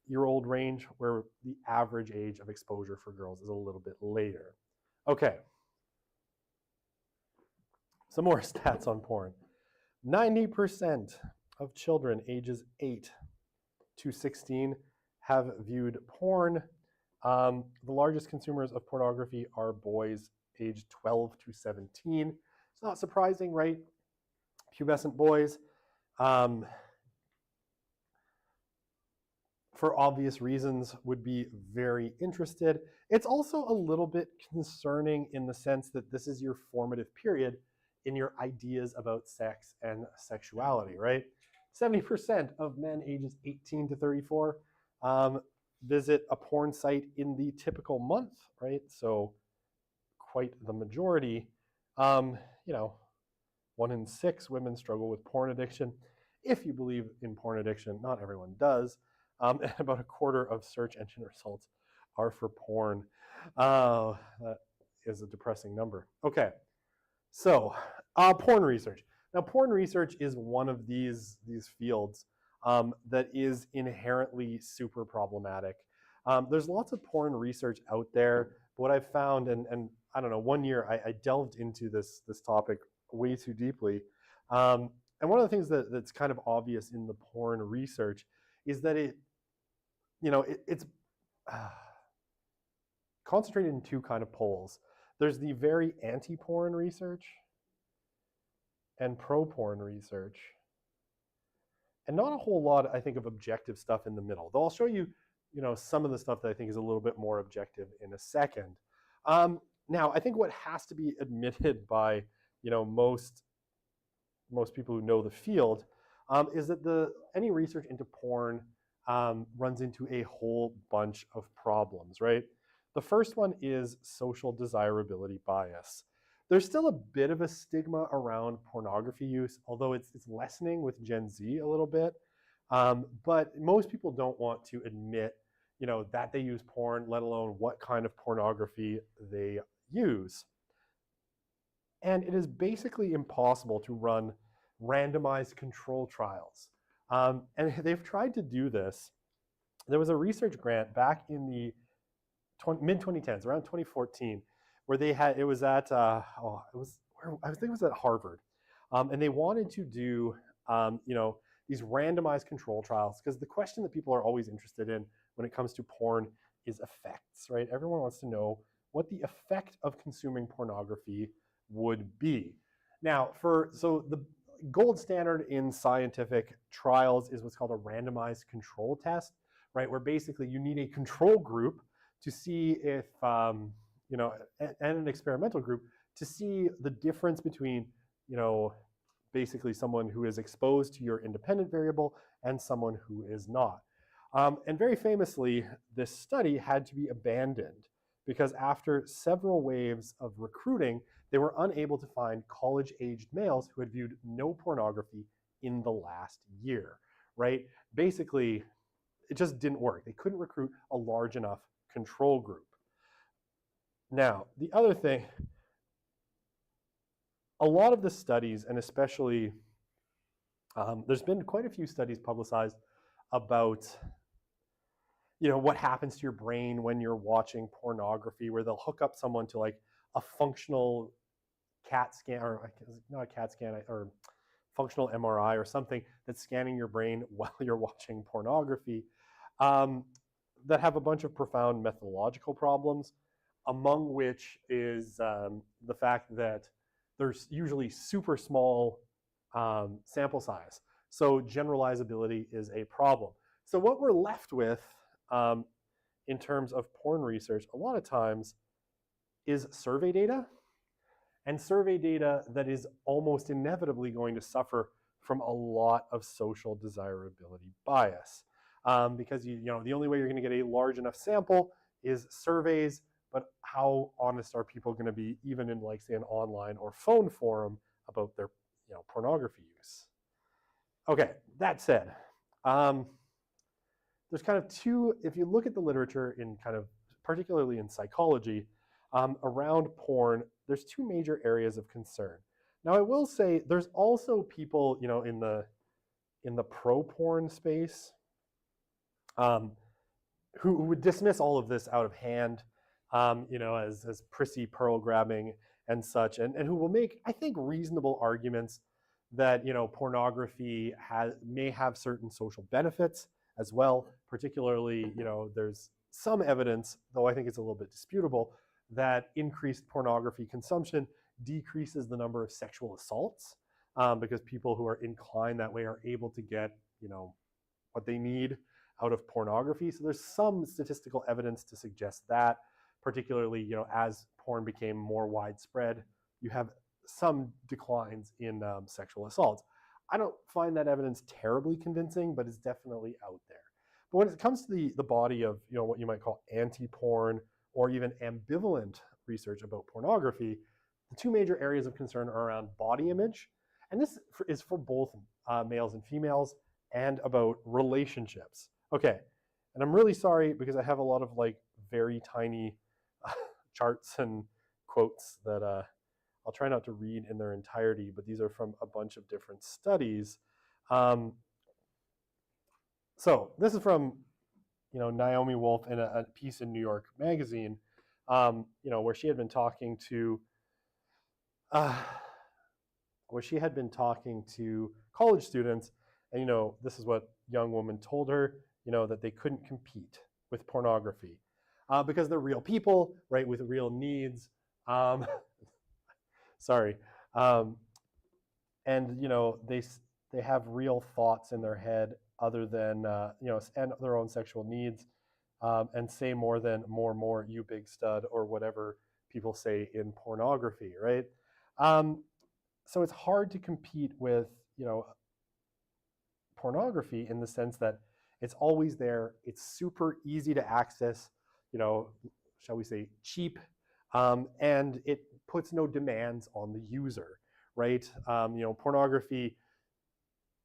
year old range, where the average age of exposure for girls is a little bit later. Okay. Some more stats on porn. 90% of children ages 8 to 16 have viewed porn. The largest consumers of pornography are boys aged 12 to 17. It's not surprising, right? Pubescent boys. For obvious reasons, would be very interested. It's also a little bit concerning in the sense that this is your formative period in your ideas about sex and sexuality, right? 70% of men ages 18 to 34 visit a porn site in the typical month, right? So quite the majority. 1 in 6 women struggle with porn addiction. If you believe in porn addiction, not everyone does. And about 1/4 of search engine results are for porn. That is a depressing number. Okay, so porn research. Now, porn research is one of these fields that is inherently super problematic. There's lots of porn research out there, but what I've found, and I don't know, one year I delved into this topic way too deeply. And one of the things that's kind of obvious in the porn research is that it's concentrated in two kind of poles. There's the very anti-porn research and pro-porn research, and not a whole lot, I think, of objective stuff in the middle. Though I'll show you, some of the stuff that I think is a little bit more objective in a second. Now, I think what has to be admitted by, most people who know the field is that any research into porn runs into a whole bunch of problems, right? The first one is social desirability bias. There's still a bit of a stigma around pornography use, although it's lessening with Gen Z a little bit. But most people don't want to admit, that they use porn, let alone what kind of pornography they use. And it is basically impossible to run randomized control trials. And they've tried to do this. There was a research grant back in the mid-2010s, around 2014, where they had, it was at, I think it was at Harvard. And they wanted to do, these randomized control trials, because the question that people are always interested in when it comes to porn is effects, right? Everyone wants to know what the effect of consuming pornography would be. Now, so the gold standard in scientific trials is what's called a randomized control test, right? Where basically you need a control group to see if, and an experimental group to see the difference between, basically someone who is exposed to your independent variable and someone who is not. And very famously, this study had to be abandoned because after several waves of recruiting, they were unable to find college-aged males who had viewed no pornography in the last year, right? Basically, it just didn't work. They couldn't recruit a large enough control group. Now, the other thing, a lot of the studies, and especially, there's been quite a few studies publicized about what happens to your brain when you're watching pornography, where they'll hook up someone to like a functional CAT scan, or not a CAT scan, or functional MRI or something that's scanning your brain while you're watching pornography, that have a bunch of profound methodological problems, among which is the fact that there's usually super small sample size. So generalizability is a problem. So what we're left with in terms of porn research, a lot of times, is survey data, and survey data that is almost inevitably going to suffer from a lot of social desirability bias. Because the only way you're going to get a large enough sample is surveys, but how honest are people going to be, even in, like, say, an online or phone forum about their pornography use? Okay, that said, there's kind of two, if you look at the literature in kind of, particularly in psychology, around porn, there's two major areas of concern. Now, I will say there's also people, in the pro-porn space, who would dismiss all of this out of hand, as prissy pearl grabbing and such, and who will make, I think, reasonable arguments that pornography may have certain social benefits as well. Particularly, there's some evidence, though I think it's a little bit disputable, that increased pornography consumption decreases the number of sexual assaults, because people who are inclined that way are able to get what they need out of pornography. So there's some statistical evidence to suggest that, particularly as porn became more widespread, you have some declines in sexual assaults. I don't find that evidence terribly convincing, but it's definitely out there. But when it comes to the body of what you might call anti-porn or even ambivalent research about pornography, the two major areas of concern are around body image, and this is for both males and females, and about relationships. Okay, and I'm really sorry because I have a lot of very tiny charts and quotes that I'll try not to read in their entirety, but these are from a bunch of different studies. So this is from Naomi Wolf in a piece in New York Magazine, where she had been talking to college students, and this is what young woman told her, that they couldn't compete with pornography because they're real people, right, with real needs. Sorry, and they have real thoughts in their head other than and their own sexual needs, and say more than more you big stud, or whatever people say in pornography, right? So it's hard to compete with pornography in the sense that it's always there, it's super easy to access, shall we say cheap, and it puts no demands on the user, right? Pornography,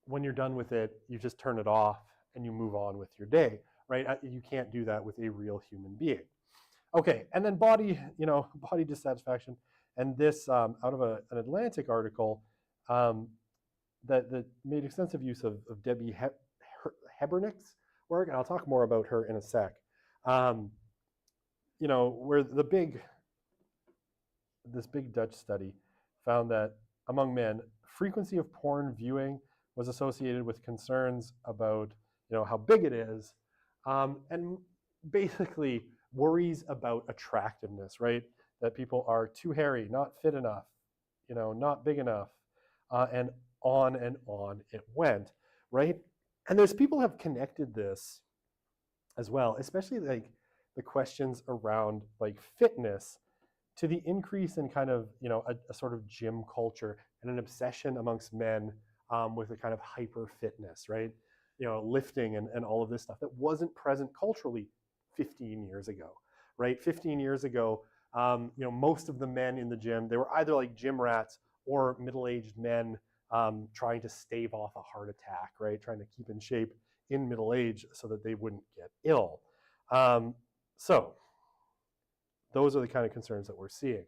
when you're done with it, you just turn it off and you move on with your day, right? You can't do that with a real human being. Okay, and then body dissatisfaction, and this out of an Atlantic article that made extensive use of Debbie Hebernick's work, and I'll talk more about her in a sec. Where this big Dutch study found that among men, frequency of porn viewing was associated with concerns about how big it is, and basically worries about attractiveness, right? That people are too hairy, not fit enough, not big enough, and on it went, right? And there's people have connected this as well, especially like the questions around like fitness to the increase in kind of a sort of gym culture and an obsession amongst men with a kind of hyper fitness, right? Lifting and all of this stuff that wasn't present culturally 15 years ago, right? 15 years ago, most of the men in the gym, they were either like gym rats or middle-aged men trying to stave off a heart attack, right? Trying to keep in shape in middle age so that they wouldn't get ill. So those are the kind of concerns that we're seeing.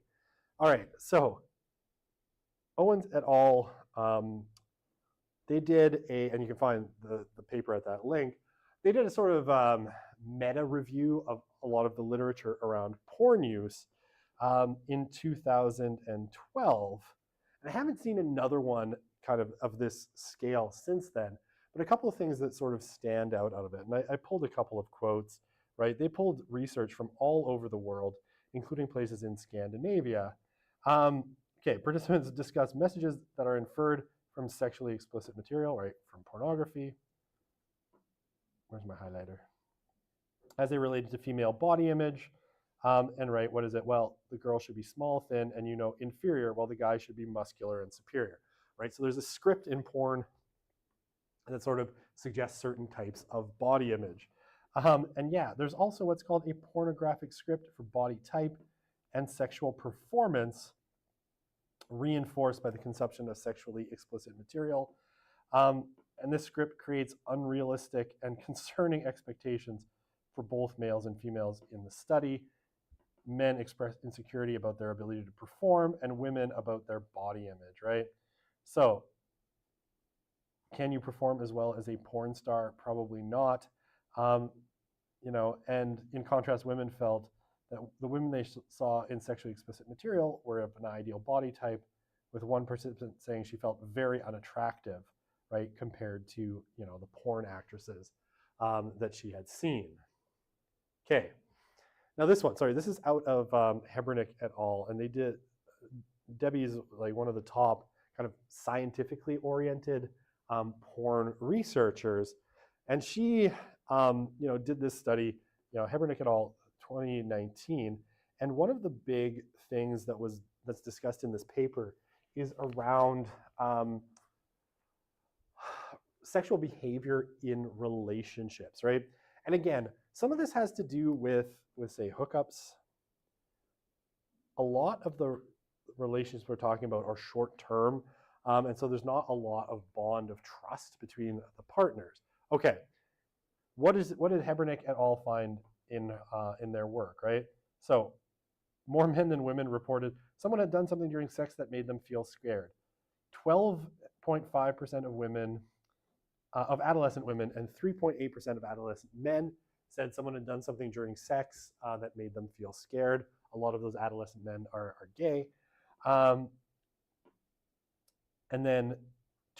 All right, so Owens et al., they did and you can find the paper at that link, they did a sort of meta review of a lot of the literature around porn use in 2012. And I haven't seen another one kind of this scale since then, but a couple of things that sort of stand out of it. And I pulled a couple of quotes, right? They pulled research from all over the world, including places in Scandinavia. Okay, participants discuss messages that are inferred from sexually explicit material, right? From pornography. Where's my highlighter? As they related to female body image. And right, what is it? Well, the girl should be small, thin, and inferior, while the guy should be muscular and superior, right? So there's a script in porn that sort of suggests certain types of body image. And yeah, there's also what's called a pornographic script for body type and sexual performance, reinforced by the consumption of sexually explicit material. And this script creates unrealistic and concerning expectations for both males and females in the study. Men express insecurity about their ability to perform, and women about their body image, right? So, can you perform as well as a porn star? Probably not. And in contrast, women felt that the women they saw in sexually explicit material were of an ideal body type, with one participant saying she felt very unattractive, right, compared to the porn actresses that she had seen. Okay, now this one, sorry, this is out of Hebernick et al., and they did. Debbie's like one of the top kind of scientifically oriented porn researchers, and she did this study, Hebernick et al. 2019, and one of the big things that's discussed in this paper is around sexual behavior in relationships, right? And again, some of this has to do with say hookups. A lot of the relationships we're talking about are short term, and so there's not a lot of bond of trust between the partners. Okay, what did Hebernick et al. Find in their work, right? So more men than women reported someone had done something during sex that made them feel scared. 12.5% of women, of adolescent women, and 3.8% of adolescent men said someone had done something during sex that made them feel scared. A lot of those adolescent men are gay. And then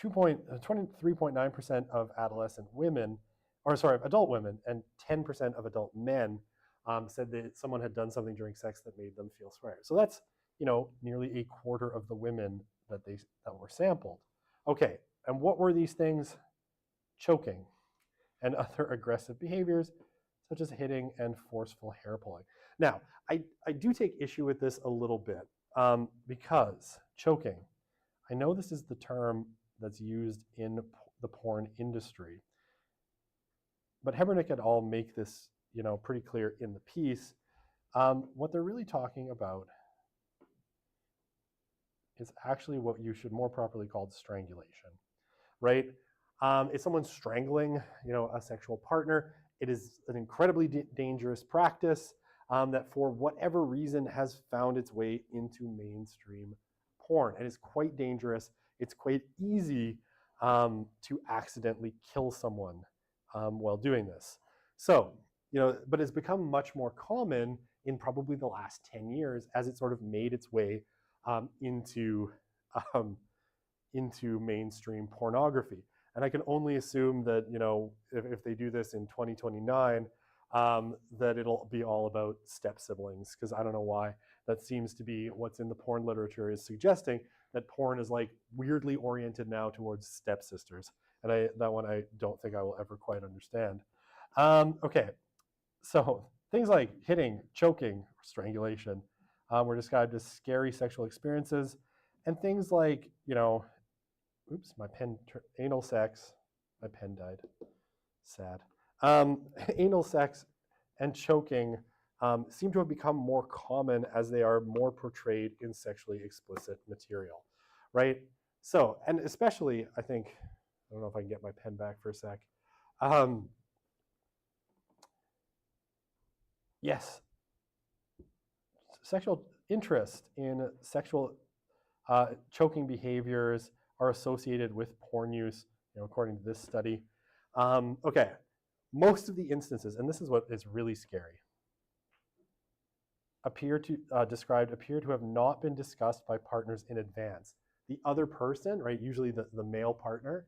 23.9% of adolescent women, adult women, and 10% of adult men said that someone had done something during sex that made them feel scared. So that's, nearly a quarter of the women that were sampled. Okay, and what were these things? Choking and other aggressive behaviors, such as hitting and forceful hair pulling. Now, I do take issue with this a little bit because choking, I know this is the term that's used in the porn industry, but Hebernick et al. Make this, pretty clear in the piece. What they're really talking about is actually what you should more properly call strangulation, right? If someone's strangling, a sexual partner, it is an incredibly dangerous practice that for whatever reason has found its way into mainstream porn. And it's quite dangerous. It's quite easy to accidentally kill someone while doing this. So, but it's become much more common in probably the last 10 years as it sort of made its way into mainstream pornography. And I can only assume that, if they do this in 2029, that it'll be all about step siblings, because I don't know why. That seems to be what's in the porn literature, is suggesting that porn is like weirdly oriented now towards stepsisters. And that one I don't think I will ever quite understand. Okay, so things like hitting, choking, strangulation were described as scary sexual experiences. And things like, oops, my pen, anal sex, my pen died. Sad. Anal sex and choking seem to have become more common as they are more portrayed in sexually explicit material, right? So, and especially, I think, I don't know if I can get my pen back for a sec. Yes, sexual interest in sexual choking behaviors are associated with porn use, according to this study. Okay, most of the instances, and this is what is really scary, appear to have not been discussed by partners in advance. The other person, right, usually the male partner,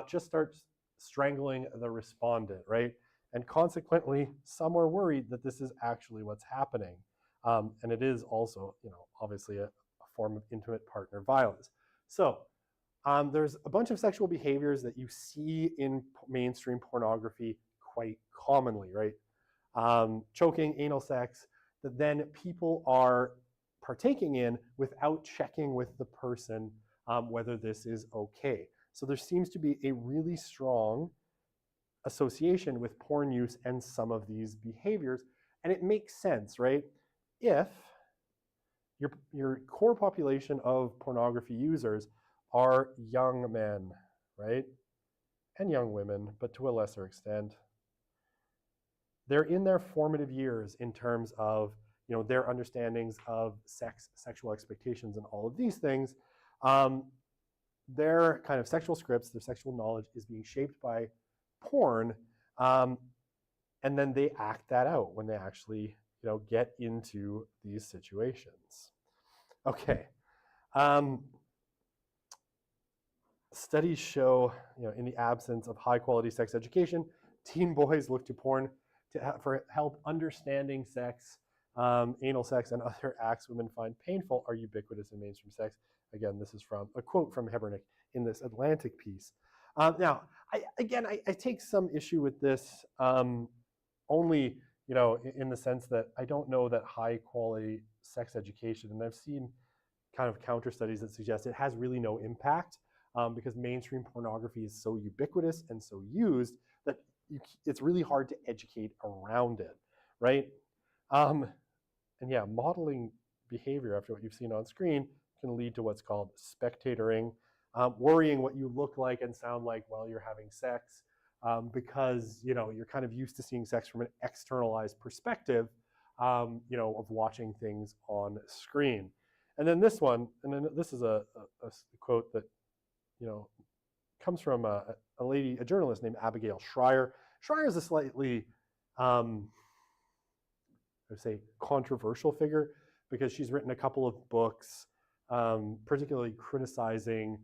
just starts strangling the respondent, right? And consequently, some are worried that this is actually what's happening. And it is also, obviously a form of intimate partner violence. So there's a bunch of sexual behaviors that you see in mainstream pornography quite commonly, right? Choking, anal sex, that then people are partaking in without checking with the person whether this is okay. So there seems to be a really strong association with porn use and some of these behaviors. And it makes sense, right? If your core population of pornography users are young men, right? And young women, but to a lesser extent. They're in their formative years in terms of their understandings of sex, sexual expectations, and all of these things. Their kind of sexual scripts, their sexual knowledge is being shaped by porn, and then they act that out when they actually get into these situations. Okay. Studies show, in the absence of high quality sex education, teen boys look to porn for help understanding sex. Anal sex and other acts women find painful are ubiquitous in mainstream sex. Again, this is from a quote from Hebernick in this Atlantic piece. Now, I take some issue with this only, in the sense that I don't know that high quality sex education, and I've seen kind of counter studies that suggest it has really no impact because mainstream pornography is so ubiquitous and so used that it's really hard to educate around it, right? And yeah, modeling behavior after what you've seen on screen can lead to what's called spectatoring, worrying what you look like and sound like while you're having sex, because you're kind of used to seeing sex from an externalized perspective, of watching things on screen. And then this one, and then this is a quote that comes from a journalist named Abigail Schreier. Schreier is a slightly, I would say, controversial figure because she's written a couple of books, particularly criticizing,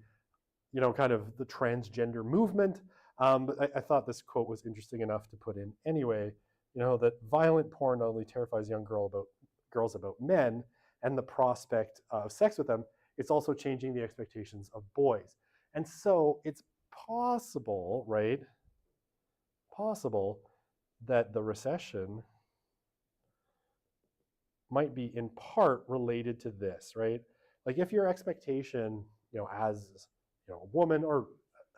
kind of the transgender movement. But I thought this quote was interesting enough to put in anyway. That violent porn not only terrifies young girls about men and the prospect of sex with them, it's also changing the expectations of boys. And so it's possible, right? Possible that the recession might be in part related to this, right? Like if your expectation, as a woman or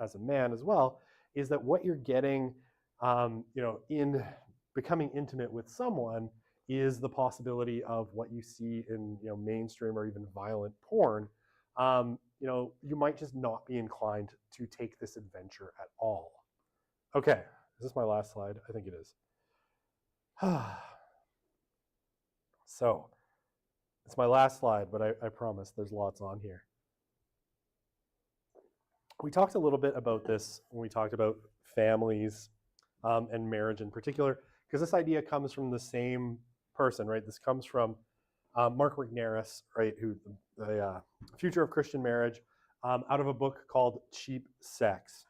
as a man as well, is that what you're getting, in becoming intimate with someone is the possibility of what you see in mainstream or even violent porn, you might just not be inclined to take this adventure at all. Okay, is this my last slide? I think it is. So, it's my last slide, but I promise there's lots on here. We talked a little bit about this when we talked about families and marriage in particular, because this idea comes from the same person, right? This comes from Mark Regnerus, right, who the Future of Christian Marriage, out of a book called Cheap Sex.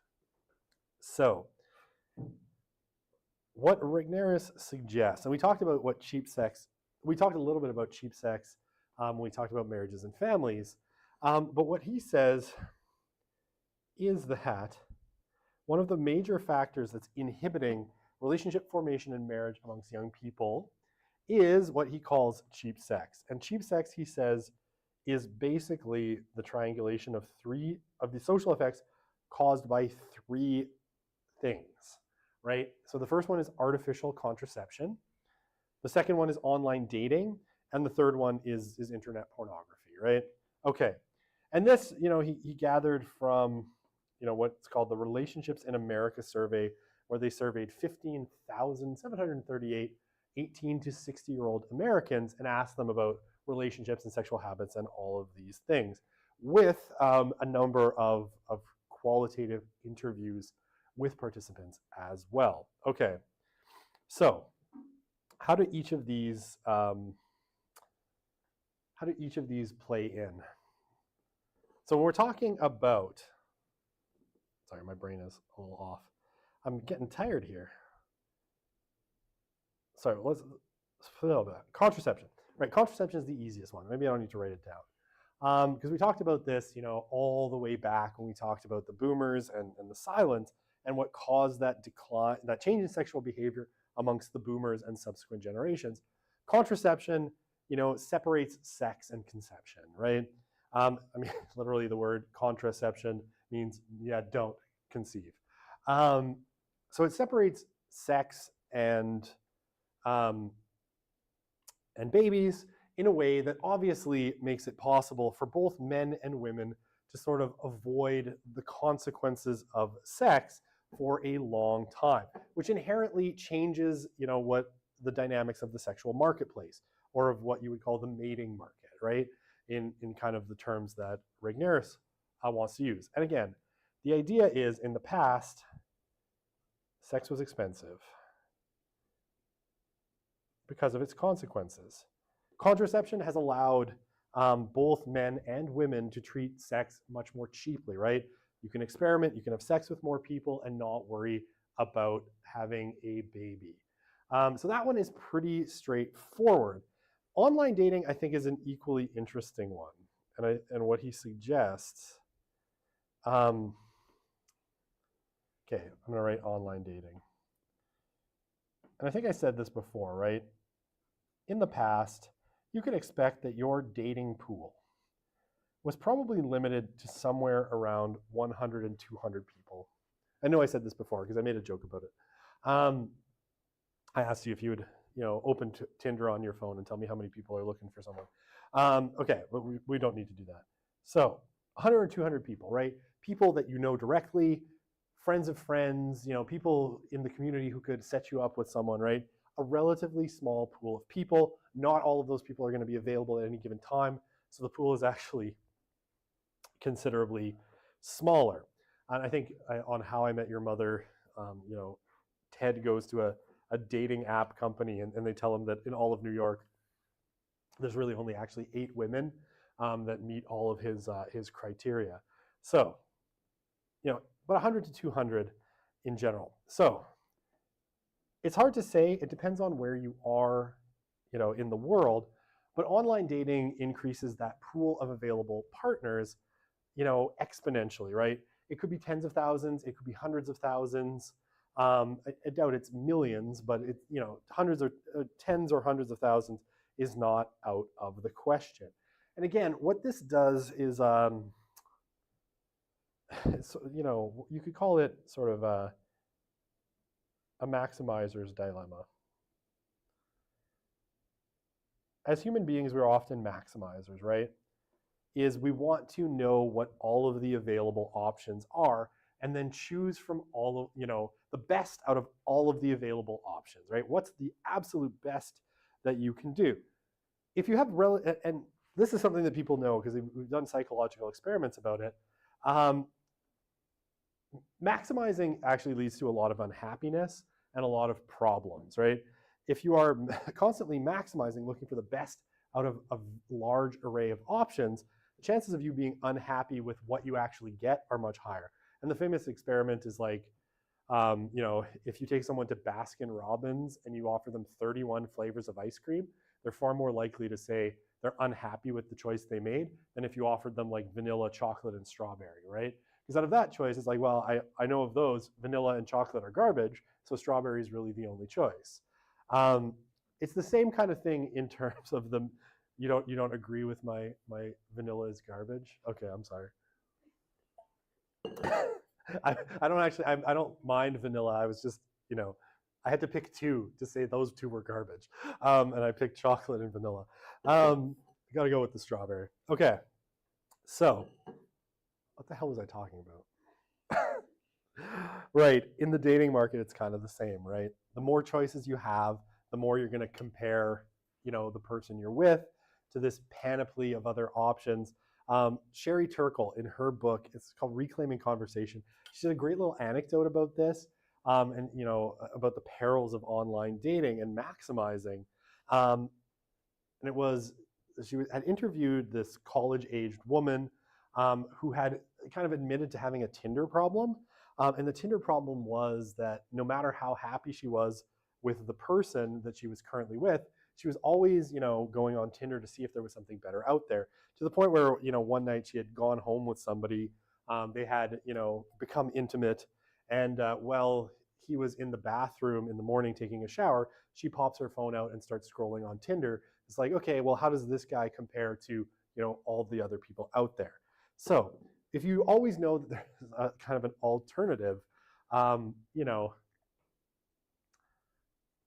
So, what Regnerus suggests, and we talked about what cheap sex, we talked a little bit about cheap sex when we talked about marriages and families, but what he says is that one of the major factors that's inhibiting relationship formation and marriage amongst young people is what he calls cheap sex. And cheap sex, he says, is basically the triangulation of the social effects caused by three things, right? So the first one is artificial contraception. The second one is online dating. And the third one is internet pornography, right? Okay. And this, he gathered from, what's called the Relationships in America survey, where they surveyed 15,738 18 to 60-year-old Americans and asked them about relationships and sexual habits and all of these things, with a number of qualitative interviews with participants as well. Okay, so how do each of these play in? So when we're talking about, sorry, my brain is a little off. I'm getting tired here. Sorry, let's fill that. Contraception, right? Contraception is the easiest one. Maybe I don't need to write it down. Because we talked about this, all the way back when we talked about the boomers and the silent, and what caused that decline, that change in sexual behavior amongst the boomers and subsequent generations. Contraception, separates sex and conception, right? Literally the word contraception means, don't conceive. So it separates sex and babies in a way that obviously makes it possible for both men and women to sort of avoid the consequences of sex for a long time, which inherently changes, what the dynamics of the sexual marketplace, or of what you would call the mating market, right? In kind of the terms that Regnerus wants to use. And again, the idea is, in the past, sex was expensive because of its consequences. Contraception has allowed both men and women to treat sex much more cheaply, right? You can experiment, you can have sex with more people and not worry about having a baby. So that one is pretty straightforward. Online dating, I think, is an equally interesting one. And what he suggests, okay, I'm gonna write online dating. And I think I said this before, right? In the past, you could expect that your dating pool was probably limited to somewhere around 100 and 200 people. I know I said this before because I made a joke about it. I asked you if you would, open Tinder on your phone and tell me how many people are looking for someone. Okay, but we don't need to do that. So 100 or 200 people, right? People that you know directly, friends of friends, people in the community who could set you up with someone, right? A relatively small pool of people. Not all of those people are going to be available at any given time. So the pool is actually considerably smaller. And I think on How I Met Your Mother, Ted goes to a dating app company and they tell him that in all of New York, there's really only actually 8 women that meet all of his criteria. So, about 100 to 200 in general. So it's hard to say. It depends on where you are, in the world. But online dating increases that pool of available partners, exponentially, right? It could be tens of thousands. It could be hundreds of thousands. I doubt it's millions, but hundreds or tens or hundreds of thousands is not out of the question. And again, what this does is, you could call it sort of a maximizer's dilemma. As human beings, we're often maximizers, right? Is we want to know what all of the available options are and then choose from all of, the best out of all of the available options, right? What's the absolute best that you can do? If you have, and this is something that people know because we've done psychological experiments about it, maximizing actually leads to a lot of unhappiness and a lot of problems, right? If you are constantly maximizing, looking for the best out of a large array of options, the chances of you being unhappy with what you actually get are much higher. And the famous experiment is like, You know, if you take someone to Baskin Robbins and you offer them 31 flavors of ice cream, they're far more likely to say they're unhappy with the choice they made than if you offered them like vanilla, chocolate, and strawberry, right? Because out of that choice, it's like, well, I know of those, vanilla and chocolate are garbage, so strawberry is really the only choice. It's the same kind of thing in terms of the, you don't agree with my vanilla is garbage? Okay, I'm sorry. I don't actually, I don't mind vanilla. I was just, you know, I had to pick two to say those two were garbage. And I picked chocolate and vanilla. I got to go with the strawberry. Okay, so what the hell was I talking about? Right, in the dating market, it's kind of the same, right? The more choices you have, the more you're going to compare, you know, the person you're with to this panoply of other options. Sherry Turkle, in her book, it's called Reclaiming Conversation. She did a great little anecdote about this, and you know, about the perils of online dating and maximizing. And it was had interviewed this college-aged woman who had kind of admitted to having a Tinder problem, and the Tinder problem was that no matter how happy she was with the person that she was currently with, she was always, you know, going on Tinder to see if there was something better out there. To the point where, you know, one night she had gone home with somebody, they had, you know, become intimate, and while he was in the bathroom in the morning taking a shower, she pops her phone out and starts scrolling on Tinder. It's like, okay, well, how does this guy compare to, you know, all the other people out there? So if you always know that there's a kind of an alternative, you know,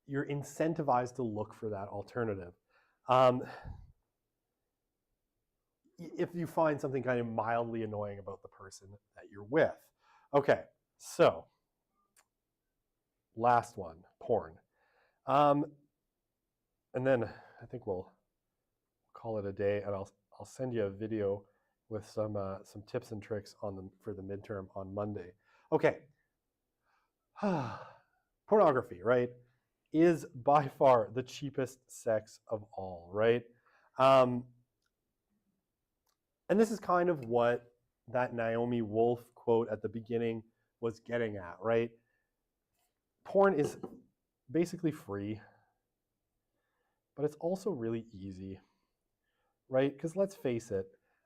you're incentivized to look for that alternative. If you find something kind of mildly annoying about the person that you're with. Okay, so last one, porn. And then I think we'll call it a day, and I'll send you a video with some tips and tricks for the midterm on Monday. Okay, pornography, right, is by far the cheapest sex of all, right? And this is kind of what that Naomi Wolf quote at the beginning was getting at, right? Porn is basically free, but it's also really easy, right? Because let's face it,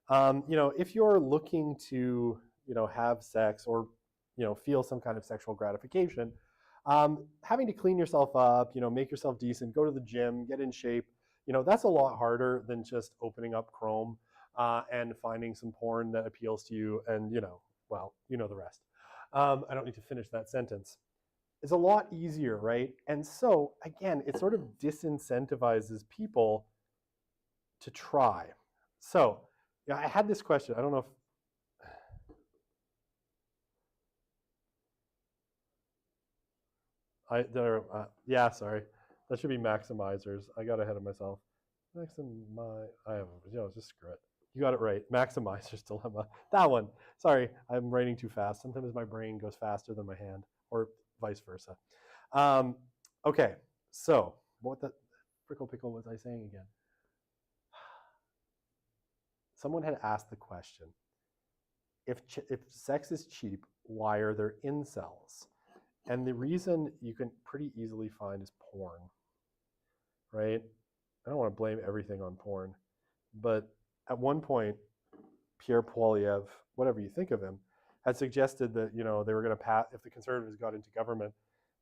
you know, if you're looking to, you know, have sex or, you know, feel some kind of sexual gratification, having to clean yourself up, you know, make yourself decent, go to the gym, get in shape, you know, that's a lot harder than just opening up Chrome and finding some porn that appeals to you, and, you know, well, you know the rest. I don't need to finish that sentence. It's a lot easier, right? And so, again, it sort of disincentivizes people to try. So, yeah, I had this question. I don't know if yeah, sorry. That should be maximizers. I got ahead of myself. I have, you know, just screw it. You got it right. Maximizer's dilemma. That one. Sorry, I'm writing too fast. Sometimes my brain goes faster than my hand, or vice versa. Okay, so what the frickle pickle was I saying again? Someone had asked the question, if sex is cheap, why are there incels? And the reason you can pretty easily find is porn, right? I don't want to blame everything on porn, but at one point, Pierre Poilievre, whatever you think of him, had suggested that, you know, they were going to pass, if the Conservatives got into government,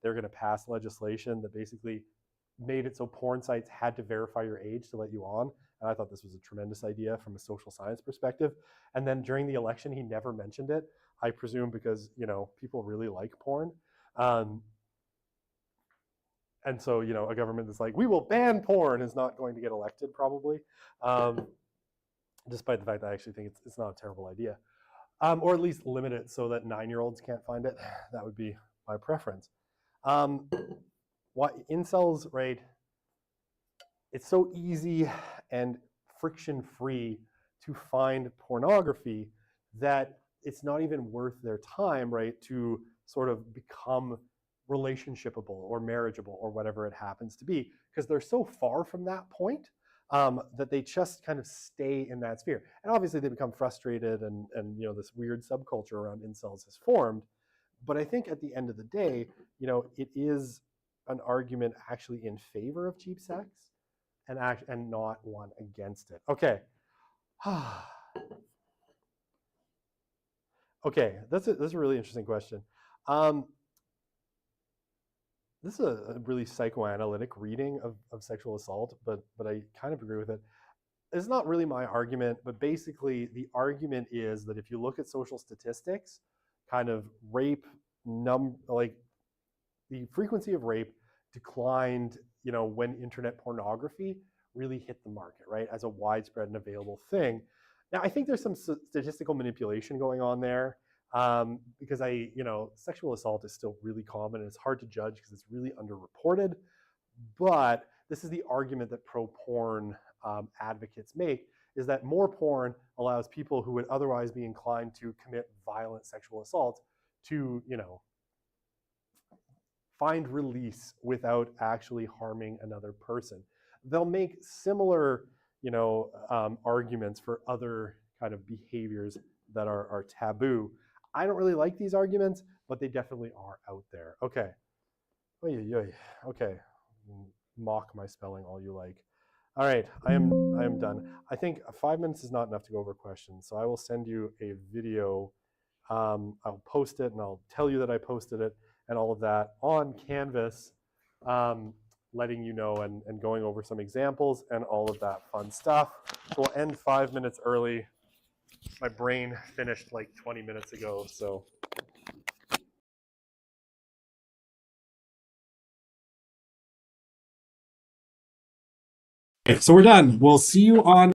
they were going to pass legislation that basically made it so porn sites had to verify your age to let you on. And I thought this was a tremendous idea from a social science perspective. And then during the election, he never mentioned it. I presume because, you know, people really like porn. And so, you know, a government that's like, we will ban porn is not going to get elected probably, despite the fact that I actually think it's not a terrible idea. Or at least limit it so that 9-year-olds can't find it. That would be my preference. What incels, right? It's so easy and friction-free to find pornography that it's not even worth their time, right, to sort of become relationshipable or marriageable or whatever it happens to be, because they're so far from that point that they just kind of stay in that sphere. And obviously they become frustrated, and you know, this weird subculture around incels has formed. But I think at the end of the day, you know, it is an argument actually in favor of cheap sex and not one against it. Okay. Okay, that's a really interesting question. Um, this is a really psychoanalytic reading of sexual assault, but I kind of agree with it. It's not really my argument, but basically the argument is that if you look at social statistics, kind of rape like the frequency of rape declined, you know, when internet pornography really hit the market, right, as a widespread and available thing. Now, I think there's some statistical manipulation going on there, because you know, sexual assault is still really common and it's hard to judge because it's really underreported. But this is the argument that pro-porn advocates make, is that more porn allows people who would otherwise be inclined to commit violent sexual assaults to, you know, find release without actually harming another person. They'll make similar, you know, arguments for other kind of behaviors that are taboo. I don't really like these arguments, but they definitely are out there. Okay. Okay. Mock my spelling all you like. All right, I am done. I think 5 minutes is not enough to go over questions, so I will send you a video. I'll post it and I'll tell you that I posted it and all of that on Canvas, letting you know and going over some examples and all of that fun stuff. So we'll end 5 minutes early. My brain finished like 20 minutes ago, so. Okay, so we're done. We'll see you on